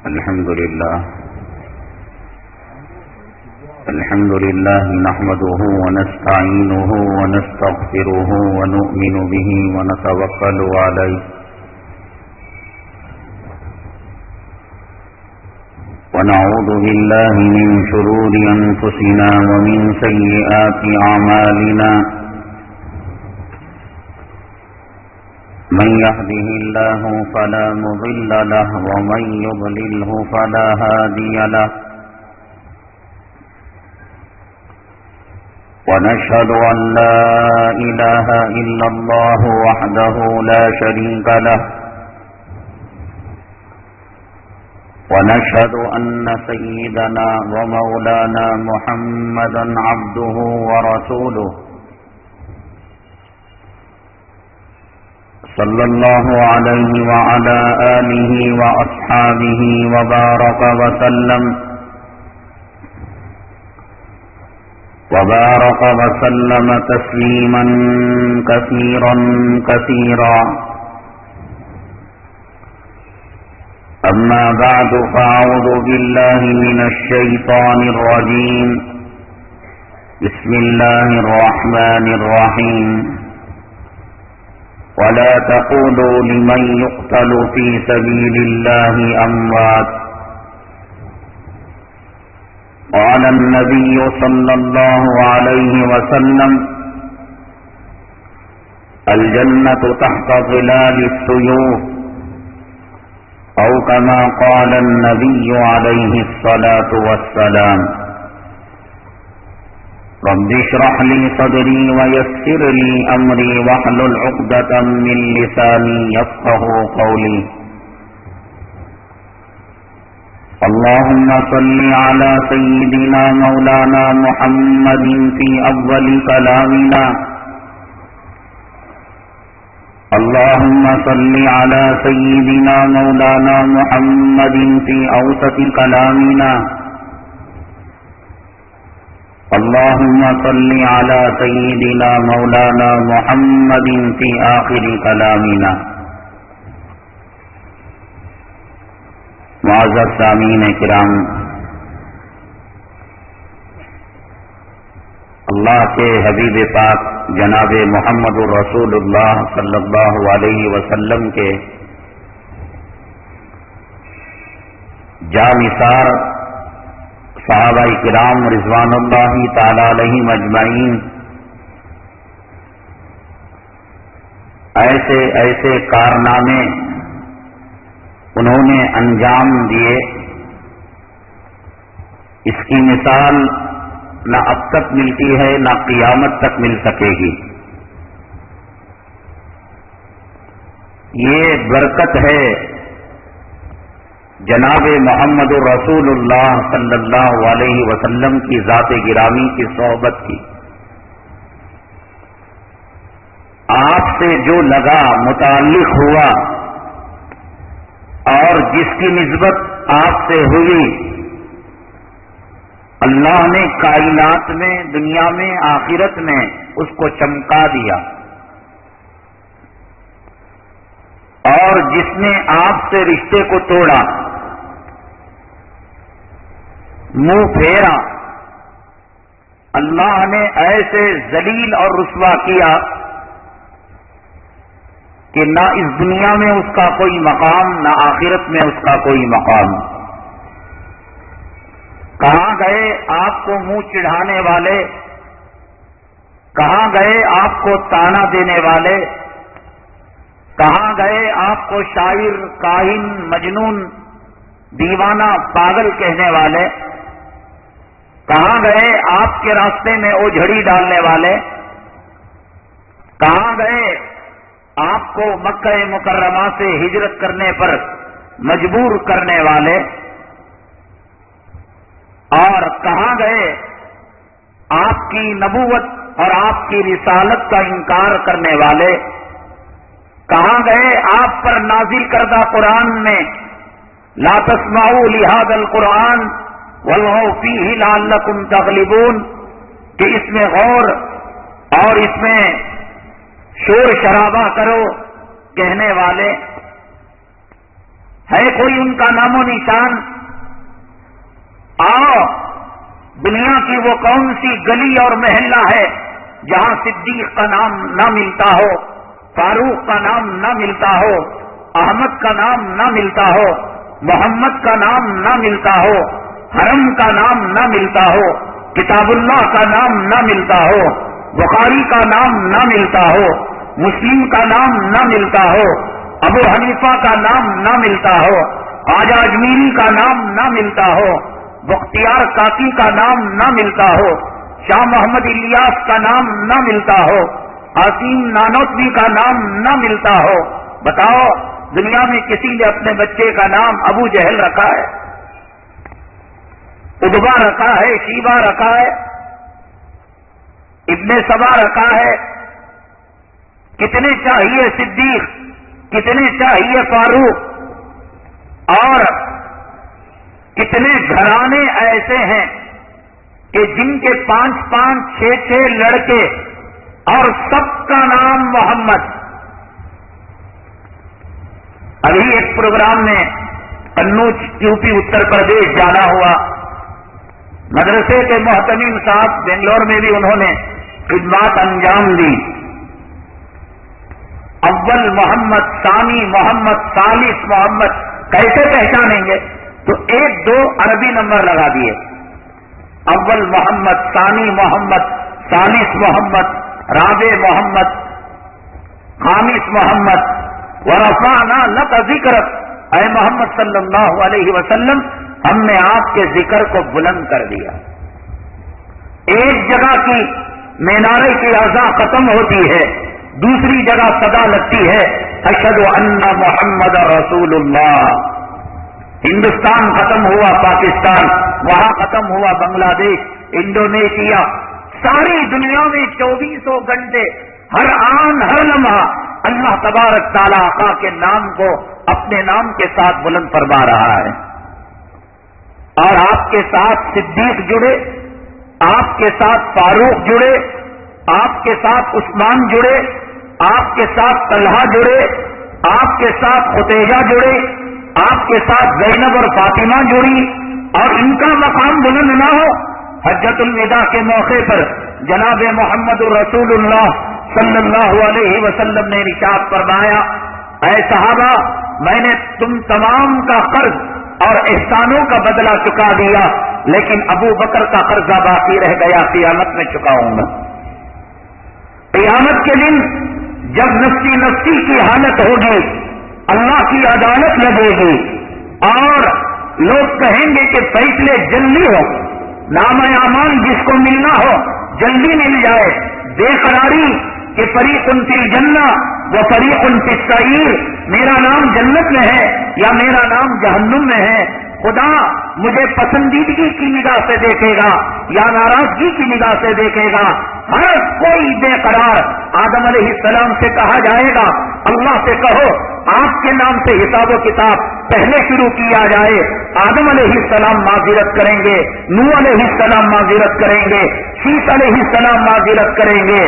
الحمد لله نحمده ونستعينه ونستغفره ونؤمن به ونتوكل عليه ونعوذ بالله من شرور أنفسنا ومن سيئات أعمالنا من يهده الله فلا مضل له ومن يضلله فلا هادي له ونشهد أن لا إله إلا الله وحده لا شريك له ونشهد أن سيدنا ومولانا محمدا عبده ورسوله صلى الله عليه وعلى آله وأصحابه وبارك وسلم تسليما كثيرا أما بعد فأعوذ بالله من الشيطان الرجيم بسم الله الرحمن الرحيم ولا تقولوا لمن يقتل في سبيل الله أموات قال النبي صلى الله عليه وسلم الجنة تحت ظلال السيوف أو كما قال النبي عليه الصلاة والسلام رب اشرح لي صدري ويسر لي أمري واحلل عقدة من لساني يفقهوا قولي اللهم صل على سيدنا مولانا محمد في أول كلامنا اللهم صل على سيدنا مولانا محمد في أوسط كلامنا اللهم صل على سيدنا مولانا محمد في آخر كلامنا معزز سامعین کرام، اللہ کے حبیب پاک جناب محمد الرسول اللہ صلی اللہ علیہ وسلم کے جانثار صحابہ کرام رضوان اللہ تعالی علیہم اجمعین ایسے کارنامے انہوں نے انجام دیے، اس کی مثال نہ اب تک ملتی ہے نہ قیامت تک مل سکے گی۔ یہ برکت ہے جناب محمد رسول اللہ صلی اللہ علیہ وسلم کی ذات گرامی کی صحبت کی۔ آپ سے جو لگا، متعلق ہوا اور جس کی نسبت آپ سے ہوئی، اللہ نے کائنات میں، دنیا میں، آخرت میں اس کو چمکا دیا، اور جس نے آپ سے رشتے کو توڑا، منہ پھیرا، اللہ نے ایسے ذلیل اور رسوا کیا کہ نہ اس دنیا میں اس کا کوئی مقام، نہ آخرت میں اس کا کوئی مقام۔ کہاں گئے آپ کو منہ چڑھانے والے؟ کہاں گئے آپ کو تانا دینے والے؟ کہاں گئے آپ کو شاعر، کاہن، مجنون، دیوانہ، پاگل کہنے والے؟ کہاں گئے آپ کے راستے میں اوجھڑی ڈالنے والے؟ کہاں گئے آپ کو مکہ مکرمہ سے ہجرت کرنے پر مجبور کرنے والے؟ اور کہاں گئے آپ کی نبوت اور آپ کی رسالت کا انکار کرنے والے؟ کہاں گئے آپ پر نازل کردہ قرآن میں لا تسمعوا لهذا القرآن والغوا فیہ لعلکم تغلبون کہ اس میں غور اور اس میں شور شرابہ کرو کہنے والے؟ ہے کوئی ان کا نام و نشان؟ آؤ، دنیا کی وہ کون سی گلی اور محلہ ہے جہاں صدیق کا نام نہ ملتا ہو، فاروق کا نام نہ ملتا ہو، احمد کا نام نہ ملتا ہو، محمد کا نام نہ ملتا ہو، حرم کا نام نہ ملتا ہو، کتاب اللہ کا نام نہ ملتا ہو، بخاری کا نام نہ ملتا ہو، مسلم کا نام نہ ملتا ہو، ابو حنیفہ کا نام نہ ملتا ہو، خواجہ اجمیری کا نام نہ ملتا ہو، بختیار کاکی کا نام نہ ملتا ہو، شاہ محمد الیاس کا نام نہ ملتا ہو، حسین نانوتوی کا نام نہ ملتا ہو. بتاؤ، دنیا میں کسی نے اپنے بچے کا نام ابو جہل رکھا ہے، ادبا رکھا ہے، شیبہ رکھا ہے، ابن سبا رکھا ہے؟ کتنے چاہیے صدیق، کتنے چاہیے فاروق، اور کتنے گھرانے ایسے ہیں کہ جن کے 5-5 6-6 لڑکے اور سب کا نام محمد. ابھی ایک پروگرام میں قنوج یوپی اتر پردیش جانا ہوا. مدرسے کے محتمم صاحب بنگلور میں بھی انہوں نے خدمات انجام دی. اول محمد، ثانی محمد، ثالث محمد کیسے پہچانیں گے؟ تو 1-2 عربی نمبر لگا دیے. اول محمد، ثانی محمد، ثالث محمد، رابع محمد، خامس محمد. ورفعنا لک ذکرک، اے محمد صلی اللہ علیہ وسلم ہم نے آپ کے ذکر کو بلند کر دیا. ایک جگہ کی مینارے کی اذان ختم ہوتی ہے، دوسری جگہ صدا لگتی ہے اشہد ان محمد رسول اللہ. ہندوستان ختم ہوا، پاکستان، وہاں ختم ہوا بنگلہ دیش، انڈونیشیا، ساری دنیا میں 24 گھنٹے ہر آن ہر لمحہ اللہ تبارک تعالیٰ آقا کے نام کو اپنے نام کے ساتھ بلند فرما رہا ہے. اور آپ کے ساتھ صدیق جڑے، آپ کے ساتھ فاروق جڑے، آپ کے ساتھ عثمان جڑے، آپ کے ساتھ طلحہ جڑے، آپ کے ساتھ خدیجہ جڑے، آپ کے ساتھ زینب اور فاطمہ جڑی، اور ان کا مقام بلند نہ ہو. حجۃ الوداع کے موقع پر جناب محمد رسول اللہ صلی اللہ علیہ وسلم نے ارشاد فرمایا، اے صحابہ، میں نے تم تمام کا قرض اور احسانوں کا بدلہ چکا دیا، لیکن ابو بکر کا قرضہ باقی رہ گیا، قیامت میں چکاؤں گا. قیامت کے دن جب نفسی نفسی کی حالت ہوگی، اللہ کی عدالت لگے گی اور لوگ کہیں گے کہ فیصلے جلدی ہو، نام اعمال جس کو ملنا ہو جلدی مل جائے. بے قراری کہ فریق فی الجنہ و فریق فی السعیر، میرا نام جنت میں ہے یا میرا نام جہنم میں ہے. خدا مجھے پسندیدگی کی نگاہ سے دیکھے گا یا ناراضگی کی نگاہ سے دیکھے گا. ہر کوئی بے قرار. آدم علیہ السلام سے کہا جائے گا، اللہ سے کہو آپ کے نام سے حساب و کتاب پہلے شروع کیا جائے. آدم علیہ السلام معذرت کریں گے، نوح علیہ السلام معذرت کریں گے، شیس علیہ السلام معذرت کریں گے،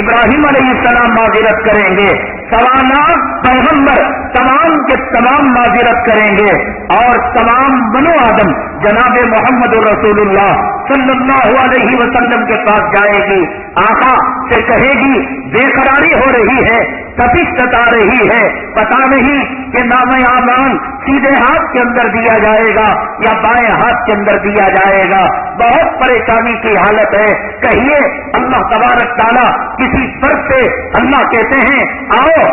ابراہیم علیہ السلام معذرت کریں گے، سوالات پیغمبر تمام کے تمام معذرت کریں گے، اور تمام بنو آدم جناب محمد رسول اللہ صلی اللہ علیہ وسلم کے پاس جائے گی. آقا سے کہے گی بے قراری ہو رہی ہے، تپش ستا رہی ہے، پتا نہیں کہ نام اعمال سیدھے ہاتھ کے اندر دیا جائے گا یا بائیں ہاتھ کے اندر دیا جائے گا. بہت پریشانی کی حالت ہے. کہیے اللہ تبارک تعالیٰ کسی فرد سے اللہ کہتے ہیں آؤ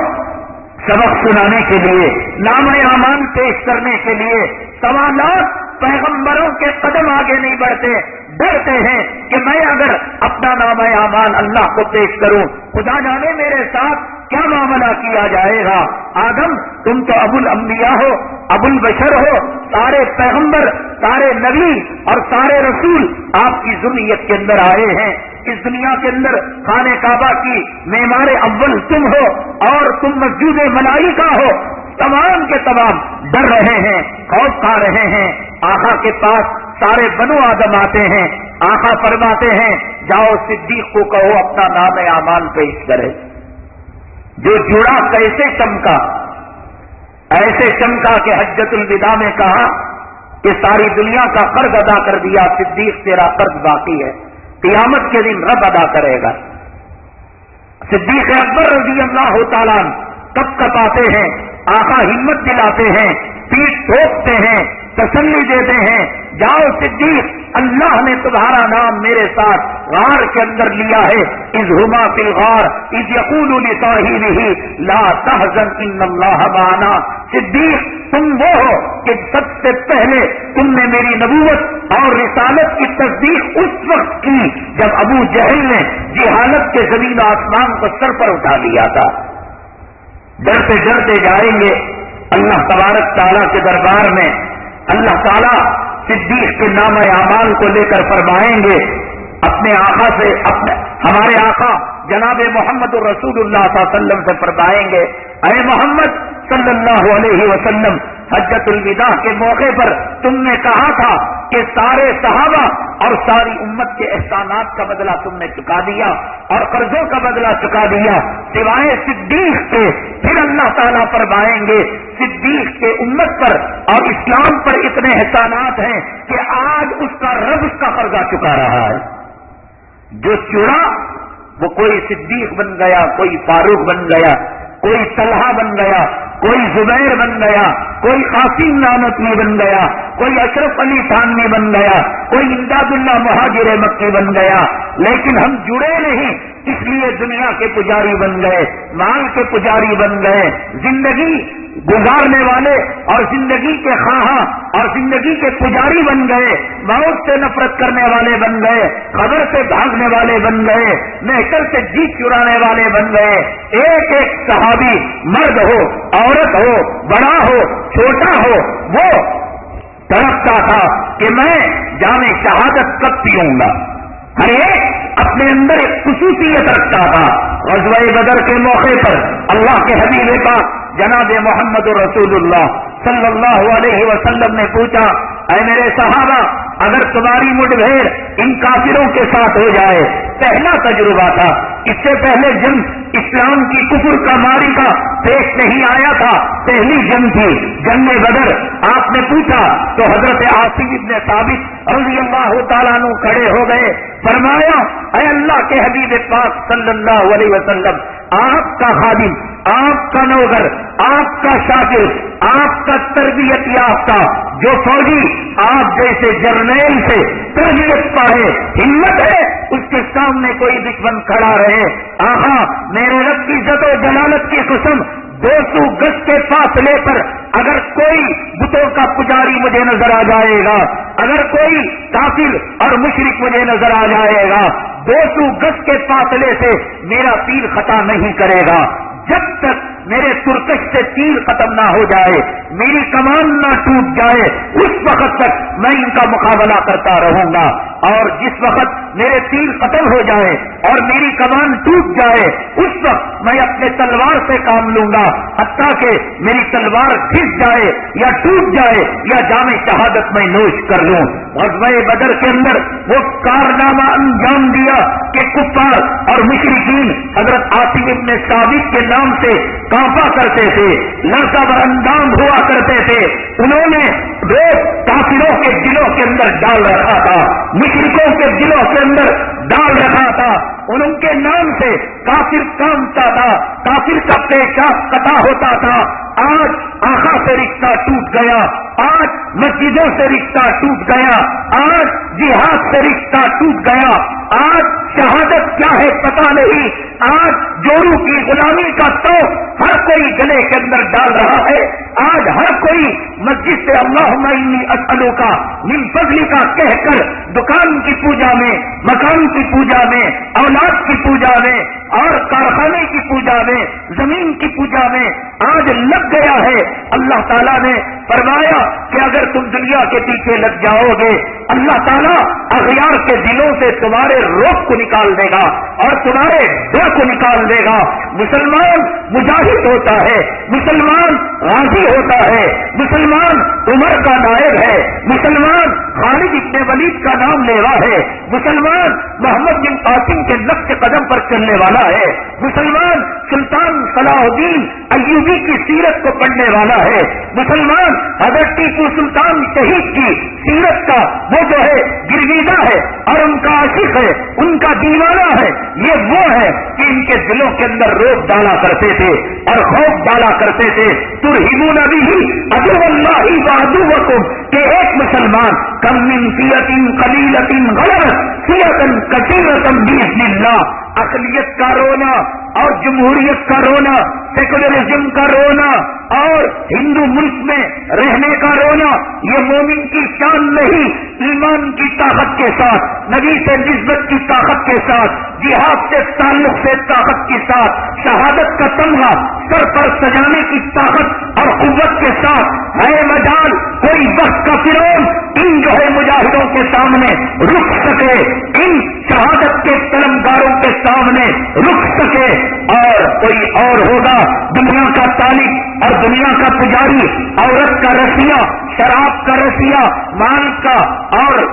سبق سنانے کے لیے، نام اعمال پیش کرنے کے لیے. سوالات پیغمبروں کے قدم آگے نہیں بڑھتے، ڈرتے ہیں کہ میں اگر اپنا نام اعمال اللہ کو پیش کروں، خدا جانے میرے ساتھ کیا معاملہ کیا جائے گا. آدم تم تو ابو الانبیاء ہو، ابو البشر ہو، سارے پیغمبر، سارے نبی اور سارے رسول آپ کی ذریت کے اندر آئے ہیں. اس دنیا کے اندر خانہ کعبہ کی معمار اول تم ہو اور تم مسجود ملائکہ ہو. تمام کے تمام ڈر رہے ہیں، خوف کھا رہے ہیں. آقا کے پاس سارے بنو آدم آتے ہیں. آقا فرماتے ہیں جاؤ صدیق کو کہو اپنا نام اعمال پیش کرے. جو جڑا کیسے چمکا، ایسے چمکا کہ حجۃ الوداع میں کہا کہ ساری دنیا کا قرض ادا کر دیا، صدیق تیرا قرض باقی ہے، قیامت کے دن رب ادا کرے گا۔ صدیق اکبر رضی اللہ تعالیٰ کب کپاتے ہیں، آقا ہمت دلاتے ہیں، پیٹ ٹھوکتے ہیں، تسلی دیتے ہیں، جاؤ صدیق، اللہ نے تمہارا نام میرے ساتھ غار کے اندر لیا ہے، اذ ہما فی الغار اذ یقول لصاحبہ لا تحزن ان اللہ معنا۔ صدیق تم وہ ہو کہ سب سے پہلے تم نے میری نبوت اور رسالت کی تصدیق اس وقت کی جب ابو جہل نے جہالت کے زمین و آسمان کو سر پر اٹھا لیا تھا۔ ڈرتے ڈرتے جائیں گے اللہ تبارک تعالیٰ کے دربار میں، اللہ تعالیٰ صدیق کے نام اعمال کو لے کر فرمائیں گے اپنے آقا سے، ہمارے آقا جناب محمد الرسول اللہ صلی اللہ علیہ وسلم سے فرمائیں گے، اے محمد صلی اللہ علیہ وسلم، حجۃ الوداع کے موقع پر تم نے کہا تھا کہ سارے صحابہ اور ساری امت کے احسانات کا بدلہ تم نے چکا دیا اور قرضوں کا بدلہ چکا دیا سوائے صدیق کے۔ پھر اللہ تعالیٰ فرمائیں گے صدیق کے امت پر اور اسلام پر اتنے احسانات ہیں کہ آج اس کا رب اس کا قرضہ چکا رہا ہے۔ جو چڑا وہ کوئی صدیق بن گیا، کوئی فاروق بن گیا، کوئی طلحہ بن گیا، کوئی زبیر بن گیا، کوئی قاسم نانوتوی بن گیا، کوئی اشرف علی تھانوی بن گیا، کوئی امداد اللہ مہاجر مکی بن گیا، لیکن ہم جڑے نہیں، اس لیے دنیا کے پجاری بن گئے، مال کے پجاری بن گئے، زندگی گزارنے والے اور زندگی کے خواہاں اور زندگی کے پجاری بن گئے، موت سے نفرت کرنے والے بن گئے، قبر سے بھاگنے والے بن گئے، محشر سے جیت چرانے والے بن گئے۔ ایک ایک صحابی، مرد ہو عورت ہو بڑا ہو چھوٹا ہو، وہ تڑپتا تھا کہ میں جام شہادت کب پیوں گا۔ ہر ایک اپنے اندر ایک خصوصیت رکھتا تھا۔ غزوہ بدر کے موقع پر اللہ کے حبیب پاک جناب محمد رسول اللہ صلی اللہ علیہ وسلم نے پوچھا، اے میرے صحابہ، اگر تمہاری مٹبھیڑ ان کافروں کے ساتھ ہو جائے، پہلا تجربہ تھا، اس سے پہلے جنگ اسلام کی کفر کا معرکہ پیش نہیں آیا تھا، پہلی جنگ تھی جنگ بدر۔ آپ نے پوچھا تو حضرت عاصم بن ثابت رضی اللہ تعالیٰ عنہ کھڑے ہو گئے، فرمایا، اے اللہ کے حبیب پاک صلی اللہ علیہ وسلم، آپ کا خادم، آپ کا نوکر، آپ کا شاگرد، آپ کا تربیت یافتہ جو فوجی آپ جیسے جرنیل سے تربیت پائے، ہمت ہے اس کے سامنے کوئی دشمن کھڑا رہے، آہا میرے رب کی عزت و جلالت کی قسم 200 گز کے فاصلے پر اگر کوئی بتوں کا پجاری مجھے نظر آ جائے گا، اگر کوئی کافر اور مشرک مجھے نظر آ جائے گا، 200 گز کے فاصلے سے میرا تیر خطا نہیں کرے گا، جب تک میرے ترکش سے تیر ختم نہ ہو جائے، میری کمان نہ ٹوٹ جائے، اس وقت تک میں ان کا مقابلہ کرتا رہوں گا، اور جس وقت میرے تیر ختم ہو جائے اور میری کمان ٹوٹ جائے، اس وقت میں اپنے تلوار سے کام لوں گا، حتیٰ کہ میری تلوار گھس جائے یا ٹوٹ جائے یا جام شہادت میں نوش کر لوں۔ غزوہ بدر کے اندر وہ کارنامہ انجام دیا کہ کفار اور مشرکین حضرت عاصم بن ثابت کے نام سے کانپا کرتے تھے، لڑکا براندام ہوا کرتے تھے، انہوں نے روز کافروں کے دلوں کے اندر ڈال رکھا تھا، مشرکوں کے دلوں کے اندر ڈال رکھا تھا، ان کے نام سے کافر کامتا تھا، کافر کا پیشاب قطع ہوتا تھا۔ آج آقا سے رشتہ ٹوٹ گیا، آج مسجدوں سے رشتہ ٹوٹ گیا، آج جہاد سے رشتہ ٹوٹ گیا، آج شہادت کیا ہے پتہ نہیں، آج جورو کی غلامی کا تو ہر کوئی گلے کے اندر ڈال رہا ہے، آج ہر کوئی مسجد سے اللہم انی اسألوک من فضلک کہہ کر دکان کی پوجا میں، مکان کی پوجا میں، اولاد کی پوجا میں اور کارخانے کی پوجا میں، زمین کی پوجا میں آج لگ گیا ہے۔ اللہ تعالیٰ نے فرمایا کہ اگر تم دنیا کے پیچھے لگ جاؤ گے، اللہ تعالیٰ اغیار کے دلوں سے تمہارے روب کو نکال دے گا اور تمہارے ڈر کو نکال دے گا۔ مسلمان مجاہد ہوتا ہے، مسلمان غازی ہوتا ہے، مسلمان عمر کا نائب ہے، مسلمان خالد ابن ولید کا نام لیوا ہے، مسلمان محمد بن قاسم کے نقش قدم پر چلنے والا ہے، مسلمان سلطان صلاح الدین ایوبی کی سیرت کو پڑھنے والا ہے، مسلمان حضرت ٹیپو سلطان شہید کی سیرت کا وہ جو ہے گرویدہ ہے اور ان کا عاشق ہے، ان کا دیوانہ ہے، یہ وہ ہے کہ ان کے دلوں کے اندر روب ڈالا کرتے تھے اور خوف ڈالا کرتے تھے۔ ترہبون بہ عدو اللہ وعدوکم، کہ ایک مسلمان کم من فیۃ قلیلۃ غلبت فیۃ کثیرۃ باذن اللہ، اقلیت کا رونا اور جمہوریت کا رونا، سیکولرزم کا رونا اور ہندو ملک میں رہنے کا رونا، یہ مومن کی شان نہیں، ایمان کی طاقت کے ساتھ، نبی سے نسبت کی طاقت کے ساتھ، جہاد سے تعلق سے طاقت کے ساتھ، شہادت کا تمغہ سر پر سجانے کی طاقت اور قوت کے ساتھ ہے مجال کوئی وقت کا فرعون ان جو ہے مجاہدوں کے سامنے رک سکے، ان شہادت کے طلبگاروں کے سامنے رک سکے، اور کوئی اور ہوگا دنیا کا طالب اور دنیا کا پجاری، عورت کا رسیا، شراب کا رسیا، مال کا اور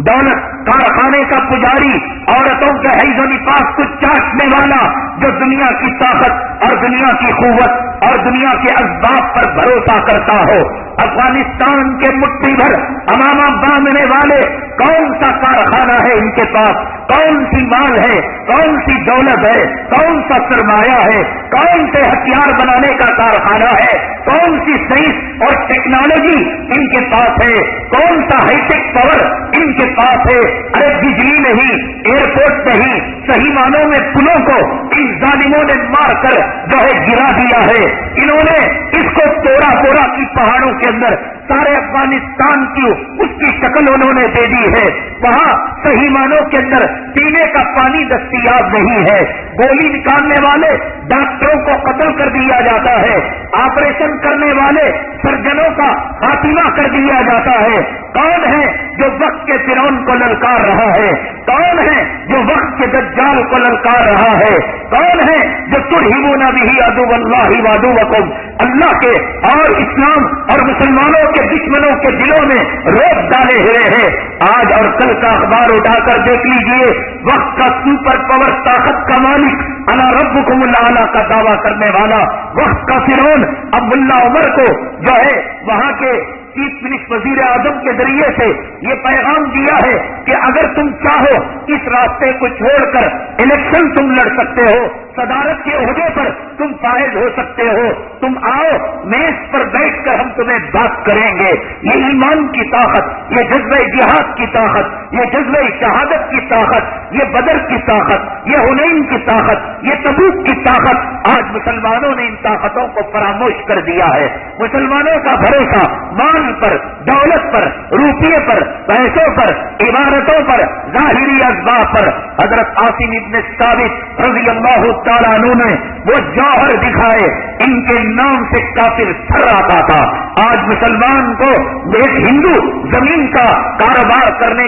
دولت کارخانے کا پجاری، عورتوں کے حیض و نفاس کو چاٹنے والا، جو دنیا کی طاقت اور دنیا کی قوت اور دنیا کے اسباب پر بھروسہ کرتا ہو۔ افغانستان کے مٹھی بھر امامہ باندھنے والے کون سا کارخانہ ہے ان کے پاس، کون سی مال ہے، کون سی دولت ہے، کون سا سرمایہ ہے، کون سے ہتھیار بنانے کا کارخانہ ہے، کون سی سائنس اور ٹیکنالوجی ان کے پاس ہے، کون سا ہائی ٹیک پاور ان کے پاس ہے۔ ارے بجلی نہیں، ایئرپورٹ نہیں، صحیح معنوں میں پلوں کو ان ظالموں نے مار کر جو ہے گرا دیا ہے، انہوں نے اس کو توڑا کی پہاڑوں کے اندر سارے افغانستان کی اس کی شکل انہوں نے دے دی ہے، وہاں صحیح معنوں کے اندر پینے کا پانی دستیاب نہیں ہے، گولی نکالنے والے ڈاکٹروں کو قتل کر دیا جاتا ہے، آپریشن کرنے والے سرجنوں کا خاتمہ کر دیا جاتا ہے۔ کون ہے جو وقت کے فرعون کو للکار رہا ہے؟ کون ہے جو وقت کے دجال کو للکار رہا ہے؟ کون ہے جو ترہبون بہ عدو اللہ وعدوکم، اللہ کے اور اسلام اور مسلمانوں کے دشمنوں کے دلوں میں روب ڈالے ہوئے ہیں؟ آج اور کل کا اخبار اٹھا کر دیکھ لیجئے، وقت کا سپر پاور طاقت کا مالک انا ربکم الاعلی کا دعویٰ کرنے والا وقت کا فرعون اب ملا عمر کو جو ہے وہاں کے چیف منسٹر وزیر اعظم کے ذریعے سے یہ پیغام دیا ہے کہ اگر تم چاہو اس راستے کو چھوڑ کر الیکشن تم لڑ سکتے ہو، صدارت کے عہدے پر تم فائز ہو سکتے ہو، تم آؤ میز پر بیٹھ کر ہم تمہیں بات کریں گے۔ یہ ایمان کی طاقت، یہ جذبہ جہاد کی طاقت، یہ جذبہ شہادت کی طاقت، یہ بدر کی طاقت، یہ حنین کی طاقت، یہ تبوک کی طاقت، آج مسلمانوں نے ان طاقتوں کو فراموش کر دیا ہے۔ مسلمانوں کا بھروسہ مال پر، دولت پر، روپیے پر، پیسوں پر، عمارتوں پر، ظاہری اسباب پر۔ حضرت عاصم ابن ثابت رضی اللہ تعالیٰ عنہ نے وہ جوہر دکھائے، ان کے نام سے کافر تھراتا تھا۔ آج مسلمان کو ایک ہندو زمین کا کاروبار کرنے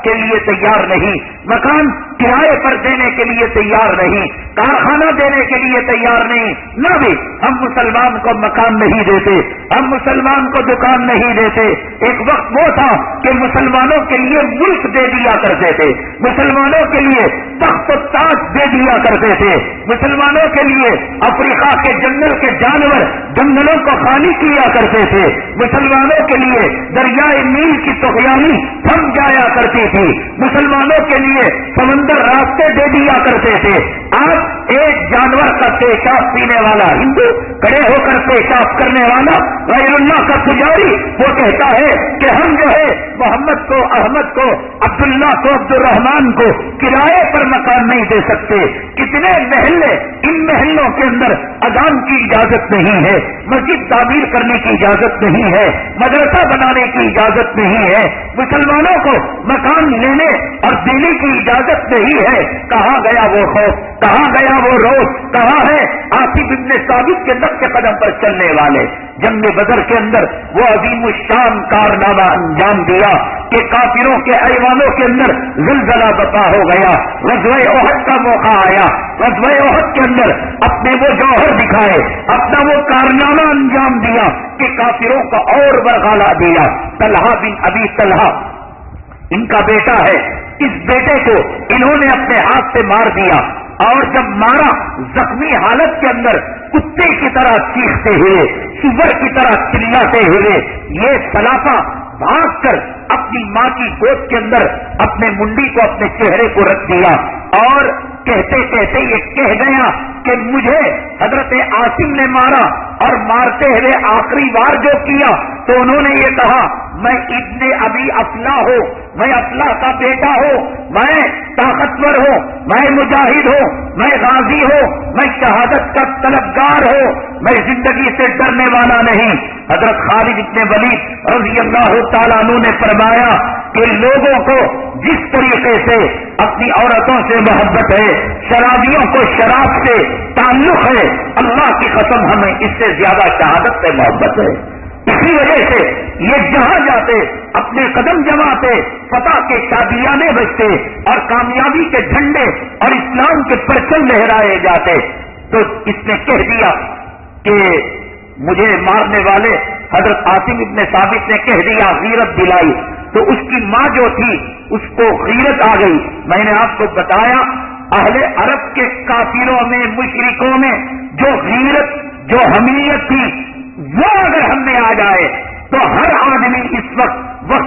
کے لیے تیار نہیں، مکان کرائے پر دینے کے لیے تیار نہیں، کارخانہ دینے کے لیے تیار نہیں۔ نہ بھی ہم مسلمان کو مکان نہیں دیتے، ہم مسلمان کو دکان نہیں دیتے۔ ایک وقت وہ تھا کہ مسلمانوں کے لیے ملک دے دیا کرتے تھے، مسلمانوں کے لیے تخت و تاج دے دیا کرتے تھے، مسلمانوں کے لیے افریقہ کے جنگل کے جانور جنگلوں کو خالی کیا کرتے تھے، مسلمانوں کے لیے دریائے نیل کی طغیانی تھم جایا کرتی تھی، مسلمانوں کے لیے سمندر راستے دے دیا کرتے تھے۔ آج ایک جانور کا پیشاب پینے والا ہندو، کھڑے ہو کر پیشاب کرنے والا غیر اللہ کا پجاری، وہ کہتا ہے کہ ہم جو ہے محمد کو، احمد کو، عبداللہ کو، عبد الرحمان کو کرائے پر مکان نہیں دے سکتے۔ کتنے محلے، ان محلوں کے اندر اذان کی اجازت نہیں ہے، مسجد تعمیر کرنے کی اجازت نہیں ہے، مدرسہ بنانے کی اجازت نہیں ہے، مسلمانوں کو مکان لینے اور دینے کی اجازت نہیں ہے۔ کہاں گیا وہ خوف، کہاں گیا وہ روز، کہاں ہے عاصم ابن ثابت کے نقش قدم پر چلنے والے؟ جنگ بدر کے اندر وہ عظیم الشان کارنامہ انجام دیا کہ کافروں کے ایوانوں کے اندر زلزلہ برپا ہو گیا، غزوہ احد کا موقع آیا، غزوہ احد کے اندر اپنے وہ جوہر دکھائے، اپنا وہ کارنامہ انجام دیا کہ کافروں کو اور برغلا دیا۔ طلحہ بن ابی طلحہ ان کا بیٹا ہے، اس بیٹے کو انہوں نے اپنے ہاتھ سے مار دیا، اور جب مارا زخمی حالت کے اندر کتے کی طرح چیختے ہوئے، سور کی طرح چلاتے ہوئے یہ سلافہ بھاگ کر اپنی ماں کی گود کے اندر اپنے منڈی کو اپنے چہرے کو رکھ دیا اور کہتے کہتے یہ کہہ گیا کہ مجھے حضرت عاصم نے مارا، اور مارتے ہوئے آخری بار جو کیا تو انہوں نے یہ کہا میں ابن ابی افلاح ہوں، میں افلاح کا بیٹا ہوں، میں طاقتور ہوں، میں مجاہد ہوں، میں غازی ہوں، میں شہادت کا طلبگار ہوں، میں زندگی سے ڈرنے والا نہیں۔ حضرت خالد بن ولید رضی اللہ تعالیٰ عنہ نے فرمایا کہ لوگوں کو جس طریقے سے اپنی عورتوں سے محبت ہے، شرابیوں کو شراب سے تعلق ہے، اللہ کی قسم ہمیں اس سے زیادہ شہادت سے محبت ہے۔ اسی وجہ سے یہ جہاں جاتے اپنے قدم جماتے، فتح کے شادیانے بجتے اور کامیابی کے جھنڈے اور اسلام کے پرچم لہرائے جاتے، تو اس نے کہہ دیا کہ مجھے مارنے والے حضرت عاصم ابن ثابت نے کہہ دیا، غیرت دلائی، تو اس کی ماں جو تھی اس کو غیرت آ گئی۔ میں نے آپ کو بتایا اہل عرب کے کافروں میں، مشرکوں میں جو غیرت، جو حمیت تھی، وہ اگر ہم میں آ جائے تو ہر آدمی اس وقت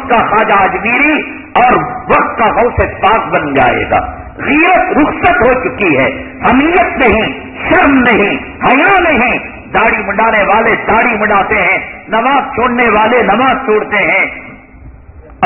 کا خواجہ اجمیری اور وقت کا غوث پاک بن جائے گا۔ غیرت رخصت ہو چکی ہے، حمیت نہیں، شرم نہیں، حیا نہیں۔ داڑھی منڈانے والے داڑھی منڈاتے ہیں، نماز چھوڑنے والے نماز چھوڑتے ہیں،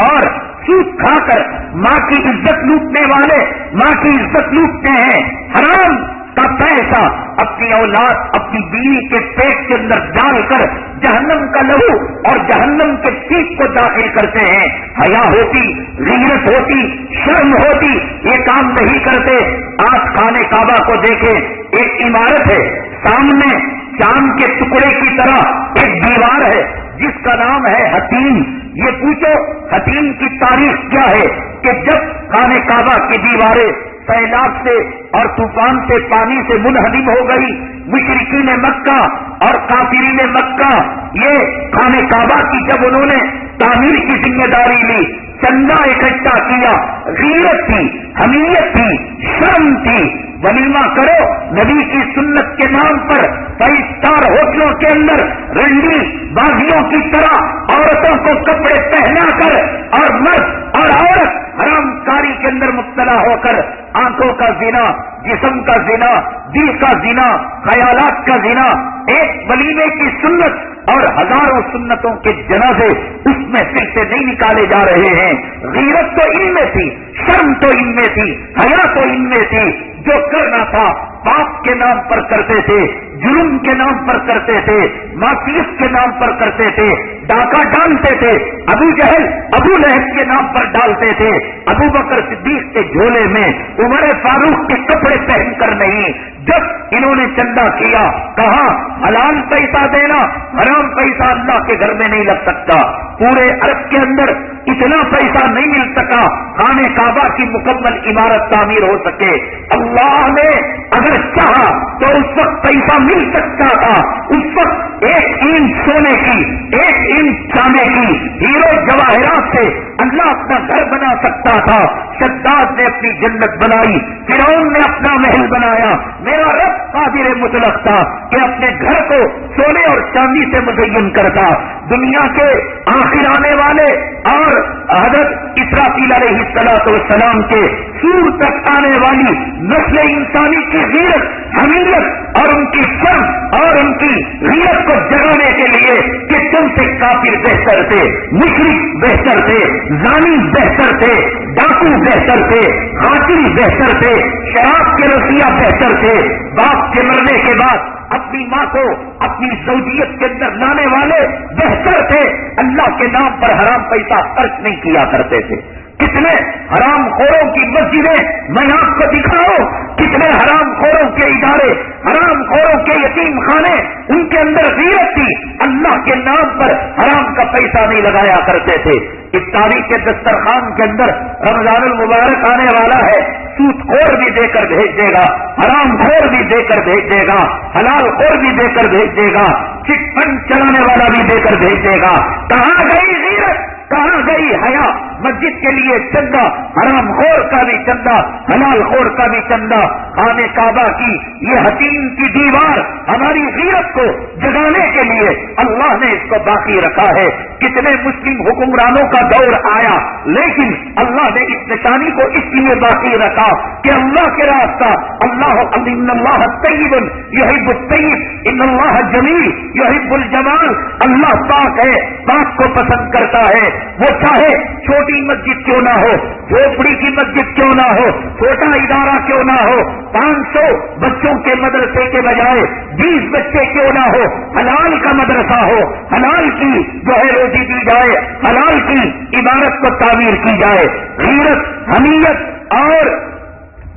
اور سود کھا کر ماں کی عزت لوٹنے والے ماں کی عزت لوٹتے ہیں۔ حرام کا پیسہ اپنی اولاد، اپنی بیوی کے پیٹ کے اندر ڈال کر جہنم کا لہو اور جہنم کے پیٹ کو داخل کرتے ہیں۔ حیا ہوتی، غیرت ہوتی، شرم ہوتی، یہ کام نہیں کرتے۔ آج خانہ کعبہ کو دیکھیں، ایک عمارت ہے، سامنے چاند کے ٹکڑے کی طرح ایک دیوار ہے جس کا نام ہے حتیم۔ یہ پوچھو حتیم کی تاریخ کیا ہے کہ جب خانہ کعبہ کی دیواریں سیلاب سے اور طوفان سے پانی سے منہدم ہو گئی، مشرکین مکہ اور کافرین مکہ یہ خانہ کعبہ کی جب انہوں نے تعمیر کی ذمہ داری لی، چندہ اکٹھا کیا، غیرت تھی، حمیت تھی، شرم تھی۔ ولیمہ کرو نبی کی سنت کے نام پر، 5 اسٹار ہوٹلوں کے اندر رنڈی بازیوں کی طرح عورتوں کو کپڑے پہنا کر اور مرد اور عورت حرام کاری کے اندر مبتلا ہو کر آنکھوں کا زنا، جسم کا زنا، دل کا زنا، خیالات کا زنا، ایک ولیمے کی سنت اور ہزاروں سنتوں کے جنازے اس میں پھر سے نہیں نکالے جا رہے ہیں۔ غیرت تو ان میں تھی، شرم تو ان میں تھی، حیا تو ان میں تھی۔ جو کرنا تھا پاپ کے نام پر کرتے تھے، جرم کے نام پر کرتے تھے، معصیت کے نام پر کرتے تھے، ڈاکہ ڈالتے تھے، ابو جہل ابو لہب کے نام پر ڈالتے تھے، ابو بکر صدیق کے جھولے میں عمر فاروق کے کپڑے پہن کر نہیں۔ جب انہوں نے چندہ کیا، کہا حلال پیسہ دینا، حرام پیسہ اللہ کے گھر میں نہیں لگ سکتا۔ پورے عرب کے اندر اتنا پیسہ نہیں مل سکا خانہ کعبہ کی مکمل عمارت تعمیر ہو سکے۔ اللہ نے اگر چاہا تو اس وقت پیسہ مل سکتا تھا، اس وقت 1 اینچ سونے کی، 1 اینچ چاندی کی، ہیرو جواہرات سے اللہ اپنا گھر بنا سکتا تھا۔ شداد نے اپنی جنت بنائی، فرعون نے اپنا محل بنایا۔ میرا رب قادر مطلق تھا کہ اپنے گھر کو سونے اور چاندی سے مزین کرتا۔ دنیا کے آخر آنے والے اور حضرت اسرافیل علیہ السلام کے سور تک آنے والی نسل انسانی کی غیرت، حمیت اور ان کی شرم اور ان کی غیرت کو جگانے کے لیے کہ تم سے کافر بہتر تھے، مشرک بہتر تھے، زانی بہتر تھے، ڈاکو بہتر تھے، قاتل بہتر تھے، شراب کے رسیہ بہتر تھے، باپ کے مرنے کے بعد اپنی ماں کو اپنی زوجیت کے اندر لانے والے بہتر تھے، اللہ کے نام پر حرام پیسہ خرچ نہیں کیا کرتے تھے۔ کتنے حرام خوروں کی مسجدیں میں آپ کو دکھاؤں، کتنے حرام خوروں کے ادارے، حرام خوروں کے یتیم خانے، ان کے اندر غیرت تھی، اللہ کے نام پر حرام کا پیسہ نہیں لگایا کرتے تھے۔ افطاری کے دسترخوان کے اندر رمضان المبارک آنے والا ہے، سود خور بھی دے کر بھیج دے گا، حرام خور بھی دے کر بھیج دے گا، حلال خور بھی دے کر بھیج دے گا، چٹ فنڈ چلانے والا بھی دے کر بھیج دے گا۔ کہاں گئی غیرت، کہاں گئی حیا؟ مسجد کے لیے چندہ، حرام خور کا بھی چندہ، حلال خور کا بھی چندہ، خانہ کعبہ کی یہ حسین کی دیوار ہماری غیرت کو جگانے کے لیے اللہ نے اس کو باقی رکھا ہے۔ کتنے مسلم حکمرانوں کا دور آیا، لیکن اللہ نے اس نشانی کو اس لیے باقی رکھا کہ اللہ کے راستہ اللہ ان اللہ طیب یحب الطیب ان اللہ جمیل یحب الجمال، اللہ پاک ہے، پاک کو پسند کرتا ہے، وہ چاہے چھوٹی مسجد کیوں نہ ہو، جھوپڑی کی مسجد کیوں نہ ہو، چھوٹا ادارہ کیوں نہ ہو، 500 بچوں کے مدرسے کے بجائے 20 بچے کیوں نہ ہو، حلال کا مدرسہ ہو، حلال کی جو ہے روزی دی جائے، حلال کی عبادت کو تعمیر کی جائے۔ غیرت، حمیت اور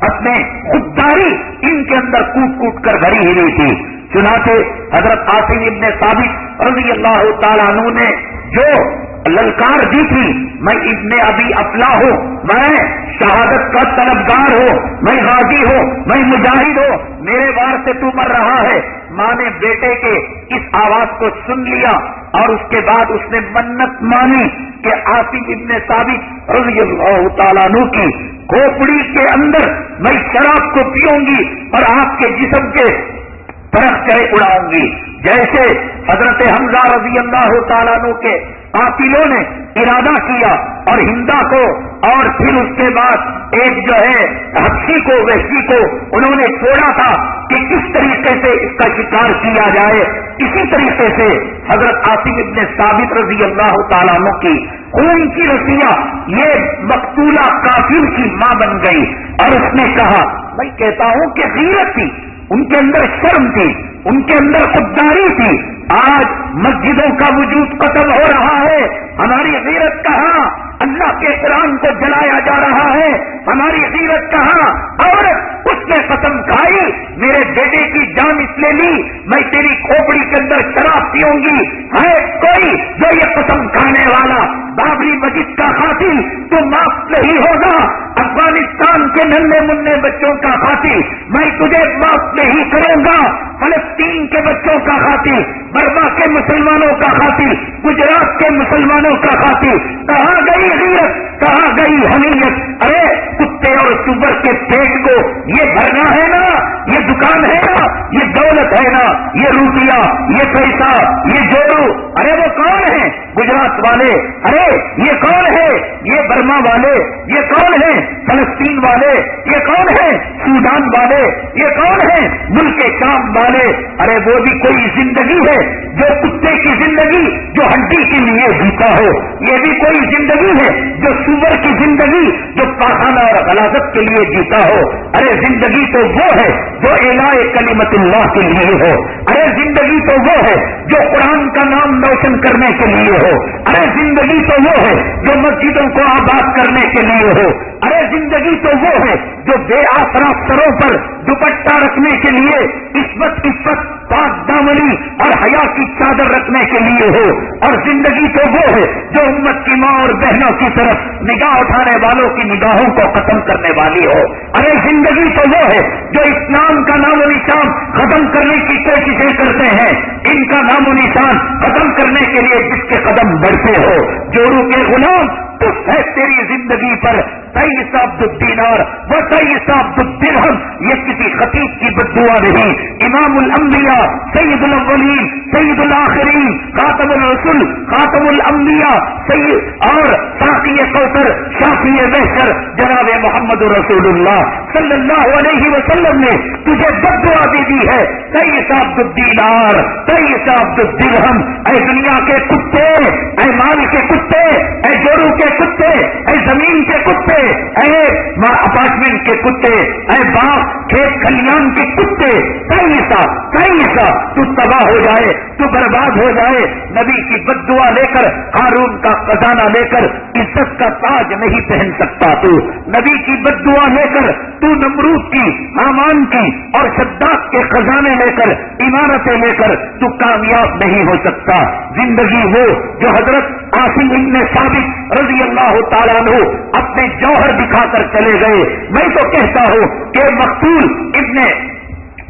اپنے خودداری ان کے اندر کوٹ کوٹ کر بھری ہوئی تھی۔ چنانچہ حضرت عاصم ابن ثابت رضی اللہ تعالیٰ عنہ نے جو للکار دی تھی، میں ابن ابی افلاح ہوں، میں شہادت کا طلبگار ہوں، میں غازی ہوں، میں مجاہد ہوں، میرے وار سے تو مر رہا ہے۔ ماں نے بیٹے کے اس آواز کو سن لیا اور اس کے بعد اس نے منت مانی کہ عاصم ابن ثابت رضی اللہ تعالیٰ عنہ کی کھوپڑی کے اندر میں شراب کو پیوں گی اور آپ کے جسم کے طرف چڑھے اڑاؤں گی۔ جیسے حضرت حمزہ رضی اللہ تعالیٰ عنہ کے قاتلوں نے ارادہ کیا اور ہندا کو اور پھر اس کے بعد ایک جو ہے حبشی کو، وحشی کو انہوں نے چھوڑا تھا کہ کس طریقے سے اس کا شکار کیا جائے، اسی طریقے سے حضرت عاصم ابن ثابت رضی اللہ تعالیٰ عنہ کی خون کی رسیاں یہ مقتولہ کافر کی ماں بن گئی اور اس نے کہا، میں کہتا ہوں کہ غیرت تھی، ان کے اندر شرم تھی، ان کے اندر خودداری تھی۔ آج مسجدوں کا وجود ختم ہو رہا ہے، ہماری غیرت کہاں؟ اللہ کے قرآن کو جلایا جا رہا ہے، ہماری غیرت کہاں؟ اور اس نے قسم کھائی، میرے بیٹے کی جان اس نے لی، میں تیری کھوپڑی کے اندر شراب پیوں گی۔ ہے کوئی جو یہ قسم کھانے والا بابری مسجد کا قاتل تو معاف نہیں ہوگا، افغانستان کے ننھے منھے بچوں کا قاتل میں تجھے معاف نہیں کروں گا، فلسطین کے بچوں کا قاتل، برما کے مسلمانوں کا قاتل، گجرات کے مسلمانوں کا قاتل، کہاں گئی غیرت، کہاں گئی حمیت؟ ارے کتے اور سور کے پیٹ کو یہ بھرنا ہے نا، یہ دکان ہے نا، یہ دولت ہے نا، یہ روپیہ، یہ پیسہ، یہ جوڑو، ارے وہ کون ہے؟ گجرات والے، ارے یہ کون ہے؟ یہ برما والے، یہ کون ہے؟ فلسطین والے، یہ کون ہے؟ سودان والے، یہ کون ہے؟ ملک شام والے۔ ارے وہ بھی کوئی زندگی ہے جو کتے کی زندگی جو ہڈی کے لیے جیتا ہو، یہ بھی کوئی زندگی ہے جو سور کی زندگی جو پاخانہ اور غلاظت کے لیے جیتا ہو۔ ارے زندگی تو وہ ہے جو اعلاء کلمت اللہ کے لیے ہو، ارے زندگی تو وہ ہے جو قرآن کا نام روشن کرنے کے لیے ہو، ارے زندگی تو وہ ہے جو مسجدوں کو آباد کرنے کے لیے ہو، ارے زندگی تو وہ ہے جو بے آسرا سروں پر دوپٹہ رکھنے کے لیے عصمت پاک دامنی اور حیا کی چادر رکھنے کے لیے ہو، اور زندگی تو وہ ہے جو امت کی ماں اور بہنوں کی طرف نگاہ اٹھانے والوں کی نگاہوں کو ختم کرنے والی ہو۔ ارے زندگی تو وہ ہے جو اسلام کا نام و نشان ختم کرنے کی کوششیں کرتے ہیں، ان کا نام و نشان ختم کرنے کے لیے جس کے قدم بڑھتے ہو۔ جوڑو کے غلام تو ہے تیری زندگی پر 23 عبد الدینار و 23 عبد الدرہم، یہ کسی خطیب کی بددعا نہیں۔ امام الانبیاء، سید الاولین، سید الاخرین، خاتم الرسل، خاتم الانبیاء، سید اور ساقی کوثر، شافی محشر جناب محمد رسول اللہ صلی اللہ علیہ وسلم نے تجھے بددعا بھی دی ہے، 23 عبد الدینار، 23 عبد الدرہم۔ اے دنیا کے کتے، اے مال کے کتے، اے جوڑوں کے کتے، اے زمین کے کتے، اے اپارٹمنٹ کے کتے، اے باغ کھیت کھلیان کے کتے، کیسا تو تباہ ہو جائے، تو برباد ہو جائے، نبی کی بددعا لے کر، قارون کا خزانہ لے کر عزت کا تاج نہیں پہن سکتا، تو نبی کی بددعا لے کر تو نمرود کی، حامان کی اور شداد کے خزانے لے کر، عمارتیں لے کر تو کامیاب نہیں ہو سکتا۔ زندگی وہ جو حضرت عاصم ابن ثابت رضی اللہ تعالیٰ عنہ اپنے جوہر دکھا کر چلے گئے۔ میں تو کہتا ہوں کہ مقتول ابن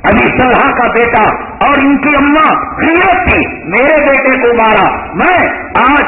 ابھی طلحہ کا بیٹا اور ان کی اماں غیرت تھی، میرے بیٹے کو مارا، میں آج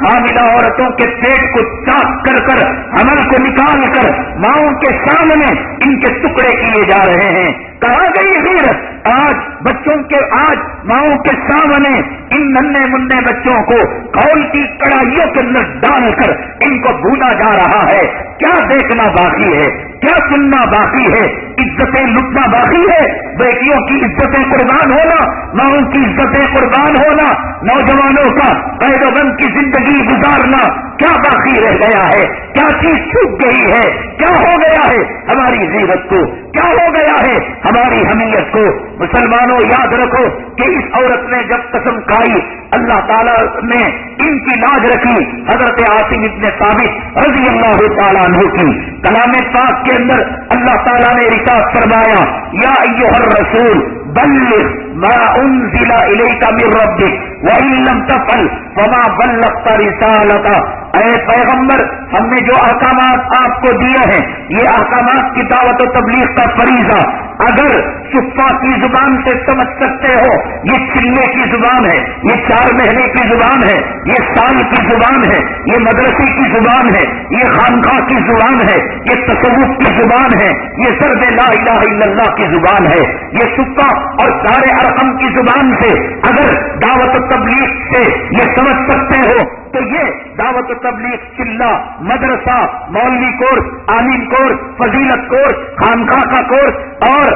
حاملہ عورتوں کے پیٹ کو چاک کر کر حمل کو نکال کر ماؤں کے سامنے ان کے ٹکڑے کیے جا رہے ہیں. کہاں گئی غیرت؟ آج ماؤں کے سامنے ان ننھے منھے بچوں کو کھول کی کڑھائیوں کے اندر ڈال کر ان کو بھونا جا رہا ہے. کیا دیکھنا باقی ہے؟ کیا سننا باقی ہے؟ عزتیں لٹنا باقی ہے؟ بیٹیوں کی عزتیں قربان ہونا، ماؤں کی عزتیں قربان ہونا، نوجوانوں کا قید و بند کی زندگی گزارنا کیا باقی رہ گیا ہے؟ کیا چیز چھوٹ گئی ہے؟ کیا ہو گیا ہے ہماری غیرت کو؟ کیا ہو گیا ہے ہماری حمیت کو؟ مسلمانوں یاد رکھو کہ اس عورت نے جب قسم کھائی اللہ تعالیٰ نے ان کی لاج رکھی. حضرت عاصم ابن ثابت رضی اللہ تعالیٰ عنہ کی کلام پاک کے اندر اللہ تعالیٰ نے ارشاد فرمایا یا ایھا الرسول بلغ ما انزل الیک من ربک وان لم تفعل فما بلغت رسالتہ. اے پیغمبر، ہم نے جو احکامات آپ کو دیے ہیں یہ احکامات کی دعوت و تبلیغ کا فریضہ اگر صفا کی زبان سے سمجھ سکتے ہو، یہ چلے کی زبان ہے، یہ 4 مہینے کی زبان ہے، یہ سال کی زبان ہے، یہ مدرسے کی زبان ہے، یہ خانقاہ کی زبان ہے، یہ تصوف کی زبان ہے، یہ سرد لا الہ الا اللہ کی زبان ہے، یہ صفا اور دار ارقم کی زبان سے اگر دعوت و تبلیغ سے یہ سمجھ سکتے ہو تو یہ دعوت و تبلیغ چلہ، مدرسہ، مولوی کورس، عالم کورس، فضیلت کورس، خانقاہ کا کورس اور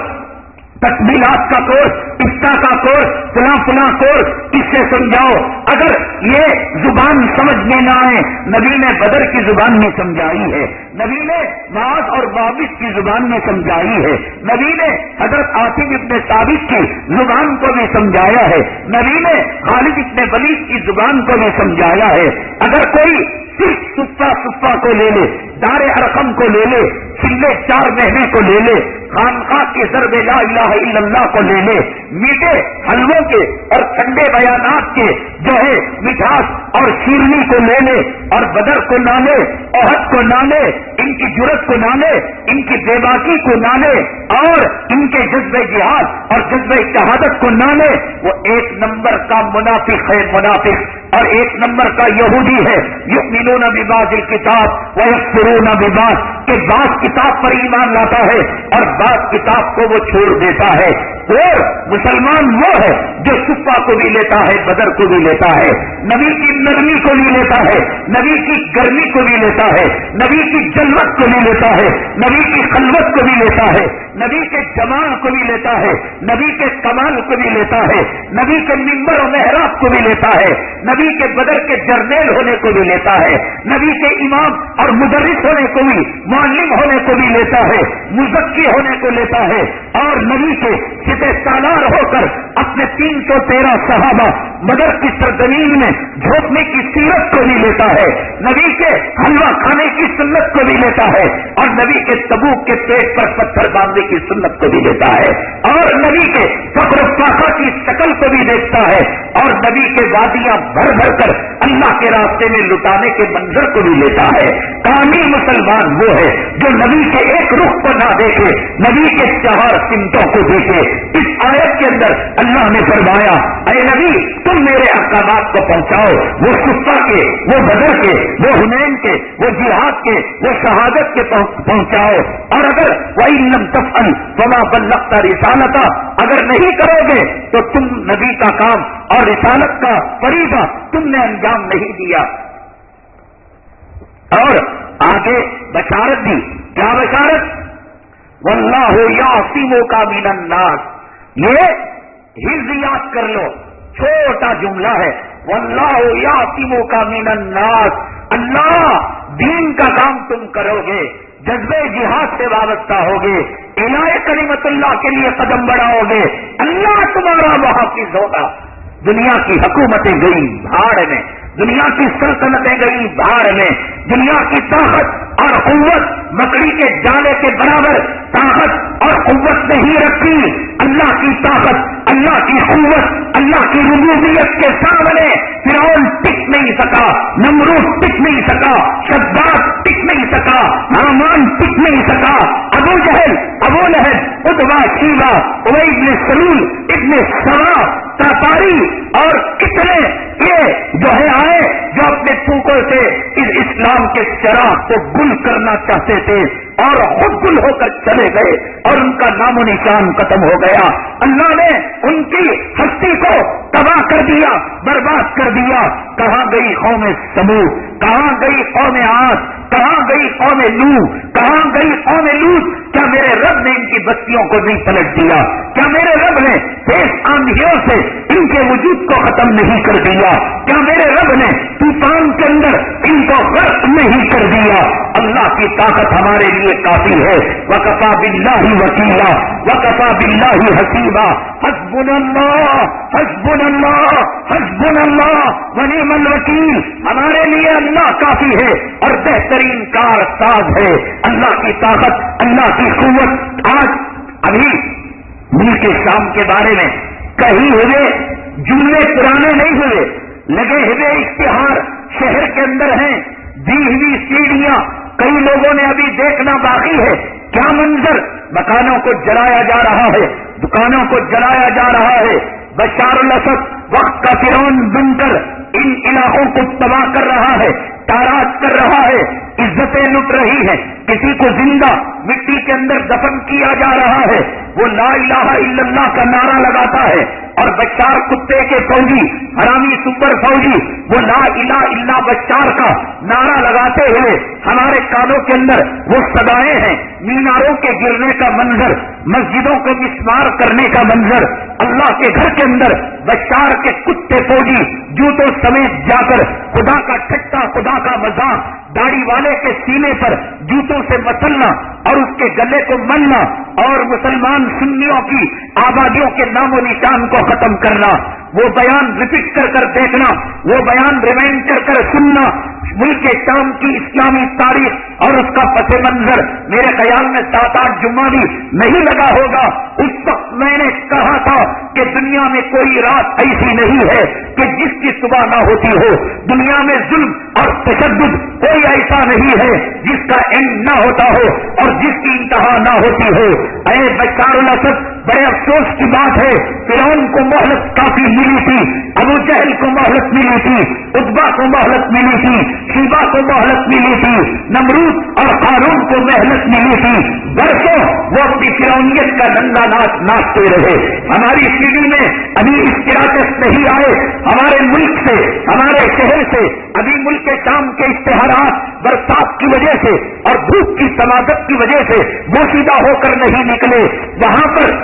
تکمیلات کا کورس، افتاء کا کورس، فلاں کورس، اس سے سمجھاؤ. اگر یہ زبان سمجھ میں نہ آئے، نبی نے بدر کی زبان میں سمجھائی ہے، نبی نے معاذ اور وابس کی زبان میں سمجھائی ہے، نبی نے حضرت عاصم ابن ثابت کی زبان کو بھی سمجھایا ہے، نبی نے خالد ابن ولید کی زبان کو بھی سمجھایا ہے. اگر کوئی صرف صفا کو لے لے، دار ارقم کو لے لے، چلے 4 مہینے کو لے لے، خانقاہ کے ضرب لا الہ الا اللہ کو لے لے، میٹھے حلووں کے اور ٹھنڈے بیانات کے جو ہے مٹھاس اور شیرنی کو لے لے اور بدر کو نہ لے، احد کو نہ لے، ان کی جرت کو نہ لے، ان کی بے باکی کو نہ لے اور ان کے جذبہ جہاد اور جذبہ شہادت کو نہ لے، وہ 1 نمبر کا منافق ہے، منافق اور 1 نمبر کا یہودی ہے. یؤمنون ببعض الکتاب ویکفرون ببعض کہ بعض کتاب پر ایمان لاتا ہے اور بعض کتاب کو وہ چھوڑ دیتا ہے. اور مسلمان وہ ہے جو صفا کو بھی لیتا ہے، بدر کو بھی لیتا ہے، نبی کی نرمی کو بھی لیتا ہے، نبی کی گرمی کو بھی لیتا ہے، نبی کی جلوت کو بھی لیتا ہے، نبی کی خلوت کو بھی لیتا ہے، نبی کے جمال کو بھی لیتا ہے، نبی کے کمال کو بھی لیتا ہے، نبی کے منبر و محراب کو بھی لیتا ہے، نبی کے بدر کے جرنیل ہونے کو بھی لیتا ہے، نبی کے امام اور مدرس ہونے کو بھی، معلم ہونے کو بھی لیتا ہے، مزکی ہونے کو لیتا ہے اور نبی کے سپہ سالار ہو کر اپنے 313 صحابہ بدر کی سرزمین میں جھونکنے کی سیرت کو بھی لیتا ہے، نبی کے حلوہ کھانے کی سنت کو بھی لیتا ہے اور نبی کے تبوک کے پیٹ پر پتھر باندھنے کی سنت کو بھی لیتا ہے اور نبی کے فخر و فاخر کی شکل کو بھی دیکھتا ہے اور نبی کے وادیاں بھر بھر کر اللہ کے راستے میں لٹانے کے منظر کو بھی لیتا ہے. کامل مسلمان وہ ہے جو نبی کے ایک رخ کو نہ دیکھے، نبی کے 4 سمتوں کو دیکھے. اس آیت کے اندر اللہ نے فرمایا اے نبی تم میرے احکامات کو پہنچاؤ، وہ صفا کے، وہ بدر کے، وہ حنین کے، وہ جہاد کے، وہ شہادت کے پہنچاؤ. اور اگر وَإِن لَّمْ تَفْعَلْ فَمَا بَلَّغْتَ رِسَالَتَهُ اگر نہیں کرو گے تو تم نبی کا کام اور رسالت کا فریضہ تم نے انجام نہیں دیا. اور آگے بشارت دی، کیا بشارت؟ واللہ یعصمک من الناس. یہ حفظ یاد کر لو، چھوٹا جملہ ہے. واللہ یعصمک من الناس. اللہ دین کا کام تم کرو گے، جذبہ جہاد سے وابستہ ہوگے، اعلاء کلمت اللہ کے لیے قدم بڑھاؤ گے، اللہ تمہارا محافظ ہوگا. دنیا کی حکومتیں گئی بھاڑ میں، دنیا کی سلطنتیں گئی بھاڑ میں، دنیا کی طاقت اور قوت مکڑی کے جالے کے برابر طاقت اور قوت نہیں رکھی. اللہ کی طاقت، اللہ کی قوت، اللہ کی ربوبیت کے سامنے فرعون ٹک نہیں سکا، نمرود ٹک نہیں سکا، شداد ٹک نہیں سکا، حامان ٹک نہیں سکا، ابو جہل، ابو لہب، عتبہ، شیبہ، ابی بن سلول، ابن سبا، تاتاری اور کتنے یہ جو ہے آئے جو اپنے اپنے پھونکوں سے اس اسلام کے چراغ کو گل کرنا چاہتے تھے اور خود گل ہو کر چلے گئے اور ان کا نام و نشان ختم ہو گیا. اللہ نے ان کی ہستی کو تباہ کر دیا, برباد کر دیا. کہاں گئی قوم سمود, کہاں گئی قوم عاد, کہاں گئی قوم نوح, کہاں گئی قوم لوط؟ کیا میرے رب نے ان کی بستیوں کو نہیں پلٹ دیا؟ کیا میرے رب نے تیز آندھیوں سے ان کے وجود کو ختم نہیں کر دیا؟ کیا میرے رب نے طوفان کے اندر ان کو غرق نہیں کر دیا؟ اللہ کی طاقت ہمارے لیے کافی ہے. وکفا باللہ وکیلا وکفا باللہ حسیبا. حسبنا اللہ حسبنا اللہ حسبنا اللہ ونعم الوکیل. ہمارے لیے اللہ کافی ہے اور بہترین کار ساز ہے. اللہ کی طاقت, اللہ کی قوت. آج ابھی ملک شام کے بارے میں کہیں ہوئے جملے پرانے نہیں ہوئے, لگے ہوئے اشتہار شہر کے اندر ہیں, دی ہوئی سیڑھیاں کئی لوگوں نے ابھی دیکھنا باقی ہے. کیا منظر, مکانوں کو جلایا جا رہا ہے, دکانوں کو جلایا جا رہا ہے. بشار الاسد وقت کا فرعون بن کر ان علاقوں کو تباہ کر رہا ہے, تاراج کر رہا ہے, عزتیں لٹ رہی ہیں. کسی کو زندہ مٹی کے اندر دفن کیا جا رہا ہے. وہ لا الہ الا اللہ کا نعرہ لگاتا ہے اور بشار کتے کے فوجی, حرامی سپر فوجی, وہ لا الہ الا بشار کا نعرہ لگاتے ہوئے ہمارے کانوں کے اندر وہ صدائیں ہیں. میناروں کے گرنے کا منظر, مسجدوں کو مسمار کرنے کا منظر. اللہ کے گھر کے اندر بشار کے کتے فوجی جوتوں سمیت جا کر خدا کا ٹھٹا, خدا کا مذاق, داڑھی والے کے سینے پر جوتوں سے مسلنا اور اس کے گلے کو ملنا اور مسلمان سنیوں کی آبادیوں کے نام و نشان کو ختم کرنا. وہ بیان ریپیٹ کر کر دیکھنا, وہ بیان ریمائنڈ کر کر سننا. ملک شام کی اسلامی تاریخ اور اس کا پس منظر میرے خیال میں 7-8 جمعہ بھی نہیں لگا ہوگا. اس وقت میں نے کہا تھا کہ دنیا میں کوئی رات ایسی نہیں ہے کہ جس کی صبح نہ ہوتی ہو. دنیا میں ظلم اور تشدد کوئی ایسا نہیں ہے جس کا اینڈ نہ ہوتا ہو اور جس کی انتہا نہ ہوتی ہو. اے بشار الاسد, بڑے افسوس کی بات ہے, فرعون کو مہلت کافی ملی تھی, ابو جہل کو مہلت ملی تھی, عتبہ کو مہلت ملی تھی, شیبہ کو مہلت ملی تھی, نمرود اور قارون کو مہلت ملی تھی. برسوں وہ اپنی فرعونیت کا ننگا ناچ ناچتے رہے. ہماری پیڑھی میں ابھی اسٹراٹس نہیں آئے. ہمارے ملک سے, ہمارے شہر سے ابھی ملک شام کے اشتہارات برسات کی وجہ سے اور دھوپ کی سماجت کی وجہ سے بوسیدہ ہو کر نہیں نکلے. وہاں پر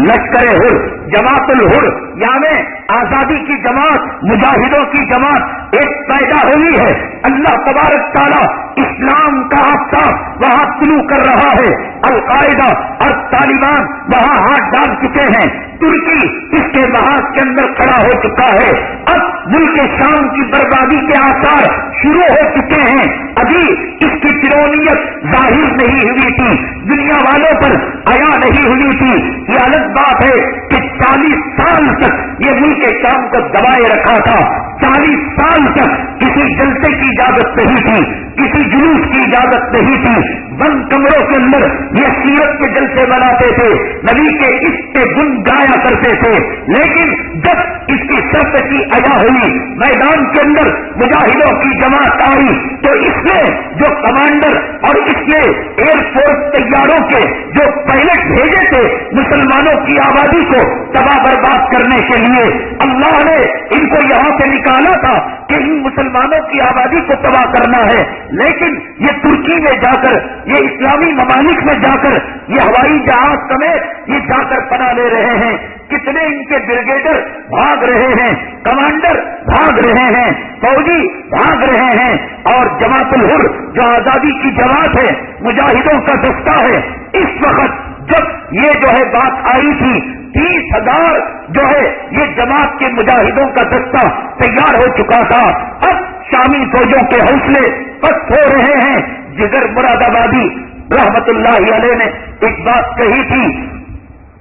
لشکر ہر, جماعت الہر یعنی آزادی کی جماعت, مجاہدوں کی جماعت ایک پیدا ہوئی ہے. اللہ تبارک تعالیٰ اسلام کا آفتاب وہاں طلوع کر رہا ہے. القاعدہ اور طالبان وہاں ہاتھ ڈال چکے ہیں. ترکی اس کے محاذ کے اندر کھڑا ہو چکا ہے. اب ملک شام کی بربادی کے آثار شروع ہو چکے ہیں. ابھی اس کی فرعونیت ظاہر نہیں ہوئی تھی, دنیا والوں پر عیا نہیں ہوئی تھی. یہ الگ بات ہے کہ 40 سال تک یہ ملک شام کو دبائے رکھا تھا. 40 سال تک کسی جلسے کی اجازت نہیں تھی, کسی جلوس کی اجازت نہیں تھی. بند کمروں کے اندر یہ سیرت کے جلسے بناتے تھے, نبی کے عشق کے گن گایا کرتے تھے. لیکن جب اس کی شرط کی ادا ہوئی, میدان کے اندر مجاہدوں کی جماعت آئی, تو اس نے جو کمانڈر اور اس نے ایئر فورس طیاروں کے جو پائلٹ بھیجے تھے مسلمانوں کی آبادی کو تباہ برباد کرنے کے لیے, اللہ نے ان کو یہاں سے نکالا تھا کہ ان مسلمانوں کی آبادی کو تباہ کرنا ہے. لیکن یہ ترکی میں جا کر, یہ اسلامی ممالک میں جا کر, یہ ہوائی جہاز سمیت یہ جا کر پناہ لے رہے ہیں. کتنے ان کے بریگیڈر بھاگ رہے ہیں, کمانڈر بھاگ رہے ہیں, فوجی بھاگ رہے ہیں. اور جماعت الہر جو آزادی کی جماعت ہے, مجاہدوں کا دستہ ہے, اس وقت جب یہ جو ہے بات آئی تھی 30,000 جو ہے یہ جماعت کے مجاہدوں کا دستہ تیار ہو چکا تھا. اب شامی فوجوں کے حوصلے پست ہو رہے ہیں. جگر مراد آبادی رحمت اللہ علیہ نے ایک بات کہی تھی,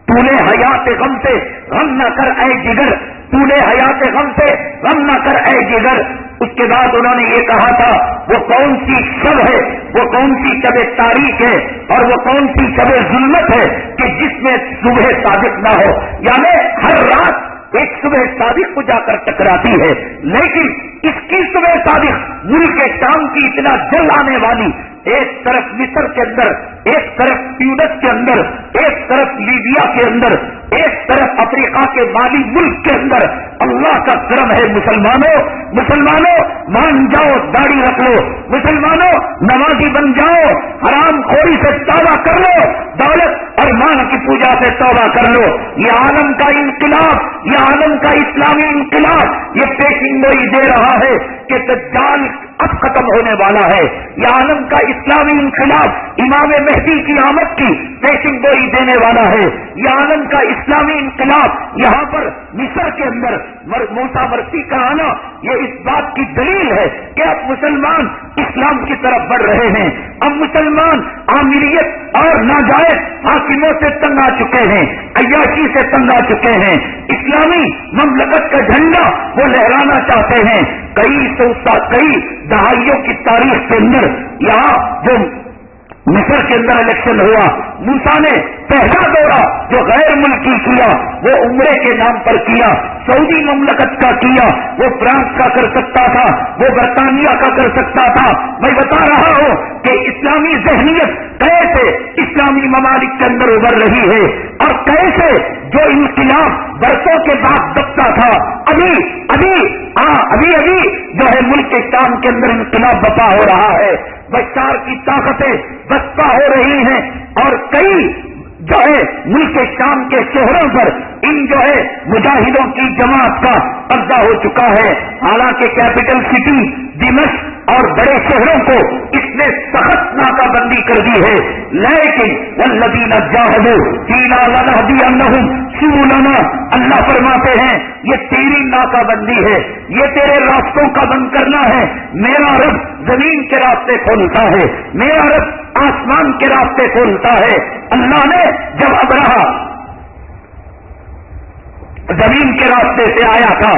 تو نے حیات غم سے غم نہ کر اے جگر, تو نے حیات غم سے غم نہ کر اے جگر. اس کے بعد انہوں نے یہ کہا تھا وہ کون سی شب ہے, وہ کون سی شب تاریخ ہے اور وہ کون سی شب ظلمت ہے کہ جس میں صبح صادق نہ ہو. یعنی ہر رات ایک صبح صادق کو جا کر ٹکراتی ہے, لیکن اس کی صبح صادق ملک شام کی اطلاع جل آنے والی، ایک طرف مصر کے اندر، ایک طرف ٹیونس کے اندر، ایک طرف لیبیا کے اندر، ایک طرف افریقہ کے مالی ملک کے اندر اللہ کا کرم ہے۔ مسلمانوں مان جاؤ، داڑھی رکھ لو، مسلمانوں نمازی بن جاؤ، حرام خوری سے توبہ کر لو، دولت اور مال کی پوجا سے توبہ کر لو۔ یہ عالم کا انقلاب، یہ عالم کا اسلامی انقلاب یہ پیشن گوئی دے رہا ہے کہ دجال اب ختم ہونے والا ہے۔ یہ عالم کا اسلامی انقلاب امام مہدی کی آمد کی پیشن گوئی دینے والا ہے۔ یہ عالم کا اسلامی انقلاب یہاں پر مصر کے اندر موسیٰ مرسی کا آنا یہ اس بات کی دلیل ہے کہ اب مسلمان اسلام کی طرف بڑھ رہے ہیں۔ اب مسلمان آمریت اور ناجائز حاکموں سے تنگ آ چکے ہیں، عیاشی سے تنگ آ چکے ہیں، اسلامی مملکت کا جھنڈا وہ لہرانا چاہتے ہیں۔ کئی دہائیوں کی تاریخ کے اندر یہاں جو مصر کے اندر الیکشن ہوا، موسیٰ نے پہلا دورہ جو غیر ملکی کیا وہ عمرے کے نام پر کیا، سعودی مملکت کا کیا، وہ فرانس کا کر سکتا تھا، وہ برطانیہ کا کر سکتا تھا۔ میں بتا رہا ہوں کہ اسلامی ذہنیت کیسے اسلامی ممالک کے اندر ابھر رہی ہے اور کیسے جو انقلاب برسوں کے بعد دبتا تھا ابھی جو ہے ملک شام کے اندر انقلاب بپا ہو رہا ہے۔ بشار کی طاقتیں بسپا ہو رہی ہیں اور کئی جو ہے ملک شام کے شہروں پر ان جو ہے مجاہدوں کی جماعت کا قبضہ ہو چکا ہے۔ حالانکہ کیپٹل سٹی دمشق اور بڑے شہروں کو اس نے سخت ناکہ بندی کر دی ہے، لیکن والذین جاہدوا فینا لنہدینہم سبلنا، اللہ فرماتے ہیں یہ تیری ناکہ بندی ہے، یہ تیرے راستوں کا بند کرنا ہے۔ میرا رب زمین کے راستے کھولتا ہے، میرا رب آسمان کے راستے کھولتا ہے۔ اللہ نے جب ابرہہ زمین کے راستے سے آیا تھا،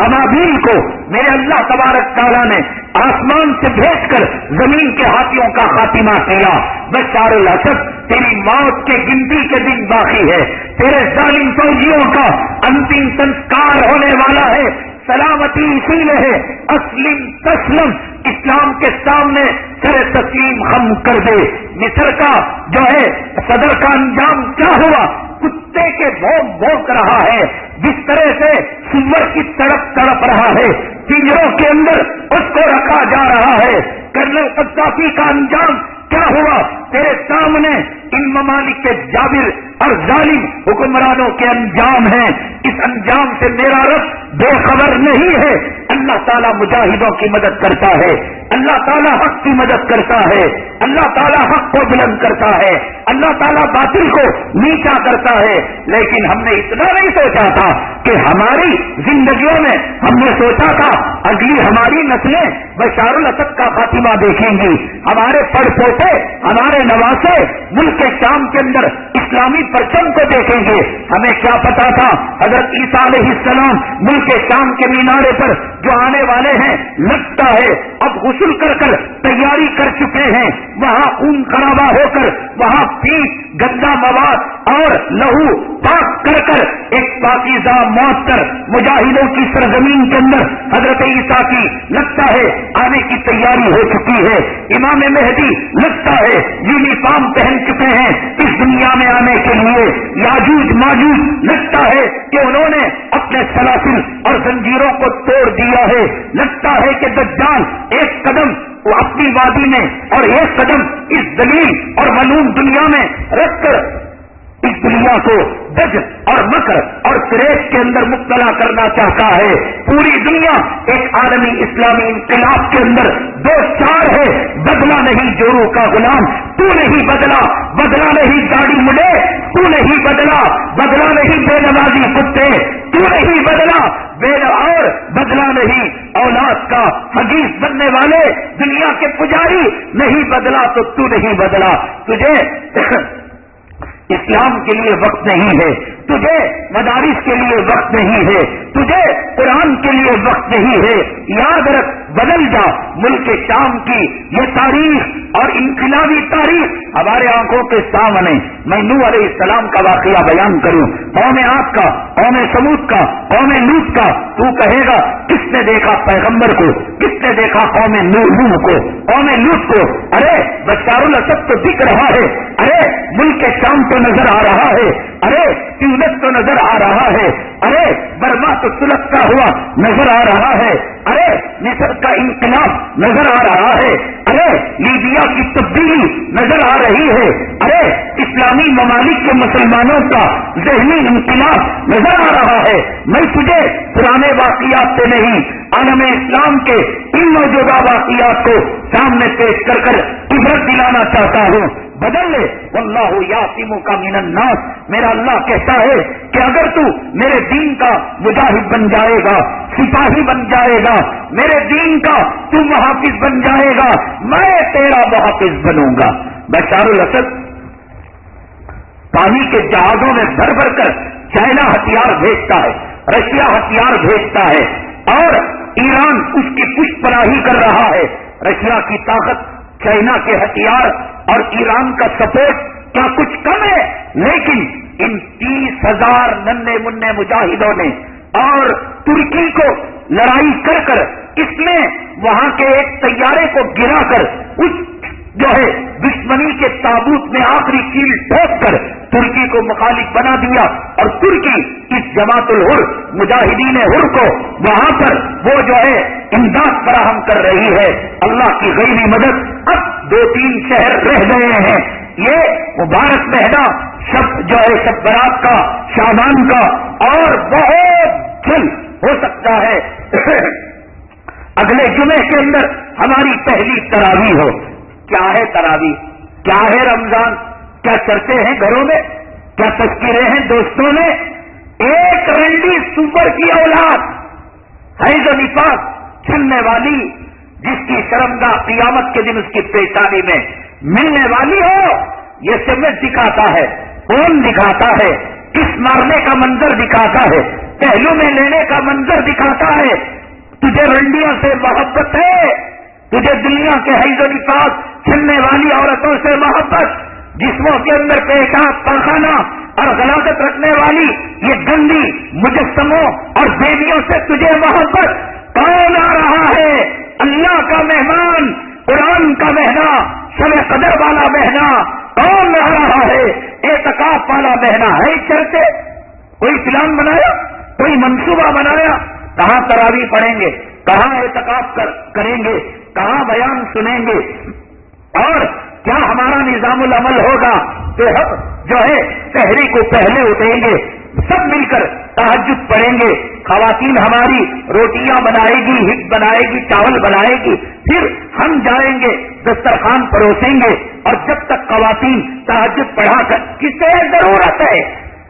ابابیل کو میرے اللہ تبارک تعالیٰ نے آسمان سے بھیج کر زمین کے ہاتھیوں کا خاتمہ کیا۔ بشار الاسد تیری موت کے گنتی کے دن باقی ہے، تیرے ظالم فوجیوں کا انتم سنسکار ہونے والا ہے۔ سلامتی اسی میں ہے، اسلم تسلم، اسلام کے سامنے سر تسلیم خم کر دے۔ مصر کا جو ہے صدر کا انجام کیا ہوا؟ کتے کے بھونک بھونک رہا ہے، جس طرح سے سور کی تڑپ رہا ہے، پنجروں کے اندر اس کو رکھا جا رہا ہے۔ کرنل قذافی کا انجام کیا ہوا؟ تیرے سامنے ان ممالک کے جابر اور ظالم حکمرانوں کے انجام ہیں۔ اس انجام سے میرا رب بے خبر نہیں ہے۔ اللہ تعالیٰ مجاہدوں کی مدد کرتا ہے، اللہ تعالیٰ حق کی مدد کرتا ہے، اللہ تعالیٰ حق کو بلند کرتا ہے، اللہ تعالیٰ باطل کو نیچا کرتا ہے۔ لیکن ہم نے اتنا نہیں سوچا تھا کہ ہماری زندگیوں میں ہم نے سوچا تھا اگلی ہماری نسلیں بشار الاسد کا خاتمہ دیکھیں گی، ہمارے پڑ پوتے، ہمارے نواسے ملک شام کے اندر اسلامی پرچم کو دیکھیں گے۔ ہمیں کیا پتا تھا حضرت عیسیٰ علیہ السلام ملک شام کے مینارے پر جو آنے والے ہیں، لگتا ہے اب غسل کر کر تیاری کر چکے ہیں، وہاں خون خرابہ ہو کر، وہاں پیٹ گندا مواد اور لہو پاک کر کر ایک پاکیزہ موت کر مجاہدوں کی سرزمین کے اندر حضرت عیسیٰ کی لگتا ہے آنے کی تیاری ہو چکی ہے۔ امام مہدی لگتا ہے یونیفارم پہن چکے ہیں اس دنیا میں آنے کے لیے۔ یاجوج ماجوج لگتا ہے کہ انہوں نے اپنے سلاسل اور زنجیروں کو توڑ دیا ہے۔ لگتا ہے کہ دجال ایک قدم وہ اپنی وادی میں اور ایک قدم اس ذلیل اور ملعون دنیا میں رکھ کر اس دنیا کو دج اور مکر اور فریب کے اندر مبتلا کرنا چاہتا ہے۔ پوری دنیا ایک عالمی اسلامی انقلاب کے اندر دو چار ہے، بدلا نہیں جورو کا غلام، تو نہیں بدلا، بدلا نہیں داڑھی مڈے، تو نہیں بدلا، بدلا نہیں بے نمازی کتے، تو نہیں بدلا اور بدلا نہیں اولاد کا حدیث بننے والے دنیا کے پجاری، نہیں بدلا تو تو نہیں بدلا۔ تجھے اسلام کے لیے وقت نہیں ہے، تجھے مدارس کے لیے وقت نہیں ہے، تجھے قرآن کے لیے وقت نہیں ہے، یاد رکھ، بدل جا۔ ملک شام کی یہ تاریخ اور انقلابی تاریخ ہمارے آنکھوں کے سامنے۔ میں نوح علیہ السلام کا واقعہ بیان کروں، قوم عاد کا، قوم سمود کا، قوم لوط کا، تو کہے گا کس نے دیکھا پیغمبر کو، کس نے دیکھا قوم نوح کو، قوم لوط کو؟ ارے بشار الاسد تو دکھ رہا ہے، ارے ملک شام تو نظر آ رہا ہے، ارے تیونس تو نظر آ رہا ہے، ارے برما تو سلگتا ہوا نظر آ رہا ہے، ارے مصر کا انقلاب نظر آ رہا ہے، ارے لیبیا کی تبدیلی نظر آ رہی ہے، ارے اسلامی ممالک کے مسلمانوں کا ذہنی انقلاب نظر آ رہا ہے۔ میں تجھے پرانے واقعات سے نہیں، عالم اسلام کے ان موجودہ واقعات کو سامنے پیش کر کر عبرت دلانا چاہتا ہوں۔ بدل لے، واللہ یعصمک من الناس۔ میرا اللہ کہتا ہے کہ اگر تو میرے دین کا مجاہد بن جائے گا، سپاہی بن جائے گا، میرے دین کا تو محافظ بن جائے گا، میں تیرا محافظ بنوں گا۔ بشار الاسد پانی کے جہازوں میں بھر بھر کر چائنا ہتھیار بھیجتا ہے، رشیا ہتھیار بھیجتا ہے، اور ایران اس کی پشت پناہی کر رہا ہے۔ رشیا کی طاقت، چائنا کے ہتھیار اور ایران کا سپورٹ کیا کچھ کم ہے؟ لیکن ان 30,000 ننھے منھے مجاہدوں نے اور ترکی کو لڑائی کر کر اس نے وہاں کے ایک طیارے کو گرا کر اس جو ہے دشمنی کے تابوت میں آخری کیل ٹھوک کر ترکی کو مخالف بنا دیا، اور ترکی اس جماعت الحر مجاہدین حر کو وہاں پر وہ جو ہے امداد فراہم کر رہی ہے۔ اللہ کی غیبی مدد، اب 2-3 شہر رہ گئے ہیں۔ یہ مبارک مہینہ شب جو ہے شب برات کا، شعبان کا، اور بہت جلد ہو سکتا ہے اگلے جمعے کے اندر ہماری پہلی تراویح ہو۔ کیا ہے تراویح؟ کیا ہے رمضان؟ کیا چرچے ہیں گھروں میں؟ کیا تذکرے ہیں دوستوں میں؟ ایک رنڈی سپر کی اولاد حیض و نفاس چھننے والی، جس کی شرمگاہ قیامت کے دن اس کی پیشانی میں ملنے والی ہو، یہ سمت دکھاتا ہے، فون دکھاتا ہے، کس مارنے کا منظر دکھاتا ہے، پہلو میں لینے کا منظر دکھاتا ہے۔ تجھے رنڈیوں سے محبت ہے، تجھے دنیا کے حیض و نفاس چھننے والی عورتوں سے محبت، جسموں کے اندر پیشاب پاخانہ اور غلاظت رکھنے والی یہ گندی مجسموں اور دیویوں سے تجھے محبت۔ کون آ رہا ہے؟ اللہ کا مہمان، قرآن کا مہینہ، شب قدر والا مہینہ۔ کون آ رہا ہے؟ اعتکاف والا مہینہ ہے۔ چرچے کوئی پلان بنایا، کوئی منصوبہ بنایا؟ کہاں تراویح پڑھیں گے، کہاں اعتکاف کریں گے، کہاں بیان سنیں گے، اور کیا ہمارا نظام العمل ہوگا؟ تو ہم جو ہے سحری کو پہلے اٹھیں گے، سب مل کر تہجد پڑھیں گے، خواتین ہماری روٹیاں بنائے گی، ہٹ بنائے گی، چاول بنائے گی، پھر ہم جائیں گے دسترخوان پروسیں گے، اور جب تک خواتین تہجد پڑھا کر کسے ضرورت ہے،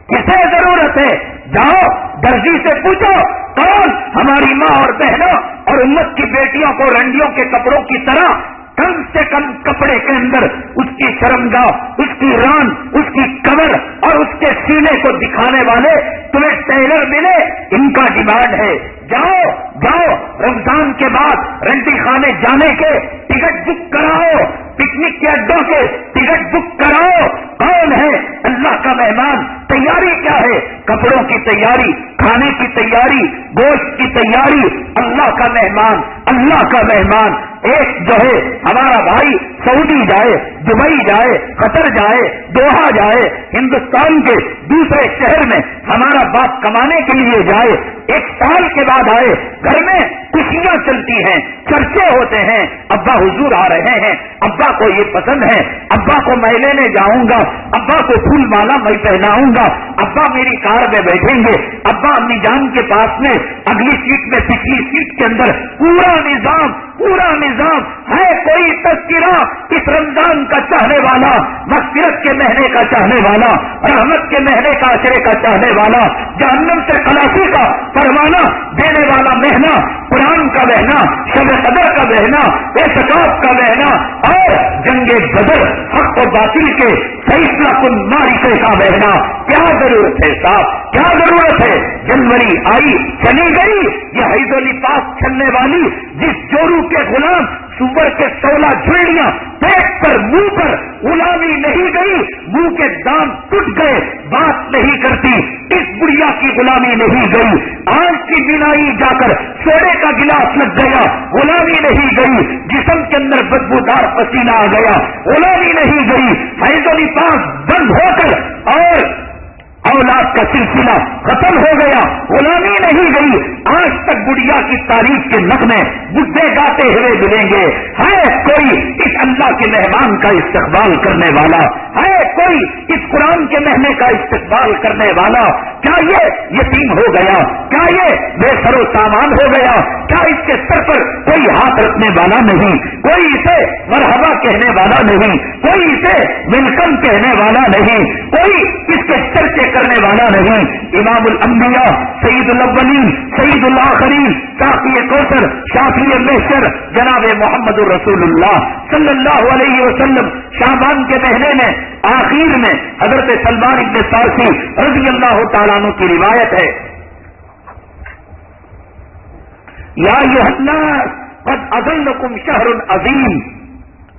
کسے ضرورت ہے؟ جاؤ درزی سے پوچھو، کون ہماری ماں اور بہنوں اور امت کی بیٹیوں کو رنڈیوں کے کپڑوں کی طرح کم سے کم کپڑے کے اندر اس کی شرمگاہ، اس کی ران، اس کی کمر اور اس کے سینے کو دکھانے والے تمہیں ٹیلر ملے؟ ان کا ڈیمانڈ ہے۔ جاؤ جاؤ رمضان کے بعد رنڈی خانے جانے کے ٹکٹ بک کراؤ، پکنک کے اڈوں کے ٹکٹ بک کراؤ۔ کون ہے اللہ کا مہمان؟ تیاری کیا ہے؟ کپڑوں کی تیاری، کھانے کی تیاری، گوشت کی تیاری۔ اللہ کا مہمان، اللہ کا مہمان۔ ایک جو ہے ہمارا بھائی سعودی جائے، دبئی جائے، قطر جائے، دوحہ جائے، ہندوستان کے دوسرے شہر میں ہمارا باپ کمانے کے لیے جائے، 1 سال کے بعد آئے، گھر میں خوشیاں چلتی ہیں، چرچے ہوتے ہیں، ابا حضور آ رہے ہیں، ابا کو یہ پسند ہے، ابا کو میں لینے جاؤں گا، ابا کو پھول مالا میں پہناؤں گا، ابا میری کار میں بیٹھیں گے، ابا امی جان کے پاس میں اگلی سیٹ میں پچھلی سیٹ کے اندر، پورا نظام ہے۔ کوئی تذکرہ اس رمضان کا چاہنے والا، مغفرت کے مہینے کا چاہنے والا، رحمت کے مہینے کا عشرے کا چاہنے والا، جہنم سے خلاصی کا پروانہ دینے والا مہینہ، قرآن رمضان کا مہینہ، شب قدر کا مہینہ، اعتکاف کا مہینہ اور جنگ بدر حق و باطل کے فیصلہ کن معرکے کا مہینہ. کیا ضرورت ہے صاحب، کیا ضرورت ہے؟ جنوری آئی چلی گئی، یہ حیض و نفاس چلنے والی جس جورو کے غلام سور کے 16 جھڑیاں پیٹ پر منہ پر غلامی نہیں گئی، منہ کے دان ٹوٹ گئے، بات نہیں کرتی، اس بڑھیا کی غلامی نہیں گئی. آنکھ کی بینائی جا کر سونے کا گلاس لگ گیا، غلامی نہیں گئی. جسم کے اندر بدبودار پسینہ آ گیا، غلامی نہیں گئی. حیض و نفاس بند ہو کر اور اولاد کا سلسلہ ختم ہو گیا، غلامی نہیں گئی. آج تک بڑھیا کی تعریف کے نغمے بڈھے گاتے ہوئے ملیں گے. ہے کوئی اس اللہ کے مہمان کا استقبال کرنے والا؟ ہے کوئی اس قرآن کے مہینے کا استقبال کرنے والا؟ کیا یہ یتیم ہو گیا؟ کیا یہ بے سر و سامان ہو گیا؟ کیا اس کے سر پر کوئی ہاتھ رکھنے والا نہیں؟ کوئی اسے مرحبا کہنے والا نہیں؟ کوئی اسے ویلکم کہنے والا نہیں؟ کوئی اس کے چرچے کرنے والا نہیں؟ امام الانبیاء، سید الاولین، سید الاخرین، ساقی کوثر، شافی محشر، جناب محمد رسول اللہ صلی اللہ علیہ وسلم شعبان کے مہینے میں آخر میں حضرت سلمان بن فارسی رضی اللہ تعالیٰ عنہ کی روایت ہے، یا ایھا الناس قد اضلکم شہر عظیم.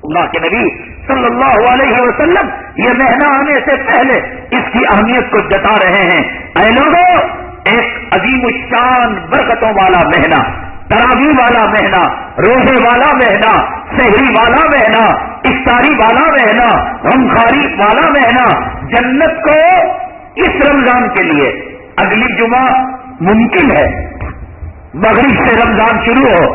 اللہ کے نبی صلی اللہ علیہ وسلم یہ مہینہ آنے سے پہلے اس کی اہمیت کو جتا رہے ہیں. اے لوگوں، ایک عظیم الشان برکتوں والا مہینہ، تراویح والا مہینہ، روزے والا مہینہ، سحری والا مہینہ، افطاری والا مہینہ، غمخواری والا مہینہ. جنت کو اس رمضان کے لیے اگلی جمعہ ممکن ہے، مغرب سے رمضان شروع ہو،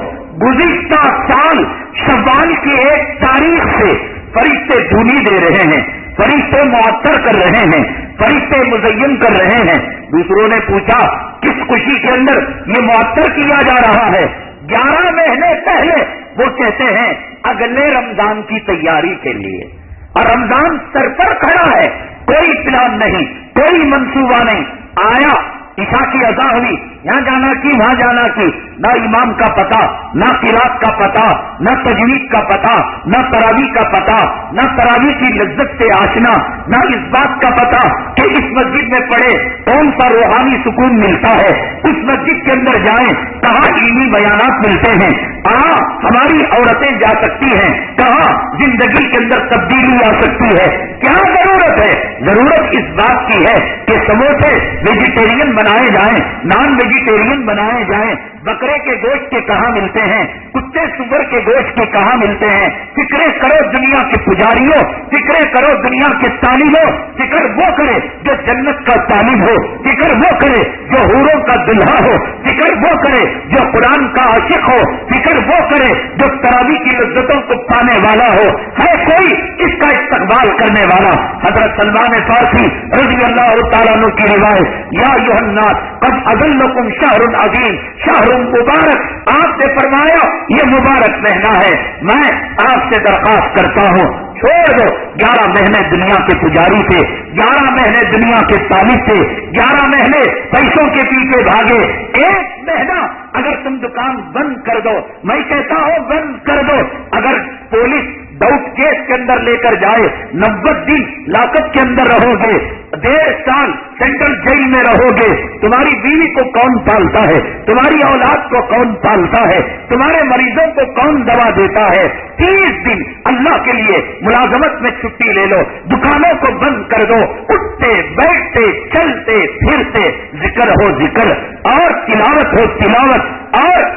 گزشتہ سال شوال کی 1 تاریخ سے فرشتے دھونی دے رہے ہیں، فرشتے معطر کر رہے ہیں، فرشتے مزین کر رہے ہیں. دوسروں نے پوچھا کس خوشی کے اندر یہ معطر کیا جا رہا ہے؟ 11 مہینے پہلے وہ کہتے ہیں اگلے رمضان کی تیاری کے لیے، اور رمضان سر پر کھڑا ہے، کوئی پلان نہیں، کوئی منصوبہ نہیں. آیا عشاء کی اذان ہوئی، یہاں جانا کی وہاں جانا کی، نہ امام کا پتہ، نہ قرات کا پتہ، نہ تجوید کا پتہ، نہ تراویح کا پتہ، نہ تراویح کی لذت سے آشنا، نہ اس بات کا پتہ کہ اس مسجد میں پڑھے کون سا روحانی سکون ملتا ہے، اس مسجد کے اندر جائیں کہاں علمی بیانات ملتے ہیں، کہاں ہماری عورتیں جا سکتی ہیں، کہاں زندگی کے اندر تبدیلی آ سکتی ہے. کیا ضرورت ہے؟ ضرورت اس بات کی ہے کہ سموسے ویجیٹیرین بنائے جائیں، نان ویجیٹیرین بنائے جائیں. بکرے کے گوشت کے کہاں ملتے ہیں، کتے سور کے گوشت کے کہاں ملتے ہیں؟ فکرے کرو دنیا کے پجاریوں، فکرے کرو دنیا کے طالبوں، فکر وہ کرے جو جنت کا طالب ہو، فکر وہ کرے جو حوروں کا دلہا ہو، فکر وہ کرے جو قرآن کا عاشق ہو، فکر وہ کرے جو تراویح کی لذتوں کو پانے والا ہو. ہے کوئی اس کا استقبال کرنے والا؟ حضرت سلمان فارسی رضی اللہ تعالیٰ عنہ کی روایت، یا ایھا الناس قد اضلکم شہر عظیم، شہر مبارک. آپ نے فرمایا یہ مبارک مہینہ ہے. میں آپ سے درخواست کرتا ہوں چھوڑ دو 11 مہینے دنیا کے پجاری تھے، 11 مہینے دنیا کے طالب تھے، 11 مہینے پیسوں کے پیچھے بھاگے. 1 مہینہ اگر تم دکان بند کر دو، میں کہتا ہوں بند کر دو، اگر پولیس ڈاؤٹ کیس کے اندر لے کر جائے 90 دن لاکت کے اندر رہو گے، 1.5 سال سینٹرل جیل میں رہو گے. تمہاری بیوی کو کون پالتا ہے؟ تمہاری اولاد کو کون پالتا ہے؟ تمہارے مریضوں کو کون دوا دیتا ہے؟ 30 دن اللہ کے لیے ملازمت میں چھٹی لے لو، دکانوں کو بند کر دو، اٹھتے بیٹھتے چلتے پھرتے ذکر ہو ذکر اور تلاوت ہو تلاوت، اور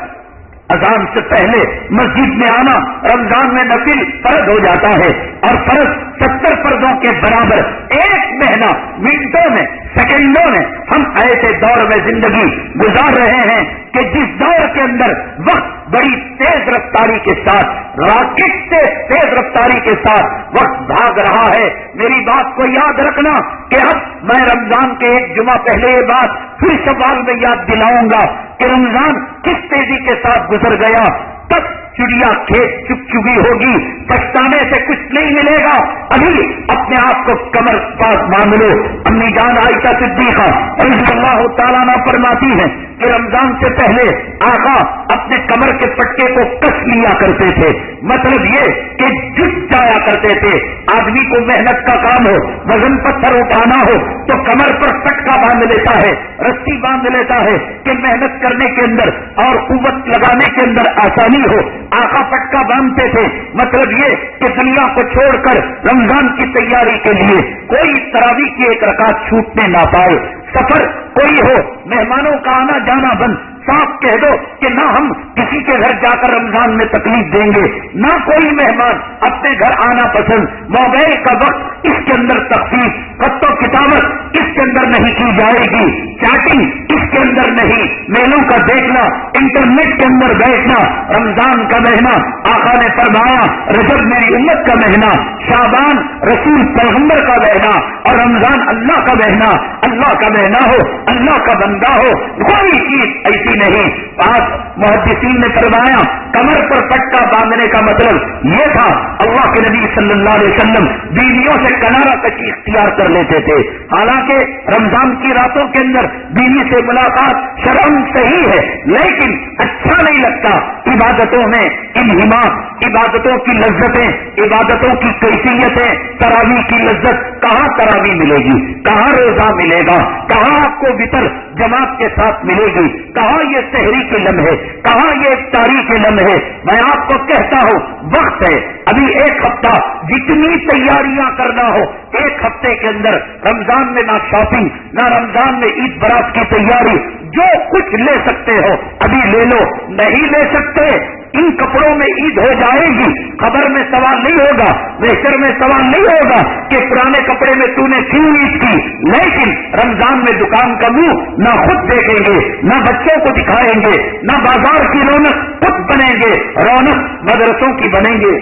اذان سے پہلے مسجد میں آنا رمضان میں نفل فرض ہو جاتا ہے، اور فرض 70 فرضوں کے برابر. 1 مہینہ منٹوں میں سیکنڈوں میں ہم ایسے دور میں زندگی گزار رہے ہیں کہ جس دور کے اندر وقت بڑی تیز رفتاری کے ساتھ، راکٹ سے تیز رفتاری کے ساتھ وقت بھاگ رہا ہے. میری بات کو یاد رکھنا کہ اب میں رمضان کے 1 جمعہ پہلے یہ بات پھر سوال میں یاد دلاؤں گا کہ رمضان کس تیزی کے ساتھ گزر گیا. تب چڑیا کھیت چک چکی ہوگی، پچھتانے سے کچھ نہیں ملے گا. ابھی اپنے آپ کو کمر پاس باندھ لو۔ امی جان عائشہ صدیقہ رضی اللہ تعالیٰ عنہ فرماتی ہیں کہ رمضان سے پہلے آقا اپنے کمر کے پٹکے کو کس لیا کرتے تھے، مطلب یہ کہ جھک جایا کرتے تھے۔ آدمی کو محنت کا کام ہو، وزن پتھر اٹھانا ہو تو کمر پر پٹکا باندھ لیتا ہے، رسی باندھ لیتا ہے کہ محنت کرنے کے اندر اور قوت لگانے کے اندر آسانی ہو۔ آقا پٹکا باندھتے تھے، مطلب یہ کہ دنیا کو چھوڑ کر رمضان کی تیاری کے لیے کوئی تراویح کی ایک رکعت چھوٹنے نہ پائے۔ سفر کوئی ہو، مہمانوں کا آنا جانا بند، صاف کہہ دو کہ نہ ہم کسی کے گھر جا کر رمضان میں تکلیف دیں گے، نہ کوئی مہمان اپنے گھر آنا پسند۔ موبائل کا وقت اس کے اندر تخفیف، خط و کتابت اس کے اندر نہیں کی جائے گی، چیٹنگ اس کے اندر نہیں، میلوں کا دیکھنا، انٹرنیٹ کے اندر بیٹھنا۔ رمضان کا مہینہ آقا نے فرمایا رجب میری امت کا مہینہ، شعبان رسول پیغمبر کا مہینہ، اور رمضان اللہ کا مہینہ، اللہ کا مہینہ ہو، اللہ کا بندہ ہو، کوئی چیز ایسی نہیں۔ پاک محدثین نے فرمایا کمر پر پٹکا باندھنے کا مطلب یہ تھا اللہ کے نبی صلی اللہ علیہ وسلم بیویوں سے کنارہ کشی اختیار کر لیتے تھے۔ حالانکہ رمضان کی راتوں کے اندر بیوی سے ملاقات شرعاً صحیح ہے، لیکن اچھا نہیں لگتا۔ عبادتوں میں انہماک، عبادتوں کی لذتیں، عبادتوں کی کیفیتیں، تراویح کی لذت، کہاں تراویح ملے گی، کہاں روزہ ملے گا، کہاں آپ کو وطر جماعت کے ساتھ ملے گی، کہاں یہ سحری کے لمحے، کہاں یہ افطاری کے لمحے۔ میں آپ کو کہتا ہوں وقت ہے، ابھی ایک ہفتہ جتنی تیاریاں کرنا ہو، ایک ہفتے کے اندر رمضان میں نہ شاپنگ، نہ رمضان میں عید برات کی تیاری، جو کچھ لے سکتے ہو ابھی لے لو۔ نہیں لے سکتے ان کپڑوں میں عید ہو جائے گی، خبر میں سوال نہیں ہوگا، محشر میں سوال نہیں ہوگا کہ پرانے کپڑے میں تو نے کیوں عید کی۔ لیکن رمضان میں دکان کا منہ نہ خود دیکھیں گے، نہ بچوں کو دکھائیں گے، نہ بازار کی رونق خود بنیں گے، رونق مدرسوں کی بنیں گے،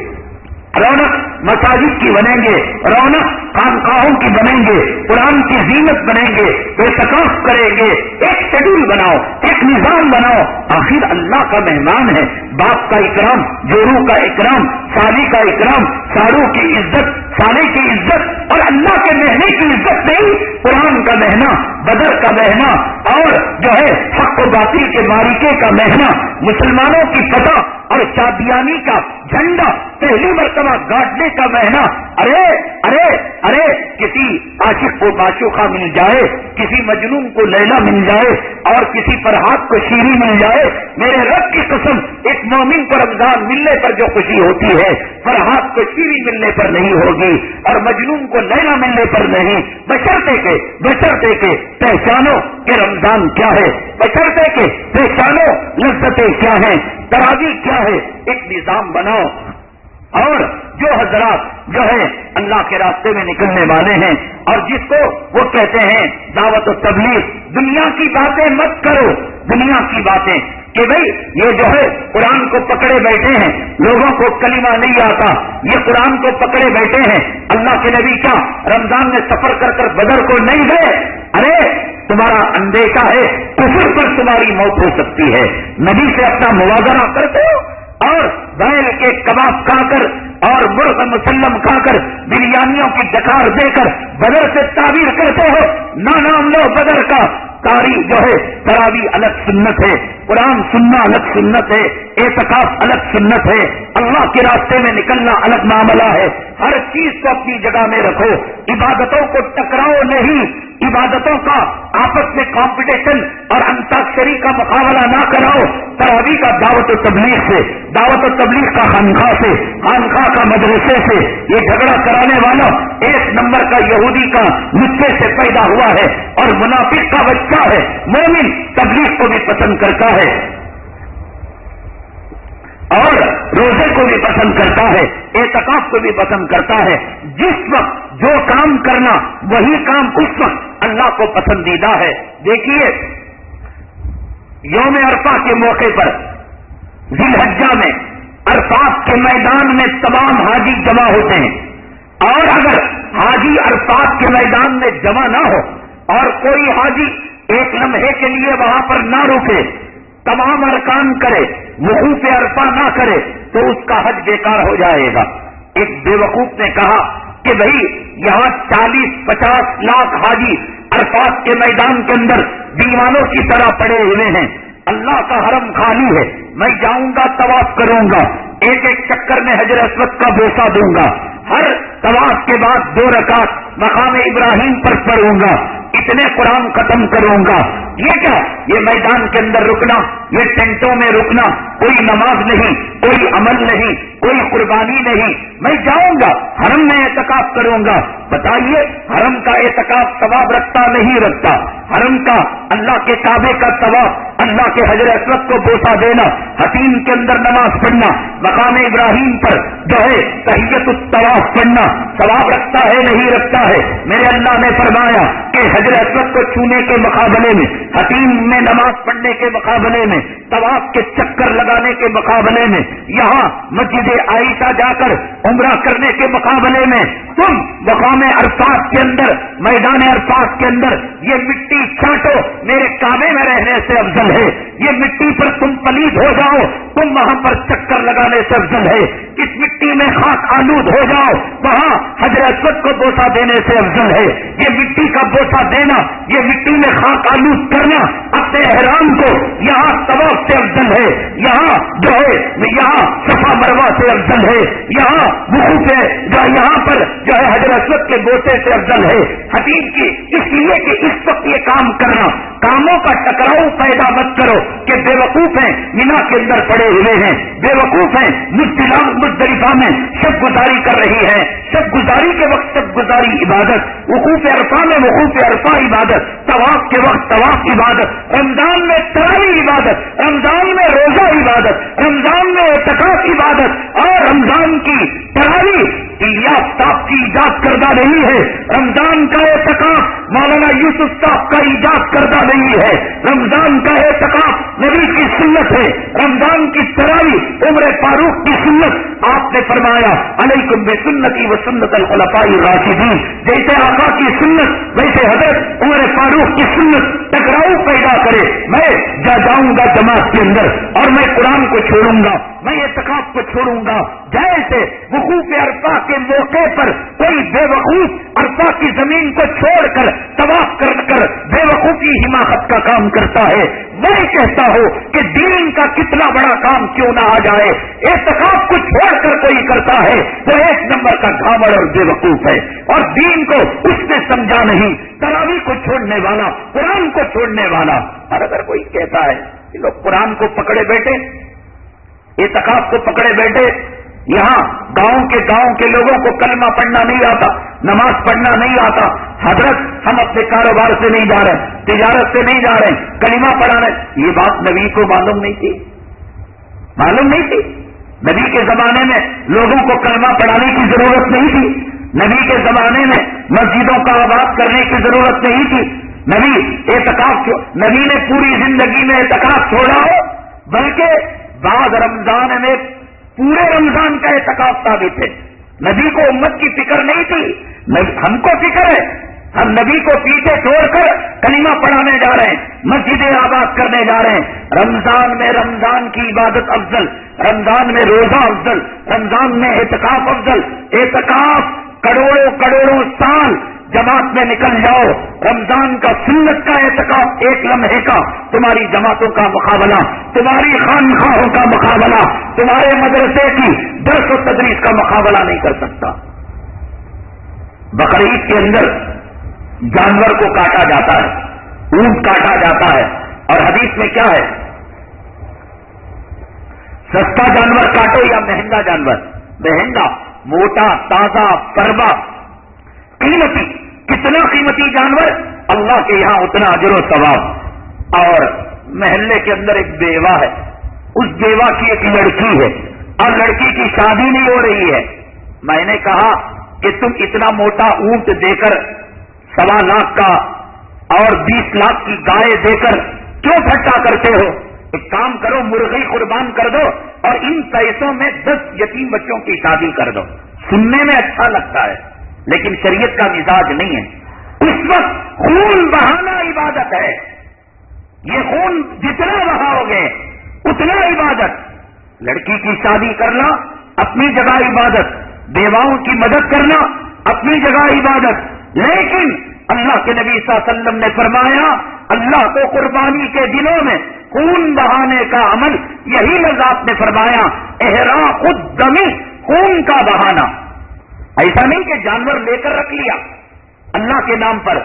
رونق مساجد کی بنیں گے، رونق خانقاہوں کی بنیں گے، قرآن کی زینت بنیں گے، اعتکاف کریں گے۔ ایک شیڈول بناؤ، ایک نظام بناؤ۔ آخر اللہ کا مہمان ہے، باپ کا اکرام، جورو کا اکرام، سالی کا اکرام، سارو کی عزت، سالے کی عزت، اور اللہ کے مہینے کی عزت نہیں۔ قرآن کا مہینہ، بدر کا مہینہ، اور جو ہے حق و باطل کے معرکے کا مہینہ، مسلمانوں کی فتح اور شادیانی کا جھنڈا پہلی مرتبہ گاڑنے کا مہینہ۔ ارے ارے ارے کسی عاشق کو معشوقہ مل جائے، کسی مجنون کو لیلا مل جائے، اور کسی فرحات کو شیری مل جائے، میرے رب کی قسم ایک مومن کو رمضان ملنے پر جو خوشی ہوتی ہے فرحات کو شیری ملنے پر نہیں ہوگی، اور مجنون کو لیلا ملنے پر نہیں۔ بشرطے کے پہچانو کہ رمضان کیا ہے، بشرطے کے پہچانو لذتیں کیا ہیں، تراویح کیا ہے، ایک نظام بناؤ۔ اور جو حضرات جو ہے اللہ کے راستے میں نکلنے والے ہیں، اور جس کو وہ کہتے ہیں دعوت و تبلیغ، دنیا کی باتیں مت کرو، دنیا کی باتیں کہ بھئی یہ جو ہے قرآن کو پکڑے بیٹھے ہیں، لوگوں کو کلمہ نہیں آتا، یہ قرآن کو پکڑے بیٹھے ہیں۔ اللہ کے نبی کیا رمضان میں سفر کر کر بدر کو نہیں گئے؟ ارے تمہارا اندیشہ ہے کفر پر تمہاری موت ہو سکتی ہے، نبی سے اپنا موازنہ کرتے ہو، اور بیل کے کباب کھا کر اور مرغ مسلم کھا کر بریانیوں کی ڈکار دے کر بدر سے تعبیر کرتے ہو۔ نہ نام لو بدر کا، تاریخ جو ہے تراویح الگ سنت ہے، قرآن سننا الگ سنت ہے، اعتکاف الگ سنت ہے، اللہ کے راستے میں نکلنا الگ معاملہ ہے۔ ہر چیز کو اپنی جگہ میں رکھو، عبادتوں کو ٹکراؤ نہیں، عبادتوں کا آپس میں کمپٹیشن اور انتاکشری کا مقابلہ نہ کراؤ۔ تراویح کا دعوت و تبلیغ سے، دعوت و تبلیغ کا خانقاہ سے، خانقاہ کا مدرسے سے، یہ جھگڑا کرانے والا ایک نمبر کا یہودی کا نطفے سے پیدا ہوا ہے اور منافق کا بچہ ہے۔ مومن تبلیغ کو بھی پسند کرتا ہے اور روزے کو بھی پسند کرتا ہے، اعتکاف کو بھی پسند کرتا ہے۔ جس وقت جو کام کرنا وہی کام اس وقت اللہ کو پسندیدہ ہے۔ دیکھیے یوم عرفہ کے موقع پر ذی الحجہ میں عرفات کے میدان میں تمام حاجی جمع ہوتے ہیں، اور اگر حاجی عرفات کے میدان میں جمع نہ ہو اور کوئی حاجی ایک لمحے کے لیے وہاں پر نہ رکے، تمام ارکان کرے، وقوف عرفہ نہ کرے، تو اس کا حج بیکار ہو جائے گا۔ ایک بے وقوف نے کہا کہ بھئی یہاں 40-50 لاکھ حاجی عرفات کے میدان کے اندر دیوانوں کی طرح پڑے ہوئے ہیں. اللہ کا حرم خالی ہے. میں جاؤں گا, طواف کروں گا, ایک ایک چکر میں حجر اسود کا بوسہ دوں گا, ہر طواف کے بعد 2 رکعت مقام ابراہیم پر پڑھوں گا, اتنے قرآن ختم کروں گا. یہ کیا؟ یہ میدان کے اندر رکنا, یہ ٹینٹوں میں رکنا, کوئی نماز نہیں, کوئی عمل نہیں, کوئی قربانی نہیں. میں جاؤں گا, حرم میں اعتکاف کروں گا. بتائیے, حرم کا اعتکاف ثواب رکھتا نہیں رکھتا؟ حرم کا, اللہ کے کعبے کا طواف, اللہ کے حجر اسود کو بوسہ دینا, حتیم کے اندر نماز پڑھنا, مقام ابراہیم پر جو ہے تحیت الطواف پڑھنا ثواب رکھتا ہے نہیں رکھتا ہے؟ میرے اللہ نے فرمایا کہ حجر اسود کو چھونے کے مقابلے میں, حتیم میں نماز پڑھنے کے مقابلے میں, طواف کے چکر لگانے کے مقابلے میں, یہاں مسجد عائشہ جا کر عمرہ کرنے کے مقابلے میں تم مقام عرفات کے اندر, میدان عرفات کے اندر یہ مٹی چھانٹو, میرے کعبے میں رہنے سے افضل ہے. یہ مٹی پر تم پلید ہو جاؤ, تم وہاں پر چکر لگانے سے افضل ہے. اس مٹی میں خاک آلود ہو جاؤ, وہاں حجر اسود کو بوسہ دینے سے افضل ہے. یہ مٹی کا بوسہ دینا, یہ مٹی میں خاک آلود کرنا اپنے احرام کو یہاں طواف سے افضل ہے. یہاں جو ہے یہاں صفا مروہ سے افضل ہے. یہاں وقوف ہے یہاں پر جو ہے حجر اسود کے بوسے سے افضل ہے. حتیم کی اس لیے کہ اس وقت یہ کام کرنا, کاموں کا ٹکراؤ پیدا مت کرو کہ بے وقوف ہیں مینا کے اندر پڑے ہوئے ہیں, بے وقوف ہیں مزدلفہ میں شب گزاری کر رہی ہے. شب گزاری کے وقت شب گزاری عبادت, وقوف عرفہ میں وقوف عرفہ عبادت, طواف کے وقت طواف عبادت, رمضان میں تراویح عبادت, رمضان میں روزہ عبادت, رمضان میں اعتکاف عبادت, اور رمضان کی تراویح صاحب کی ایجاد کردہ نہیں ہے. رمضان کا اعتکاف مولانا یوسف صاحب کا ایجاد کردہ نہیں ہے. رمضان کا اعتکاف نبی کی سنت ہے. رمضان کی تراویح عمر فاروق کی سنت. آپ نے فرمایا علیکم بسنتی و سنت الخلفاء الراشدین, جیسے آقا کی سنت ویسے حضرت عمر فاروق کی سنت ٹکراؤ پیدا کرے. میں جاؤں گا جماعت کے اندر اور میں قرآن کو چھوڑوں گا, میں اعتکاف کو چھوڑوں گا. جیسے وقوف عرفہ کے موقع پر کوئی بے وقوف عرفہ کی زمین کو چھوڑ کر طواف کر بے وقوفی حماقت کا کام کرتا ہے, میں کہتا ہوں کہ دین کا کتنا بڑا کام کیوں نہ آ جائے, اعتکاف کو چھوڑ کر کوئی کرتا ہے وہ 1 نمبر کا گھاوڑ اور بے وقوف ہے, اور دین کو اس نے سمجھا نہیں. تراویح کو چھوڑنے والا, قرآن کو چھوڑنے والا. اور اگر کوئی کہتا ہے کہ لوگ قرآن کو پکڑے بیٹھے, اعتکاف کو پکڑے بیٹھے, یہاں گاؤں کے لوگوں کو کلمہ پڑھنا نہیں آتا, نماز پڑھنا نہیں آتا, حضرت ہم اپنے کاروبار سے نہیں جا رہے, تجارت سے نہیں جا رہے, کلمہ پڑھانے, یہ بات نبی کو معلوم نہیں تھی. نبی کے زمانے میں لوگوں کو کلمہ پڑھانے کی ضرورت نہیں تھی. نبی کے زمانے میں مسجدوں کا آباد کرنے کی ضرورت نہیں تھی. نبی نے پوری زندگی میں اعتکاف چھوڑا ہو, بلکہ بعد رمضان میں پورے رمضان کا اعتکاف ثابت ہے. نبی کو امت کی فکر نہیں تھی, ہم کو فکر ہے. ہم نبی کو پیچھے چھوڑ کر کلمہ پڑھانے جا رہے ہیں, مسجدیں آباد کرنے جا رہے ہیں. رمضان میں رمضان کی عبادت افضل, رمضان میں روزہ افضل, رمضان میں اعتکاف افضل. اعتکاف کروڑوں سال جماعت میں نکل جاؤ. رمضان کا سنت کا اعتکاف 1 لمحے کا تمہاری جماعتوں کا مقابلہ, تمہاری خانخواہوں کا مقابلہ, تمہارے مدرسے کی درس و تدریس کا مقابلہ نہیں کر سکتا. بقرعید کے اندر جانور کو کاٹا جاتا ہے, اونٹ کاٹا جاتا ہے, اور حدیث میں کیا ہے, سستا جانور کاٹو یا مہنگا جانور؟ مہنگا, موٹا, تازہ, پربا, قیمتی. کتنا قیمتی جانور, اللہ کے یہاں اتنا اجر و ثواب. اور محلے کے اندر ایک بیوہ ہے, اس بیوہ کی ایک لڑکی ہے, اور لڑکی کی شادی نہیں ہو رہی ہے. میں نے کہا کہ تم اتنا موٹا اونٹ دے کر 1.25 لاکھ کا اور 20 لاکھ کی گائے دے کر کیوں ٹھٹا کرتے ہو؟ ایک کام کرو, مرغی قربان کر دو اور ان پیسوں میں 10 یتیم بچوں کی شادی کر دو. سننے میں اچھا لگتا ہے لیکن شریعت کا مزاج نہیں ہے. اس وقت خون بہانا عبادت ہے. یہ خون جتنا بہاؤ گے اتنا عبادت. لڑکی کی شادی کرنا اپنی جگہ عبادت, بیواؤں کی مدد کرنا اپنی جگہ عبادت، لیکن اللہ کے نبی صلی اللہ علیہ وسلم نے فرمایا اللہ کو قربانی کے دنوں میں خون بہانے کا عمل، یہی لفظ آپ نے فرمایا احراق الدم، خون کا بہانا. ایسا نہیں کہ جانور لے کر رکھ لیا اللہ کے نام پر،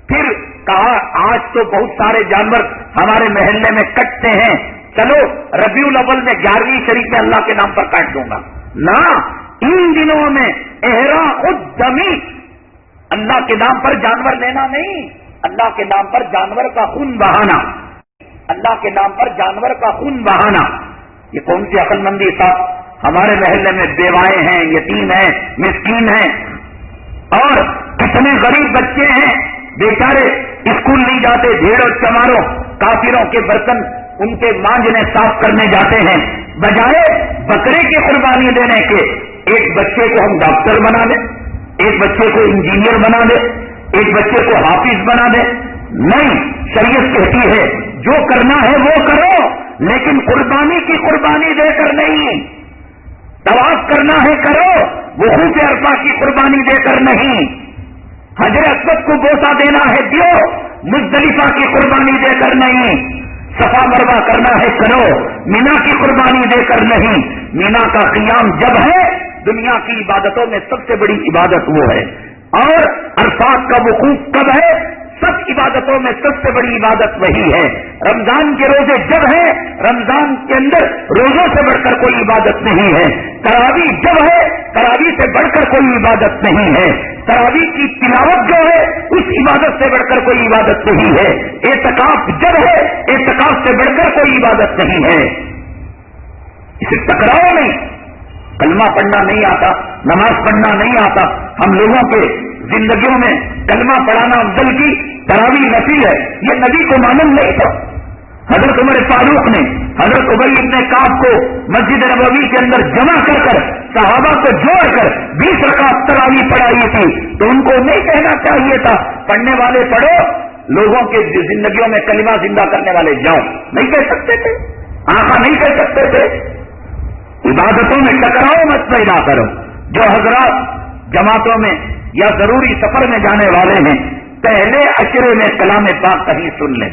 پھر کہا آج تو بہت سارے جانور ہمارے محلے میں کٹتے ہیں، چلو ربیع الاول میں 11ویں شریف میں اللہ کے نام پر کاٹ دوں گا. نہ، ان دنوں میں احراق الدم، اللہ کے نام پر جانور لینا نہیں، اللہ کے نام پر جانور کا خون بہانا، اللہ کے نام پر جانور کا خون بہانا. یہ کون سی عقل مندی صاحب؟ ہمارے محلے میں بیوائیں ہیں، یتیم ہیں، مسکین ہیں، اور کتنے غریب بچے ہیں بیچارے اسکول نہیں جاتے، بھیڑوں چماروں کافروں کے برتن ان کے مانجنے صاف کرنے جاتے ہیں. بجائے بکرے کی قربانی دینے کے ایک بچے کو ہم ڈاکٹر بنا دیں، ایک بچے کو انجینئر بنا دے، ایک بچے کو حافظ بنا دے. نہیں، شریعت کہتی ہے جو کرنا ہے وہ کرو، لیکن قربانی کی قربانی دے کر نہیں. طواف کرنا ہے کرو، وقوف عرفہ کی قربانی دے کر نہیں. حجر اسود کو بوسہ دینا ہے دیو، مزدلفہ کی قربانی دے کر نہیں. صفا مروہ کرنا ہے کرو، مینا کی قربانی دے کر نہیں. مینا کا قیام جب ہے، دنیا کی عبادتوں میں سب سے بڑی عبادت وہ ہے، اور عرفات کا وقوف کب ہے؟ سب عبادتوں میں سب سے بڑی عبادت وہی ہے. رمضان کے روزے جب ہے، رمضان کے اندر روزوں سے بڑھ کر کوئی عبادت نہیں ہے. تراویح جب ہے، تراویح سے بڑھ کر کوئی عبادت نہیں ہے. تراویح کی تلاوت جو ہے اس عبادت سے بڑھ کر کوئی عبادت نہیں ہے. اعتکاف جب ہے، اعتکاف سے بڑھ کر کوئی عبادت نہیں ہے. اسے ٹکراؤ نہیں. کلمہ پڑھنا نہیں آتا، نماز پڑھنا نہیں آتا، ہم لوگوں کے زندگیوں میں کلمہ پڑھانا افضل کی، تراویح نفل ہے، یہ نبی کو معلوم نہیں تھا. حضرت عمر فاروق نے حضرت ابی بن کعب کو مسجد نبوی کے اندر جمع کر کر صحابہ کو جوڑ کر 20 رکعت تراویح پڑھائی تھی، تو ان کو نہیں کہنا چاہیے تھا پڑھنے والے پڑھو، لوگوں کے زندگیوں میں کلمہ زندہ کرنے والے جاؤ. نہیں کہہ سکتے تھے، آقا نہیں کہہ سکتے تھے. عبادتوں میں ٹکراؤ مت پیدا کرو. جو حضرات جماعتوں میں یا ضروری سفر میں جانے والے ہیں، پہلے عشرے میں کلام پاک کہیں سن لیں،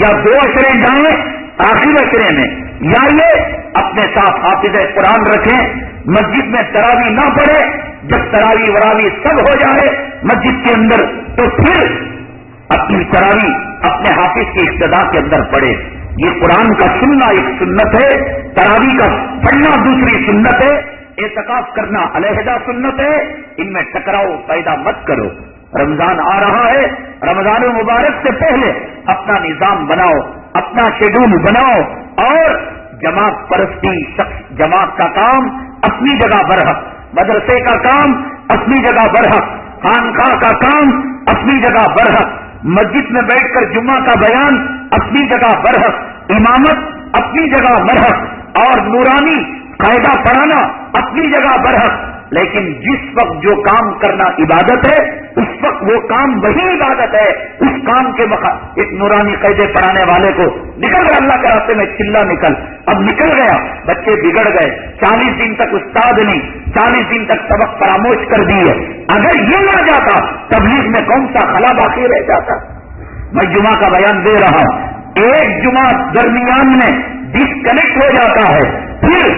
یا 2 عشرے جائیں آخر عشرے میں، یا یہ اپنے ساتھ حافظ قرآن رکھیں. مسجد میں تراویح نہ پڑھے، جب تراویح وراویح سب ہو جائے مسجد کے اندر تو پھر اپنی تراویح اپنے حافظ کی اقتدا کے اندر پڑھے. یہ قرآن کا سننا ایک سنت ہے، تراویح کا پڑھنا دوسری سنت ہے، اعتکاف کرنا علیحدہ سنت ہے. ان میں ٹکراؤ پیدا مت کرو. رمضان آ رہا ہے، رمضان مبارک سے پہلے اپنا نظام بناؤ، اپنا شیڈول بناؤ، اور جماعت پرستی جماعت کا کام اپنی جگہ برحق، مدرسے کا کام اپنی جگہ برحق، خانقاہ کا کام اپنی جگہ برحق، مسجد میں بیٹھ کر جمعہ کا بیان اپنی جگہ برحق، امامت اپنی جگہ برحق، اور نورانی قاعدہ پڑھانا اپنی جگہ برحق. لیکن جس وقت جو کام کرنا عبادت ہے، اس وقت وہ کام وہی عبادت ہے. اس کام کے وقت ایک نورانی قاعدے پڑھانے والے کو نکل گیا اللہ کے راستے میں، چلا نکل، اب نکل گیا، بچے بگڑ گئے، 40 دن تک استاد نہیں، 40 دن تک سبق فراموش کر دیے. اگر یہ نہ جاتا تبلیغ میں کون سا خلا باقی رہ جاتا؟ میں جمعہ کا بیان دے رہا ہوں، ایک جمعہ درمیان میں ڈسکنیکٹ ہو جاتا ہے، پھر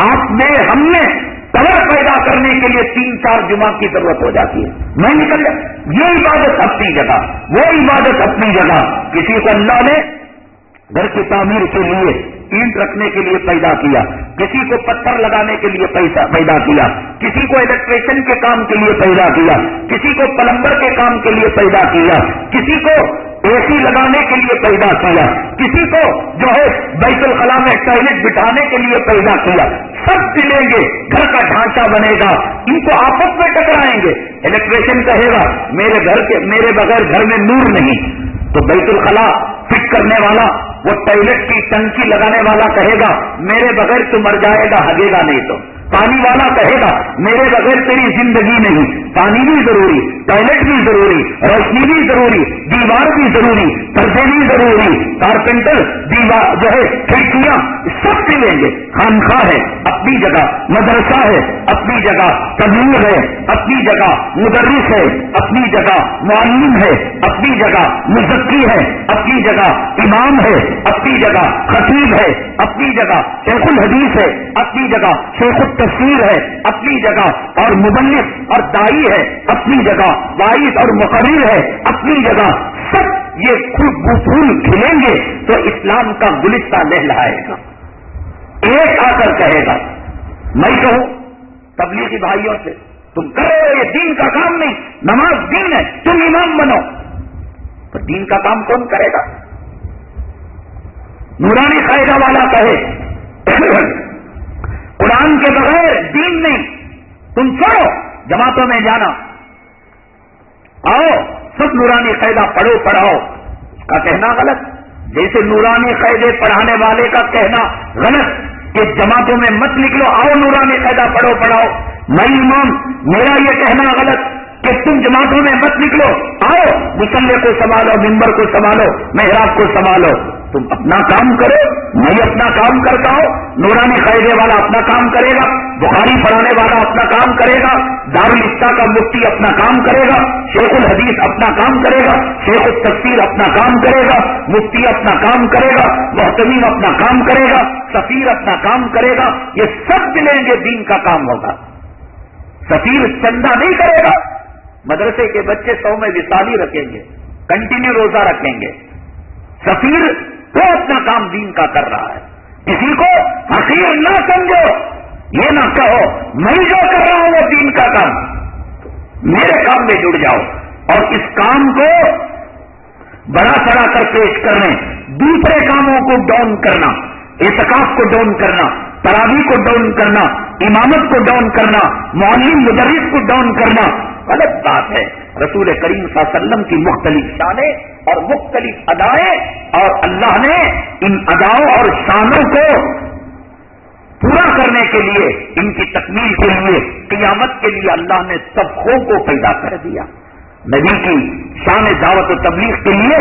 آپ نے ہم نے پور پیدا کرنے کے لیے 3-4 جمعہ کی ضرورت ہو جاتی ہے. میں نکل جائے، یہ عبادت اپنی جگہ، وہ عبادت اپنی جگہ. کسی کو اللہ نے گھر کی تعمیر کے لیے اینٹ رکھنے کے لیے پیدا کیا، کسی کو پتھر لگانے کے لیے پیدا کیا، کسی کو الیکٹریشین کے کام کے لیے پیدا کیا، کسی کو پلمبر کے کام کے لیے پیدا کیا، کسی کو اے سی لگانے کے لیے پیدا کیا، کسی کو جو ہے بیت الخلاء میں ٹوائلٹ بٹھانے کے لیے پیدا کیا. سب ملیں گے، گھر کا ڈھانچہ بنے گا، ان کو آپس میں ٹکرائیں گے. الیکٹریشین کہے گا میرے بغیر گھر میں نور نہیں، تو بیت الخلاء فٹ کرنے والا، وہ ٹوائلٹ کی ٹنکی لگانے والا کہے گا میرے بغیر تو مر جائے گا، ہگے گا نہیں. تو پانی والا کہے گا میرے بغیر تیری زندگی نہیں. پانی بھی ضروری، ٹوائلٹ بھی ضروری، روشنی بھی ضروری، دیوار بھی ضروری، پردے بھی ضروری، کارپینٹر دیوار جو ہے کھڑکیاں سب ملیں گے. خانقاہ ہے اپنی جگہ, مدرسہ ہے اپنی جگہ, تبلیغ ہے اپنی جگہ, مدرس ہے اپنی جگہ, معلم ہے اپنی جگہ, مزکی ہے اپنی جگہ, امام ہے اپنی جگہ, خطیب ہے اپنی جگہ, شیخ الحدیث ہے اپنی جگہ, شیخ التفسیر ہے اپنی جگہ, اور مبلغ اور داعی ہے اپنی جگہ, واعظ اور مقرر ہے اپنی جگہ. سب یہ پھول کھلیں گے تو اسلام کا گلستہ لہلہائے گا. ایک آ کر کہے گا, میں کہوں تبلیغی بھائیوں سے, تم کر رہے ہو یہ دین کا کام نہیں, نماز دین ہے, تم امام بنو. تو دین کا کام کون کرے گا؟ نورانی قاعدہ والا کہے قرآن کے بغیر دین نہیں, تم چھوڑو جماعتوں میں جانا, آؤ سب نورانی قاعدہ پڑھو پڑھاؤ. اس کا کہنا غلط, جیسے نورانی قاعدے پڑھانے والے کا کہنا غلط کہ جماعتوں میں مت نکلو, آؤ نورانی قاعدہ پڑھو پڑھاؤ. میں امام, میرا یہ کہنا غلط کہ تم جماعتوں میں مت نکلو, آؤ مصلی کو سنبھالو, ممبر کو سنبھالو, محراب کو سنبھالو. تم اپنا کام کرو, میں اپنا کام کرتا ہوں. نورانی قاعدے والا اپنا کام کرے گا, بخاری پڑھانے والا اپنا کام کرے گا, دارالفتہ کا مفتی اپنا کام کرے گا, شیخ الحدیث اپنا کام کرے گا, شیخ التفسیر اپنا کام کرے گا, مفتی اپنا کام کرے گا, محتمین اپنا کام کرے گا, سفیر اپنا کام کرے گا. یہ سب ملیں گے, دین کا کام ہوگا. سفیر چندہ نہیں کرے گا, مدرسے کے بچے 100 میں وصالی رکھیں گے, کنٹینیو روزہ رکھیں گے. سفیر وہ اپنا کام دین کا کر رہا ہے. کسی کو حقیر نہ سمجھو, یہ نہ کہو میں جو کر رہا ہوں وہ دین کا کام, میرے کام میں جڑ جاؤ. اور اس کام کو بڑا چڑھا کر پیش کرنے, دوسرے کاموں کو ڈاؤن کرنا, اعتکاف کو ڈاؤن کرنا, تراویح کو ڈاؤن کرنا, امامت کو ڈاؤن کرنا, معلم مدرس کو ڈاؤن کرنا غلط بات ہے. رسول کریم صلی اللہ علیہ وسلم کی مختلف شانیں اور مختلف ادائیں, اور اللہ نے ان اداؤں اور شانوں کو پورا کرنے کے لیے, ان کی تکمیل کے لیے, قیامت کے لیے اللہ نے سبقوں کو پیدا کر دیا. نبی کی شان دعوت و تبلیغ کے لیے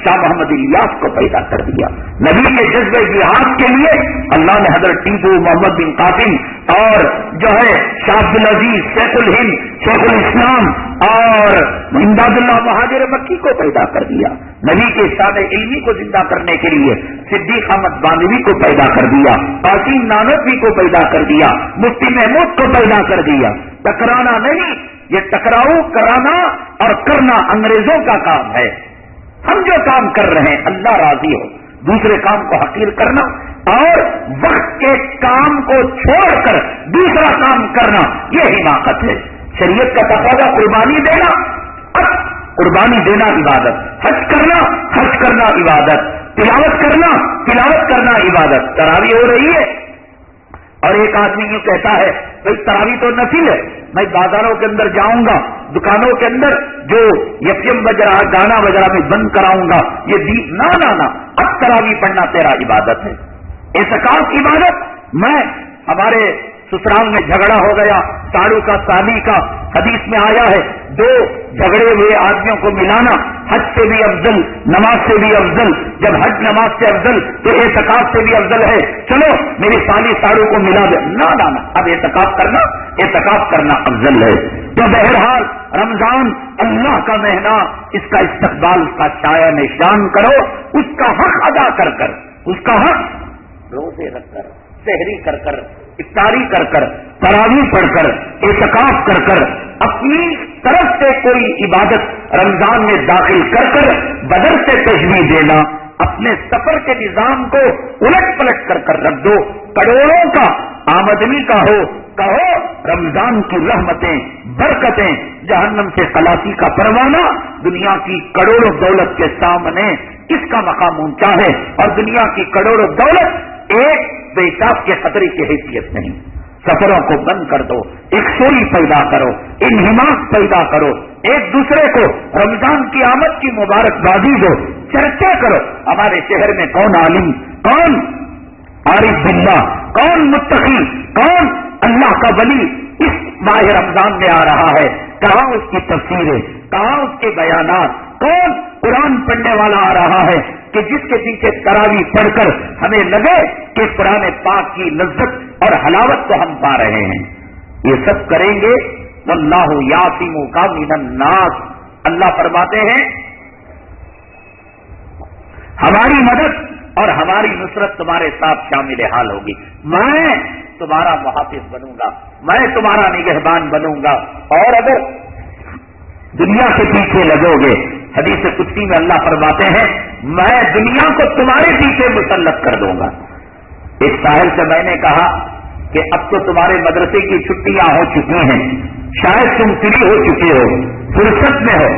شاہ محمد الیاس کو پیدا کر دیا. نبی کے جذبہ جہاد کے لیے اللہ نے حضرت ٹیپو, محمد بن قاسم اور جو ہے شاہ عبدالعزیز, شیخ الہند, شیخ الاسلام اور امداد اللہ مہاجر مکی کو پیدا کر دیا. نبی کے شان علمی کو زندہ کرنے کے لیے صدیق احمد بانوی کو پیدا کر دیا, قاسم نانوتوی کو پیدا کر دیا, مفتی محمود کو پیدا کر دیا. ٹکرانا نہیں, یہ ٹکراؤ کرانا اور کرنا انگریزوں کا کام ہے. ہم جو کام کر رہے ہیں اللہ راضی ہو, دوسرے کام کو حقیر کرنا اور وقت کے کام کو چھوڑ کر دوسرا کام کرنا, یہ حماقت ہے. شریعت کا تقاضا قربانی دینا, اب قربانی دینا عبادت, حج کرنا عبادت, تلاوت کرنا عبادت. تراویح ہو رہی ہے اور ایک آدمی یوں کہتا ہے بھائی تراویح تو نفل ہے, میں بازاروں کے اندر جاؤں گا, دکانوں کے اندر جو یفیم بج رہا گانا وغیرہ میں بند کراؤں گا, یہ نہ اب تراویح پڑھنا تیرا عبادت ہے. اعتکاف عبادت. میں ہمارے سسرال میں جھگڑا ہو گیا ساڑو کا سالی کا, حدیث میں آیا ہے دو جھگڑے ہوئے آدمیوں کو ملانا حج سے بھی افضل, نماز سے بھی افضل. جب حج نماز سے افضل تو اعتکاف سے بھی افضل ہے, چلو میری سالی ساڑو کو ملا دے. نہ اب اعتکاف کرنا افضل ہے. تو بہرحال رمضان اللہ کا مہینہ, اس کا استقبال کا سایہ نشان کرو, اس کا حق ادا کر کر, اس کا حق روزے رکھ کر, سحری کر کر, افطاری کر کر, تراویح پڑھ کر, اعتکاف کر کر, اپنی طرف سے کوئی عبادت رمضان میں داخل کر کر بدر سے تشبیہ دینا, اپنے سفر کے نظام کو الٹ پلٹ کر کر رکھ دو. کروڑوں کا آمدنی کا ہو, کہو رمضان کی رحمتیں, برکتیں, جہنم سے خلاصی کا پروانہ دنیا کی کروڑوں دولت کے سامنے اس کا مقام اونچا ہے. اور دنیا کی کروڑوں دولت ایک پیشاب کے خطرے کی حیثیت نہیں. سفروں کو بند کر دو, ایک سوئی پیدا کرو, انہماک پیدا کرو, ایک دوسرے کو رمضان کی آمد کی مبارکبادی دو, چرچا کرو. ہمارے شہر میں کون عالم, کون عارف باللہ, کون متقی, کون اللہ کا ولی اس ماہ رمضان میں آ رہا ہے, کہاں اس کی تفسیریں, کہاں اس کے بیانات, کون قرآن پڑھنے والا آ رہا ہے, کہ جس کے پیچھے تراویح پڑھ کر ہمیں لگے کہ قرآن پاک کی لذت اور حلاوت کو ہم پا رہے ہیں. یہ سب کریں گے. واللہ یعصمک من الناس. اللہ فرماتے ہیں ہماری مدد اور ہماری نصرت تمہارے ساتھ شامل حال ہوگی. میں تمہارا محافظ بنوں گا, میں تمہارا نگہبان بنوں گا. اور اگر دنیا کے پیچھے لگو گے, حدیث قدسی میں اللہ فرماتے ہیں میں دنیا کو تمہارے پیچھے مسلط کر دوں گا. ایک ساحل سے میں نے کہا کہ اب تو تمہارے مدرسے کی چھٹیاں ہو چکی ہیں, شاید تم فری ہو چکے ہو, فرصت میں ہو.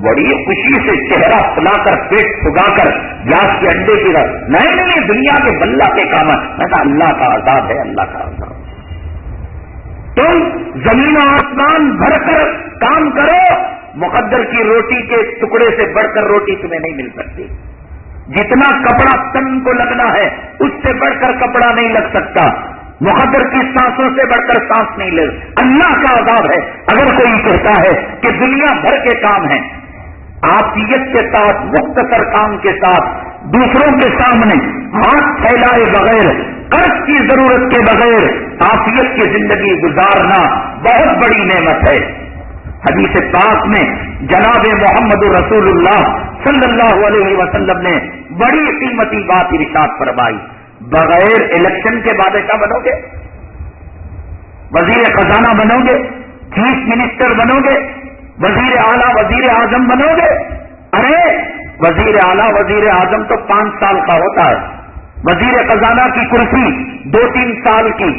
بڑی خوشی سے چہرہ پھلا کر پیٹ پھگا کر گیس کے انڈے کی رکھ, نہیں یہ دنیا کے بلّہ کے کام ہے. میں کہا اللہ کا عذاب ہے, اللہ کا عذاب. تم زمین و آسمان بھر کر کام کرو, مقدر کی روٹی کے ٹکڑے سے بڑھ کر روٹی تمہیں نہیں مل سکتی. جتنا کپڑا تن کو لگنا ہے اس سے بڑھ کر کپڑا نہیں لگ سکتا. مقدر کی سانسوں سے بڑھ کر سانس نہیں لگ. اللہ کا عذاب ہے اگر کوئی کہتا ہے کہ دنیا بھر کے کام ہیں, عافیت کے ساتھ, مختصر کام کے ساتھ, دوسروں کے سامنے ہاتھ پھیلائے بغیر, قرض کی ضرورت کے بغیر عافیت کی زندگی گزارنا بہت بڑی نعمت ہے. حدیث پاک میں جناب محمد رسول اللہ صلی اللہ علیہ وسلم نے بڑی قیمتی بات ارشاد فرمائی. بغیر الیکشن کے بادشاہ بنو گے, وزیر خزانہ بنو گے, چیف منسٹر بنو گے, وزیر اعلیٰ وزیر اعظم بنو گے. ارے وزیر اعلیٰ وزیر اعظم تو 5 سال کا ہوتا ہے, وزیر خزانہ کی کرسی 2-3 سال کی.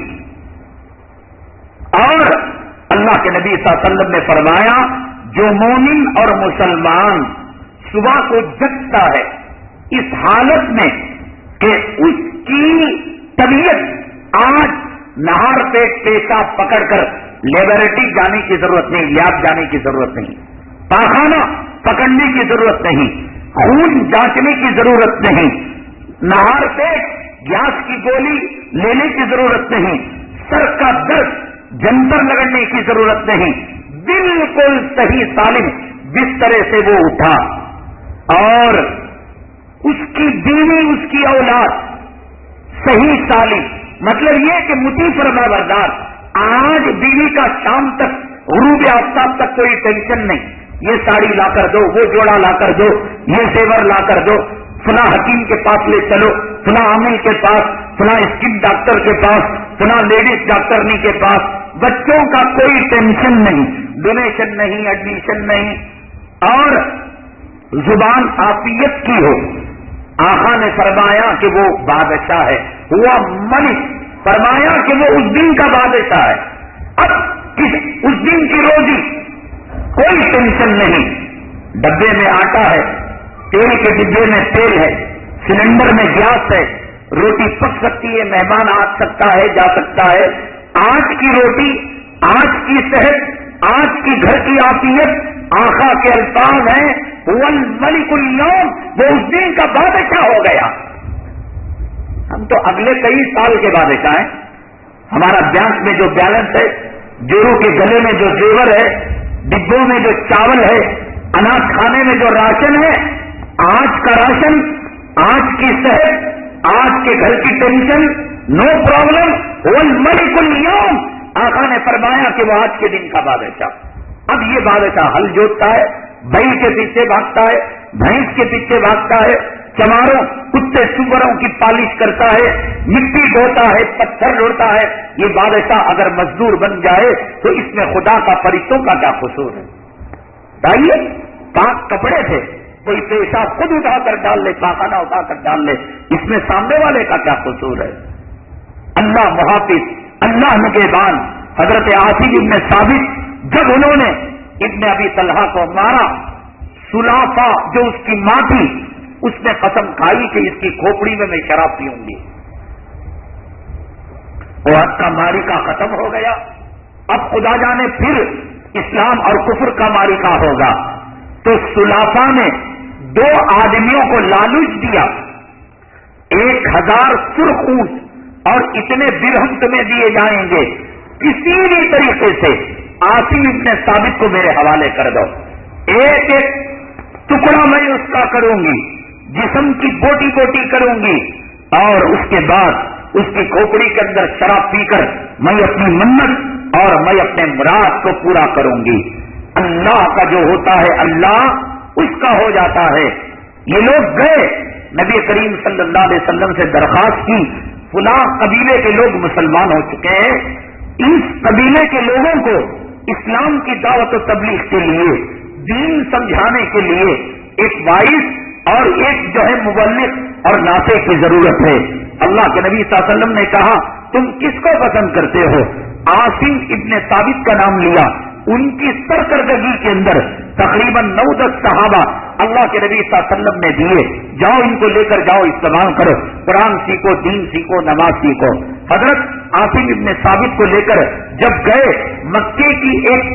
اور اللہ کے نبی صلی اللہ علیہ وسلم نے فرمایا جو مومن اور مسلمان صبح کو جگتا ہے اس حالت میں کہ اس کی طبیعت آج نہار پیٹ پیشاب پکڑ کر لیبارٹری جانے کی ضرورت نہیں, لیاب جانے کی ضرورت نہیں, پاخانہ پکڑنے کی ضرورت نہیں, خون جانچنے کی ضرورت نہیں, نہار پیٹ گیس کی گولی لینے کی ضرورت نہیں, سر کا درد جنتر لگنے کی ضرورت نہیں, بالکل صحیح سالم بسترے سے وہ اٹھا اور اس کی بیوی اس کی اولاد صحیح سالم. مطلب یہ کہ مطیع فرما بردار. آج بیوی کا شام تک غروب آفتاب تک کوئی ٹینشن نہیں, یہ ساڑی لا کر دو, وہ جوڑا لا کر دو, یہ زیور لا کر دو, فلاں حکیم کے پاس لے چلو, فلاں عامل کے پاس, فلاں اسکن ڈاکٹر کے پاس, فلاں لیڈیز ڈاکٹرنی کے پاس. بچوں کا کوئی ٹینشن نہیں, ڈونیشن نہیں, ایڈمیشن نہیں, اور زبان عافیت کی ہو. آقا نے فرمایا کہ وہ بادشاہ ہے, ہوا ملک, فرمایا کہ وہ اس دن کا بادشاہ ہے. اب اس دن کی روزی کوئی ٹینشن نہیں. ڈبے میں آٹا ہے, تیل کے ڈبے میں تیل ہے, سلنڈر میں گیس ہے, روٹی پک سکتی ہے, مہمان آ سکتا ہے, جا سکتا ہے. آج کی روٹی, آج کی صحت, آج کی گھر کی عافیت, آقا کے الفاظ ہیں هو الملک اليوم, وہ اس دن کا بادشاہ ہو گیا. ہم تو اگلے کئی سال کے بادشاہ ہیں. ہمارا بینک میں جو بیلنس ہے, جورو کے گلے میں جو زیور ہے, ڈبوں میں جو چاول ہے, اناج کھانے میں جو راشن ہے, آج کا راشن, آج کی صحت, آج کے گھر کی ٹینشن, نو پرابلم. هو الملک اليوم, آقا نے فرمایا کہ وہ آج کے دن کا بادشاہ. اب یہ بادشاہ ہل جوتتا ہے, بھائی کے پیچھے بھاگتا ہے, بھینس کے پیچھے بھاگتا ہے, چماروں کتے سوروں کی پالش کرتا ہے, مٹی ڈھوتا ہے, پتھر ڈھوتا ہے. یہ بادشاہ اگر مزدور بن جائے تو اس میں خدا کا فرشتوں کا کیا قصور ہے؟ بتائیے. پاک کپڑے تھے, کوئی پیشاب خود اٹھا کر ڈال لے, پاخانہ اٹھا کر ڈال لے, اس میں سامنے والے کا کیا قصور ہے؟ اللہ محافظ, اللہ نگہبان. حضرت عاصم ابن ثابت جب انہوں نے ابن ابی طلحہ کو مارا, سلافہ جو اس کی ماں تھی اس نے قسم کھائی کہ اس کی کھوپڑی میں میں شراب پیوں گی. اور کا ماریکا ختم ہو گیا. اب خدا جانے پھر اسلام اور کفر کا ماریکا ہوگا. تو سلافہ نے 2 آدمیوں کو لالچ دیا, 1000 سرخ اونٹ اور اتنے درہم تمہیں دیے جائیں گے, کسی بھی طریقے سے عاصم ابن ثابت کو میرے حوالے کر دو, ایک ایک ٹکڑا میں اس کا کروں گی, جسم کی بوٹی بوٹی کروں گی اور اس کے بعد اس کی کھوپڑی کے اندر شراب پی کر میں اپنی منت اور میں اپنے مراد کو پورا کروں گی. اللہ کا جو ہوتا ہے اللہ اس کا ہو جاتا ہے. یہ لوگ گئے نبی کریم صلی اللہ علیہ وسلم سے درخواست کی، فلاں قبیلے کے لوگ مسلمان ہو چکے ہیں، اس قبیلے کے لوگوں کو اسلام کی دعوت و تبلیغ کے لیے، دین سمجھانے کے لیے ایک وائس اور ایک جو ہے مبلغ اور ناصح کی ضرورت ہے. اللہ کے نبی صلی اللہ علیہ وسلم نے کہا تم کس کو پسند کرتے ہو؟ عاصم ابن ثابت کا نام لیا. ان کی سرکردگی کے اندر تقریباً 9-10 صحابہ اللہ کے نبی صلی اللہ علیہ وسلم نے دیے، جاؤ ان کو لے کر جاؤ، استعمال کرو، قرآن سیکھو، دین سیکھو، نماز سیکھو. حضرت عاصم ابن ثابت کو لے کر جب گئے، مکے کی ایک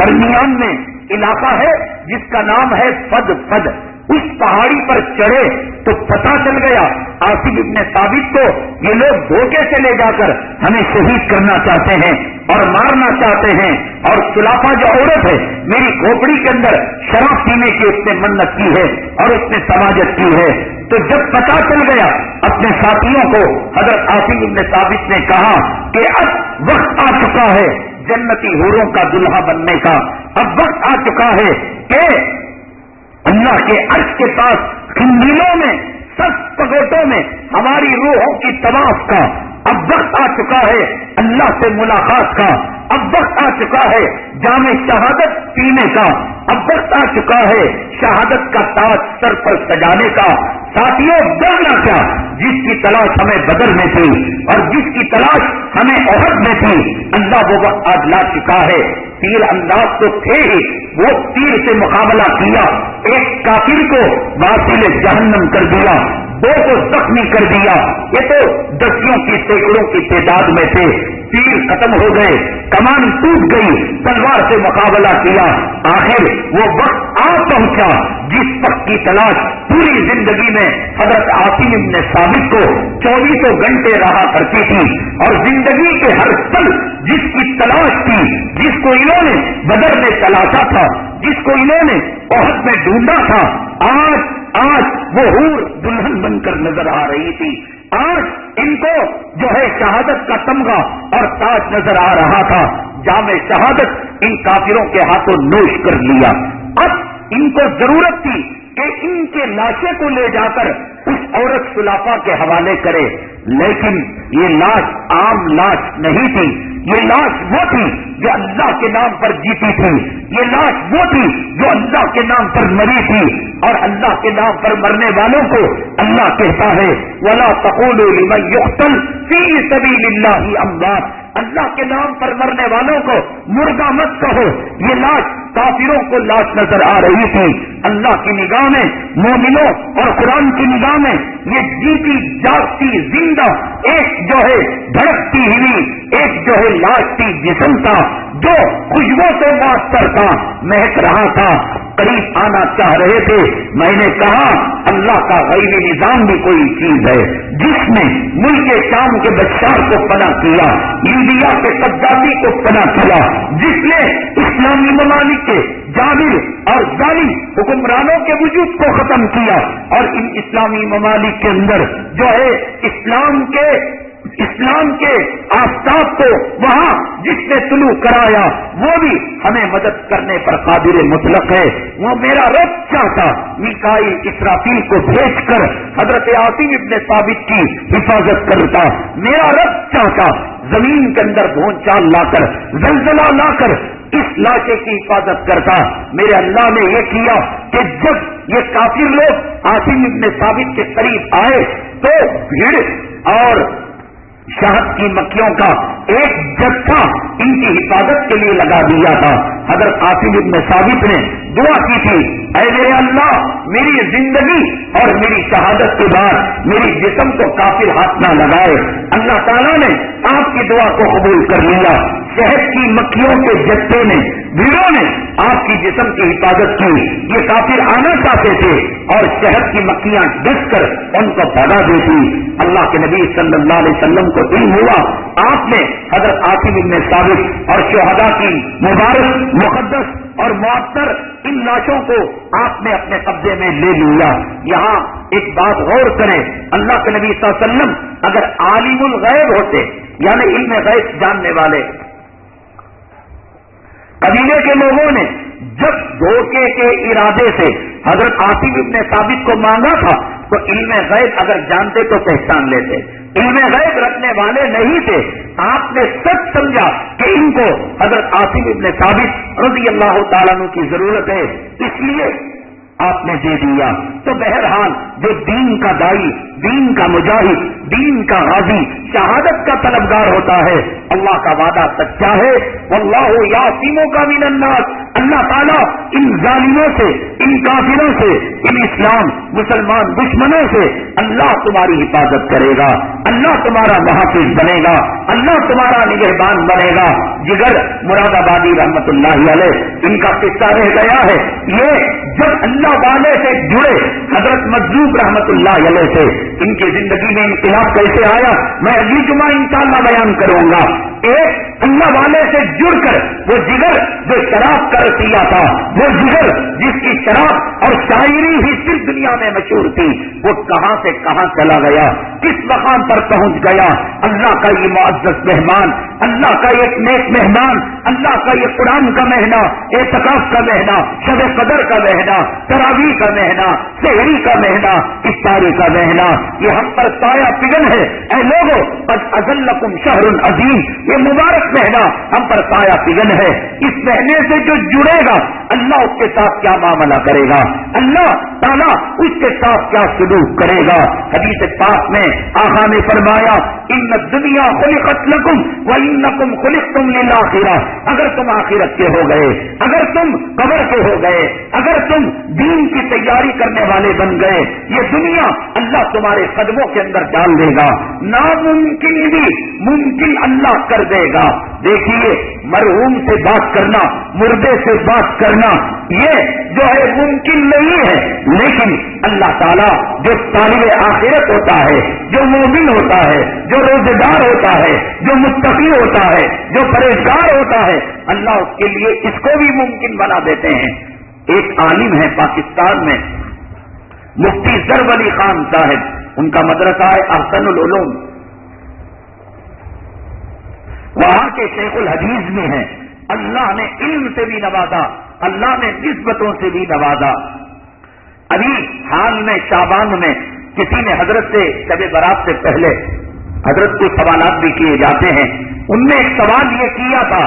درمیان میں علاقہ ہے جس کا نام ہے فد، اس پہاڑی پر چڑھے تو پتہ چل گیا عاصم ابن ثابت کو یہ لوگ دھوکے سے لے جا کر ہمیں شہید کرنا چاہتے ہیں اور مارنا چاہتے ہیں، اور سلافہ جو عورت ہے میری کھوپڑی کے اندر شراب پینے کی اس نے منت کی ہے اور اس نے سماجت کی ہے. تو جب پتہ چل گیا اپنے ساتھیوں کو حضرت عاصم ابن ثابت نے کہا کہ اب وقت آ چکا ہے جنتی حوروں کا دلہا بننے کا، اب وقت آ چکا ہے کہ اللہ کے عرش کے پاس قندیلوں میں سخت پگوٹوں میں ہماری روحوں کی طواف کا، اب وقت آ چکا ہے اللہ سے ملاقات کا، اب وقت آ چکا ہے جام شہادت پینے کا، اب وقت آ چکا ہے شہادت کا تاج سر پر سجانے کا. ساتھیوں ڈرنا کیا، جس کی تلاش ہمیں بدر میں تھی اور جس کی تلاش ہمیں احد میں تھی، اللہ وہ وقت آج لا چکا ہے. تیر انداز تو تھے ہی، وہ تیر سے مقابلہ کیا، ایک کافر کو واصل جہنم کر دیا، 2 کو زخمی کر دیا. یہ تو دسیوں کی سینکڑوں کی تعداد میں تھے. تیر ختم ہو گئے، کمان ٹوٹ گئی، تلوار سے مقابلہ کیا. آخر وہ وقت آ پہنچا جس وقت کی تلاش پوری زندگی میں حضرت عاصم ابن ثابت کو 24 گھنٹے رہا کرتی تھی، اور زندگی کے ہر پل جس کی تلاش تھی، جس کو انہوں نے بدر میں تلاشا تھا، جس کو انہوں نے احد میں ڈھونڈا تھا، آج وہ حور دلہن بن کر نظر آ رہی تھی. آج ان کو جو ہے شہادت کا تمغہ اور تاج نظر آ رہا تھا. جام شہادت ان کافروں کے ہاتھوں نوش کر لیا. اب ان کو ضرورت تھی کہ ان کے لاشیں کو لے جا کر اس عورت سلافہ کے حوالے کرے، لیکن یہ لاش عام لاش نہیں تھی. یہ لاش وہ تھی جو اللہ کے نام پر جیتی تھی، یہ لاش وہ تھی جو اللہ کے نام پر مری تھی. اور اللہ کے نام پر مرنے والوں کو اللہ کہتا ہے وَلَا تَقُولُوا لِمَن يُقْتَلْ فِي سَبِيلِ اللَّهِ أَمْوَاتٌ. اللہ کے نام پر مرنے والوں کو مردہ مت کہو. یہ لاش کافروں کو لاش نظر آ رہی تھی. اللہ کی نگاہ میں، مومنوں اور قرآن کی نگاہ میں یہ جیتی جاگتی زندہ ایک جو ہے دھڑکتی ہوئی ایک جو ہے لاش جسم تھا جو خوشبو سے معطر تھا، مہک رہا تھا. قریب آنا چاہ رہے تھے. میں نے کہا اللہ کا غیبی نظام بھی کوئی چیز ہے جس نے ملک شام کے بشار کو پناہ کیا، انڈیا کے قذافی کو پناہ کیا، جس نے اسلامی ممالک کے جابر اور ظالم حکمرانوں کے وجود کو ختم کیا، اور ان اسلامی ممالک کے اندر جو ہے اسلام کے آفتاب کو وہاں جس نے طلوع کرایا وہ بھی ہمیں مدد کرنے پر قادر مطلق ہے. وہ میرا رب چاہتا میکائیل اسرافیل کو بھیج کر حضرت عاصم ابن ثابت کی حفاظت کرتا. میرا رب چاہتا زمین کے اندر بھونچال لا کر، زلزلہ لا کر اس لاشے کی حفاظت کرتا. میرے اللہ نے یہ کیا کہ جب یہ کافر لوگ عاصم ابن ثابت کے قریب آئے تو بھیڑ اور شہد کی مکھیوں کا ایک جتھا ان کی حفاظت کے لیے لگا دیا تھا. حضرت عاصم ابن ثابت نے دعا کی تھی اے میرے اللہ میری زندگی اور میری شہادت کے بعد میری جسم کو کافر ہاتھ نہ لگائے. اللہ تعالیٰ نے آپ کی دعا کو قبول کر لیا. شہد کی مکھیوں کے جتھے نے، بھیڑوں نے آپ کی جسم کی حفاظت کی. یہ کافر آنا چاہتے تھے اور شہد کی مکھیاں ڈس کر ان کو بھگا دیتی. اللہ کے نبی صلی اللہ علیہ وسلم کو علم ہوا. آپ نے حضرت عاصم ابن ثابت اور شہداء کی مبارک مقدس اور معطر ان لاشوں کو آپ نے اپنے قبضے میں لے لیا. یہاں ایک بات غور کریں, اللہ کے نبی صلی اللہ علیہ وسلم اگر عالم الغیب ہوتے, یعنی علم غیب جاننے والے, قبیلے کے لوگوں نے جب دھوکے کے ارادے سے حضرت عاصم ابن ثابت کو مانگا تھا تو علم غیب اگر جانتے تو پہچان لیتے. علم غیب رکھنے والے نہیں تھے. آپ نے سچ سمجھا کہ ان کو حضرت عاصم ابن ثابت رضی اللہ تعالیٰ عنہ کی ضرورت ہے, اس لیے آپ نے دے دیا. تو بہرحال جو دین کا دائی, دین کا مجاہد, دین کا غازی, شہادت کا طلبگار ہوتا ہے, اللہ کا وعدہ سچا ہے. واللہ یعصمک من الناس, اللہ تعالیٰ ان ظالموں سے, ان کافروں سے, ان اسلام مسلمان دشمنوں سے اللہ تمہاری حفاظت کرے گا, اللہ تمہارا محافظ بنے گا, اللہ تمہارا نگہبان بنے گا. جگر مراد آبادی رحمت اللہ علیہ, ان کا قصہ رہ گیا ہے. یہ جب اللہ والے سے جڑے حضرت مجذوب رحمت اللہ علیہ سے, ان کی زندگی میں انقلاب کیسے آیا میں اگلی جمعہ انشاءاللہ بیان کروں گا. ایک اللہ والے سے جڑ کر وہ جگر جو شراب کا رسیا تھا, وہ جگر جس کی شراب اور شاعری ہی صرف دنیا میں مشہور تھی, وہ کہاں سے کہاں چلا گیا, کس مقام پر پہنچ گیا. اللہ کا یہ معزز مہمان, اللہ کا ایک نیک مہمان, اللہ کا یہ قرآن کا مہینہ, اعتکاف کا مہینہ, شب قدر کا مہینہ, تراویح کا مہینہ, سحری کا مہینہ, افطاری کا مہینہ, یہ ہم پر سایہ پگن ہے. اے لوگوں, قد اذلکم شہر عظیم, یہ مبارک مہینہ ہم پر سایہ پگن ہے. اس مہینے سے جو جڑے گا اللہ اس کے ساتھ کیا معاملہ کرے گا, اللہ تعالیٰ اس کے ساتھ کیا سلوک کرے گا. حدیث پاک میں آقا نے فرمایا, ان الدنیا خلقت لکم وانکم خلقتم للآخرہ. اگر تم آخرت کے ہو گئے, اگر تم قبر کے ہو گئے, اگر تم دین کی تیاری کرنے والے بن گئے, یہ دنیا اللہ تمہارے قدموں کے اندر ڈال دے گا. ناممکن بھی ممکن اللہ کر دے گا. دیکھیے, مرحوم سے بات کرنا, مردے سے بات کرنا, یہ جو ہے ممکن نہیں ہے, لیکن اللہ تعالیٰ جو طالب آخرت ہوتا ہے, جو مومن ہوتا ہے, جو روزدار ہوتا ہے, جو متقی ہوتا ہے, جو پرہیزگار ہوتا ہے, اللہ اس کے لیے اس کو بھی ممکن بنا دیتے ہیں. ایک عالم ہے پاکستان میں, مفتی ضرب علی خان صاحب, ان کا مدرسہ ہے احسن العلوم, وہاں کے شیخ الحدیث میں ہیں. اللہ نے علم سے بھی نوازا, اللہ نے نسبتوں سے بھی نوازا. ابھی حال میں شعبان میں کسی نے حضرت سے شب برات سے پہلے حضرت کو سوالات بھی کیے جاتے ہیں. ان نے ایک سوال یہ کیا تھا,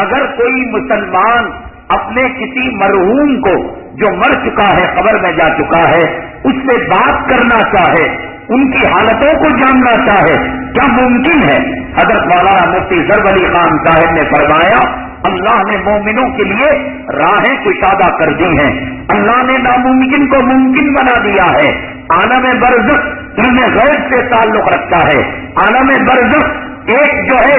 اگر کوئی مسلمان اپنے کسی مرحوم کو جو مر چکا ہے, قبر میں جا چکا ہے, اس سے بات کرنا چاہے, ان کی حالتوں کو جاننا چاہے, کیا ممکن ہے؟ حضرت مولانا مفتی ضرب علی خان صاحب نے فرمایا, اللہ نے مومنوں کے لیے راہیں کشادہ کر دی ہیں, اللہ نے ناممکن کو ممکن بنا دیا ہے. عالم برزخ علم غیب سے تعلق رکھتا ہے, عالم برزخ ایک جو ہے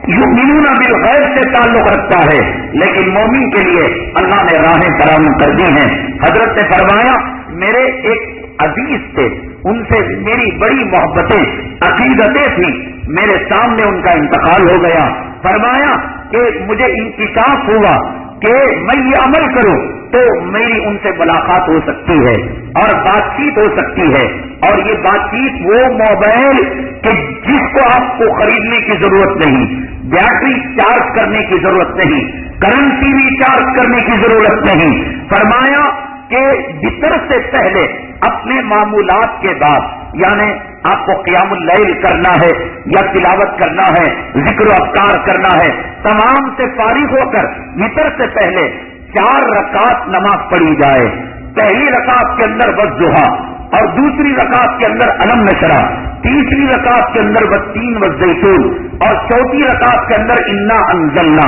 یؤمنون بالغیب سے تعلق رکھتا ہے, لیکن مومن کے لیے اللہ نے راہیں فراہم کر دی ہیں. حضرت نے فرمایا, میرے ایک عزیز تھے, ان سے میری بڑی محبتیں عقیدتیں تھیں, میرے سامنے ان کا انتقال ہو گیا. فرمایا کہ مجھے انکشاف ہوا کہ میں یہ عمل کروں تو میری ان سے ملاقات ہو سکتی ہے اور بات چیت ہو سکتی ہے, اور یہ بات چیت وہ موبائل کہ جس کو آپ کو خریدنے کی ضرورت نہیں, بیٹری چارج کرنے کی ضرورت نہیں, کرنسی بھی چارج کرنے کی ضرورت نہیں. فرمایا کہ بستر سے پہلے اپنے معمولات کے بعد, یعنی آپ کو قیام اللیل کرنا ہے یا تلاوت کرنا ہے, ذکر و اذکار کرنا ہے, تمام سے فارغ ہو کر وتر سے پہلے 4 رکعت نماز پڑھی جائے. پہلی رکعت کے اندر والضحیٰ, اور دوسری رکعت کے اندر الم نشرح, تیسری رکعت کے اندر والتین والزیتون, اور چوتھی رکعت کے اندر انا انزلنا.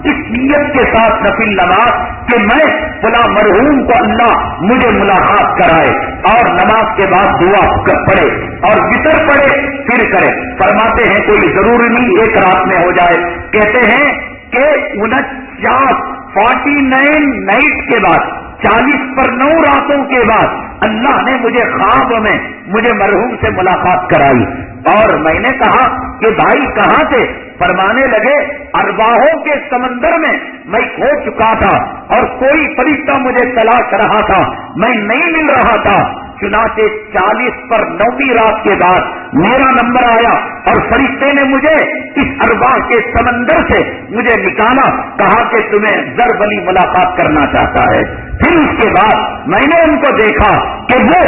اس نیت کے ساتھ نفل نماز کہ میں فلاں مرحوم کو اللہ مجھے ملاقات کرائے, اور نماز کے بعد دعا پڑھے اور وتر پڑھے پھر کرے. فرماتے ہیں کوئی ضروری نہیں ایک رات میں ہو جائے, کہتے ہیں کہ 49 نائٹ کے بعد, 40/9 راتوں کے بعد اللہ نے مجھے خواب میں مجھے مرحوم سے ملاقات کرائی. اور میں نے کہا کہ بھائی کہاں سے؟ فرمانے لگے ارواحوں کے سمندر میں میں کھو چکا تھا اور کوئی فرشتہ مجھے تلاش رہا تھا، میں نہیں مل رہا تھا، چنانچہ 40 پر 9ویں رات کے بعد میرا نمبر آیا اور فرشتے نے مجھے اس ارواح کے سمندر سے مجھے نکالا، کہا کہ تمہیں ضرب علی ملاقات کرنا چاہتا ہے۔ پھر اس کے بعد میں نے ان کو دیکھا کہ وہ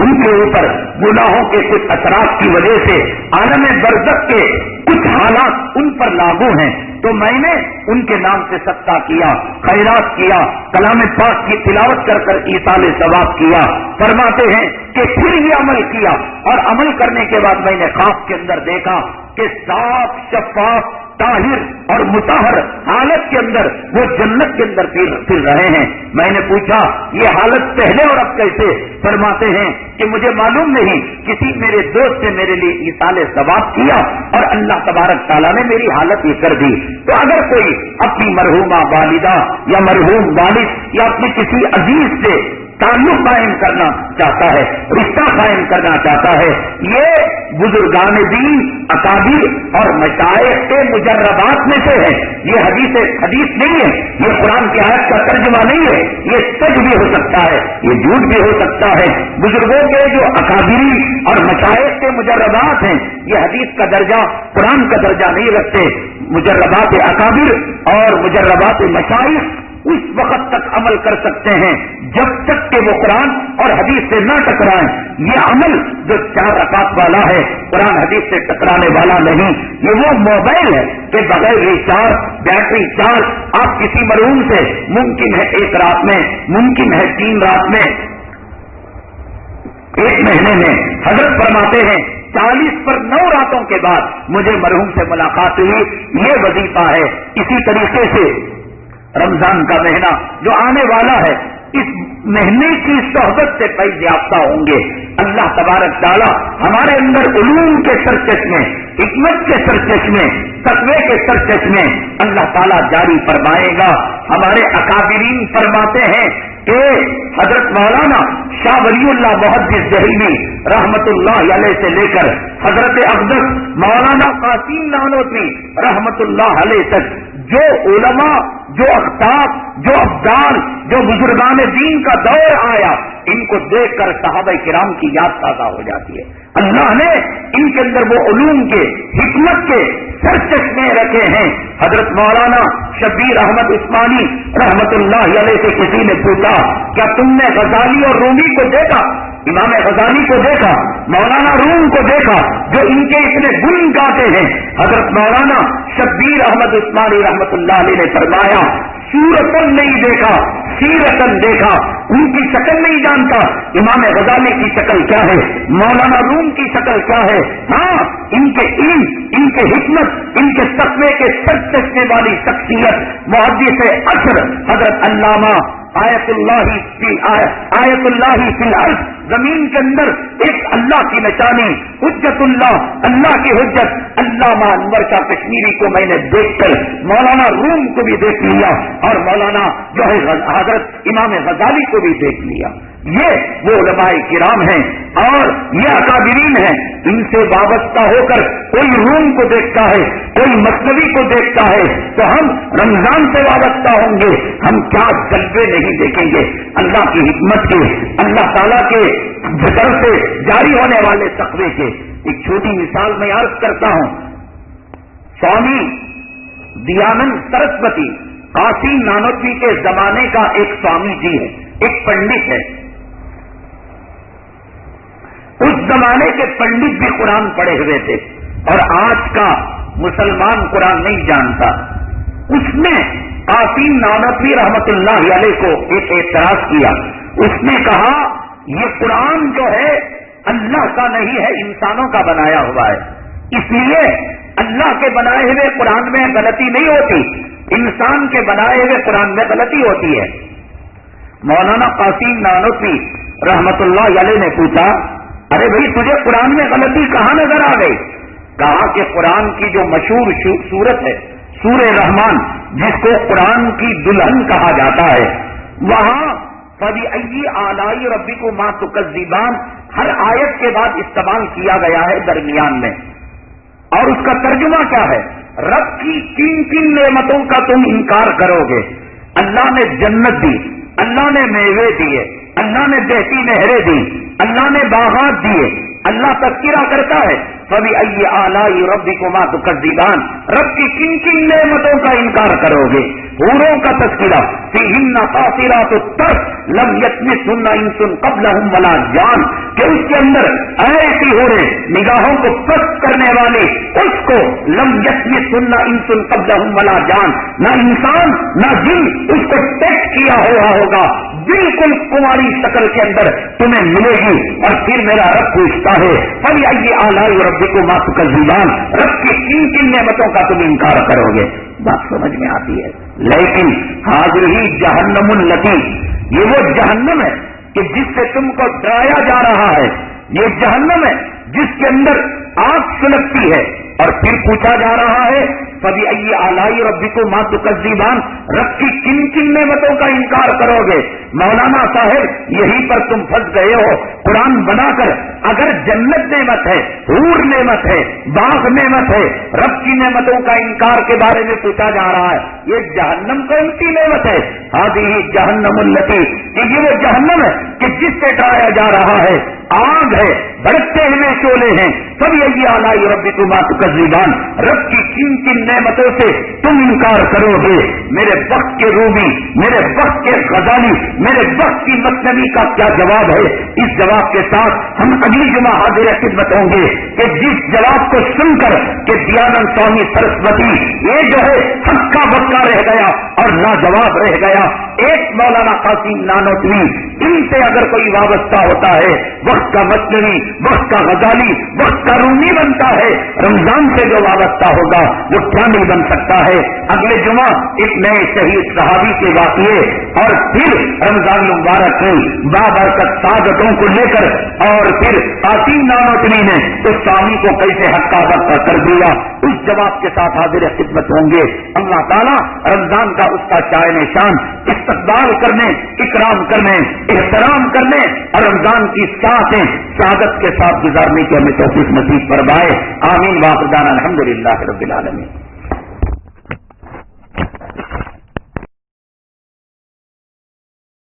ان کے اوپر گناہوں کے کچھ اثرات کی وجہ سے عالم برزخ کے کچھ حالات ان پر لاگو ہیں، تو میں نے ان کے نام سے صدقہ کیا، خیرات کیا، کلام پاک کی تلاوت کر کر ایصال ثواب کیا۔ فرماتے ہیں کہ پھر یہ عمل کیا اور عمل کرنے کے بعد میں نے خواب کے اندر دیکھا کہ صاف شفاف طاہر اور مطہر حالت کے اندر وہ جنت کے اندر پھر رہے ہیں۔ میں نے پوچھا یہ حالت پہلے اور اب کیسے؟ فرماتے ہیں کہ مجھے معلوم نہیں، کسی میرے دوست نے میرے لیے ایصال ثواب کیا اور اللہ تبارک تعالیٰ نے میری حالت یہ کر دی۔ تو اگر کوئی اپنی مرحومہ والدہ یا مرحوم والد یا اپنے کسی عزیز سے تعلق قائم کرنا چاہتا ہے، رشتہ قائم کرنا چاہتا ہے، یہ بزرگان دین، اکابر اور مشائخ کے مجربات میں سے ہے۔ یہ حدیث نہیں ہے، یہ قرآن کی آیت کا ترجمہ نہیں ہے، یہ سچ بھی ہو سکتا ہے، یہ جھوٹ بھی ہو سکتا ہے۔ بزرگوں کے جو اکابری اور مشائخ کے مجربات ہیں، یہ حدیث کا درجہ، قرآن کا درجہ نہیں رکھتے۔ مجربات اکابر اور مجربات مشائخ اس وقت تک عمل کر سکتے ہیں جب تک کہ وہ قرآن اور حدیث سے نہ ٹکرائیں۔ یہ عمل جو 4 رکعت والا ہے قرآن حدیث سے ٹکرانے والا نہیں۔ یہ وہ موبائل ہے کہ بغیر ریچارج، بیٹری چارج آپ کسی مرحوم سے ممکن ہے 1 رات میں، ممکن ہے 3 رات میں، 1 مہینے میں۔ حضرت فرماتے ہیں 40 پر 9 راتوں کے بعد مجھے مرحوم سے ملاقات ہوئی۔ یہ وظیفہ ہے۔ اسی طریقے سے رمضان کا مہینہ جو آنے والا ہے، اس مہینے کی صحبت سے فیض یافتہ ہوں گے۔ اللہ تبارک تعالیٰ ہمارے اندر علوم کے سرچشمے، حکمت کے سرچشمے، تقوی کے سرچشمے اللہ تعالیٰ جاری فرمائے گا۔ ہمارے اکابرین فرماتے ہیں کہ حضرت مولانا شاہ ولی اللہ محدث دہلوی رحمت اللہ علیہ سے لے کر حضرت اقدس مولانا قاسم نانوتوی رحمت اللہ علیہ تک جو علماء، جو اقطاب، جو ابدال، جو بزرگان دین کا دور آیا، ان کو دیکھ کر صحابہ کرام کی یاد تازہ ہو جاتی ہے۔ اللہ نے ان کے اندر وہ علوم کے، حکمت کے سرچشمے رکھے ہیں۔ حضرت مولانا شبیر احمد عثمانی رحمت اللہ علیہ سے کسی نے پوچھا کیا تم نے غزالی اور رومی کو دیکھا؟ امام غزالی کو دیکھا، مولانا روم کو دیکھا جو ان کے اتنے گن گاتے ہیں؟ حضرت مولانا شبیر احمد عثمانی رحمت اللہ علیہ نے فرمایا صورتن نہیں دیکھا، سیرتن دیکھا، ان کی شکل نہیں جانتا امام غزالی کی شکل کیا ہے، مولانا روم کی شکل کیا ہے۔ ہاں، ان کے علم، ان کے حکمت، ان کے تقوی کے سر چشمے والی شخصیت محدث عصر حضرت علامہ آیت اللہ فی الارض، زمین کے اندر ایک اللہ کی نشانی، حجت اللہ کی حجت علامہ انور شاہ کشمیری کو میں نے دیکھ کر مولانا روم کو بھی دیکھ لیا اور مولانا جو ہے حضرت امام غزالی کو بھی دیکھ لیا۔ یہ وہ علماء کرام ہیں اور یہ اکابرین ہیں۔ ان سے وابستہ ہو کر کوئی روم کو دیکھتا ہے، کوئی مثنوی کو دیکھتا ہے، تو ہم رمضان سے وابستہ ہوں گے، ہم کیا جلوے نہیں دیکھیں گے اللہ کی حکمت کے، اللہ تعالیٰ کے ذکر سے جاری ہونے والے تقوی کے۔ ایک چھوٹی مثال میں عرض کرتا ہوں، سوامی دیانند سرسوتی کاشی نانوتوی کے زمانے کا ایک سوامی جی ہے، ایک پنڈت ہے۔ اس زمانے کے پنڈت بھی قرآن پڑھے ہوئے تھے اور آج کا مسلمان قرآن نہیں جانتا۔ اس نے قاسم نانوتوی رحمت اللہ علیہ کو ایک اعتراض کیا۔ اس نے کہا یہ قرآن جو ہے اللہ کا نہیں ہے، انسانوں کا بنایا ہوا ہے، اس لیے اللہ کے بنائے ہوئے قرآن میں غلطی نہیں ہوتی، انسان کے بنائے ہوئے قرآن میں غلطی ہوتی ہے۔ مولانا قاسم نانوتوی رحمت اللہ علیہ نے پوچھا ارے بھائی تجھے قرآن میں غلطی کہاں نظر آ گئی؟ کہا کہ قرآن کی جو مشہور سورت ہے سورہ رحمان، جس کو قرآن کی دلہن کہا جاتا ہے، وہاں فَبِأَيِّ آلَاءِ رَبِّكُمَا تُكَذِّبَانِ ہر آیت کے بعد استعمال کیا گیا ہے درمیان میں۔ اور اس کا ترجمہ کیا ہے؟ رب کی کن کن نعمتوں کا تم انکار کرو گے؟ اللہ نے جنت دی، اللہ نے میوے دیے، اللہ نے بہتی نہریں دی، اللہ نے باغات دیے۔ اللہ تذکرہ کرتا ہے فَبِأَيِّ آلَاءِ رَبِّكُمَا تُكَذِّبَانِ، رب کی کن کن نعمتوں کا انکار کرو گے؟ حوروں کا تذکرہ فِيهِنَّ قَاصِرَاتُ الطَّرْفِ لَمْ يَطْمِثْهُنَّ إِنسٌ قَبْلَهُمْ وَلَا جَانٌ، کہ اس کے اندر ایسی حوریں نگاہوں کو پست کرنے والی، اس کو لم يطمثهن انس قبلهم ولا جان، نہ انسان نہ جن اس کو ٹیسٹ کیا ہوا ہوگا، بالکل تمہاری شکل کے اندر تمہیں ملے گی۔ اور پھر میرا رب پوچھتا ہے فَبِأَيِّ آلَاءِ رَبِّكُمَا تُكَذِّبَانِ، رب کی کن کن نعمتوں کا تم انکار کرو گے؟ بات سمجھ میں آتی ہے؟ لیکن حاضر ہی جہنم التی، یہ وہ جہنم ہے کہ جس سے تم کو ڈرایا جا رہا ہے، یہ جہنم ہے جس کے اندر آگ سلگتی ہے۔ اور پھر پوچھا جا رہا ہے فَبِأَيِّ آلَاءِ رَبِّكُمَا تُكَذِّبَانِ، رب کی کن کن نعمتوں کا انکار کرو گے؟ مولانا صاحب یہیں پر تم پھنس گئے ہو۔ قرآن بنا کر اگر جنت نعمت ہے، حور نعمت ہے، باغ نعمت ہے، رب کی نعمتوں کا انکار کے بارے میں پوچھا جا رہا ہے، یہ جہنم کون سی نعمت ہے؟ هذه جہنم التی، کہ یہ وہ جہنم ہے کہ جس سے ڈرایا جا رہا ہے، آگ ہے، بھڑکتے ہوئے شعلے ہیں۔ فَبِأَيِّ آلَاءِ رَبِّكُمَا تُكَذِّبَانِ، رب کی کن کن نعمتوں سے تم انکار کرو گے؟ میرے وقت کے رومی، میرے وقت کے غزالی، میرے وقت کی مثنوی کا کیا جواب ہے؟ اس جواب کے ساتھ ہم اگلی جمعہ حاضر خدمت ہوں گے کہ جس جواب کو سن کر کہ دیانند سوامی سرسوتی یہ جو ہے ہکا بکا رہ گیا اور لاجواب رہ گیا۔ ایک مولانا قاسم نانوتوی، ان سے اگر کوئی وابستہ ہوتا ہے، وقت کا مثنوی، وقت کا غزالی، وقت کا رومی بنتا ہے، رمضان سے جو وابستہ ہوگا وہ کیا نہیں بن سکتا ہے؟ اگلے جمعہ ایک نئے شہید صحابی کے واقعے اور پھر رمضان مبارک کی بابرکت سعادتوں کو لے کر، اور پھر قاسم نانوتوی نے اس سوامی کو کیسے ہکا بکا کر دیا، اس جواب کے ساتھ حاضر خدمت ہوں گے۔ اللہ تعالیٰ رمضان کا اس کا شائن شان استقبال کرنے، اکرام کرنے، احترام کرنے اور رمضان کی ساعتیں سعادت کے ساتھ گزارنے کی ہمیں توفیق نصیب فرمائے۔ آمین۔ واخر دعوانا الحمدللہ رب العالمین۔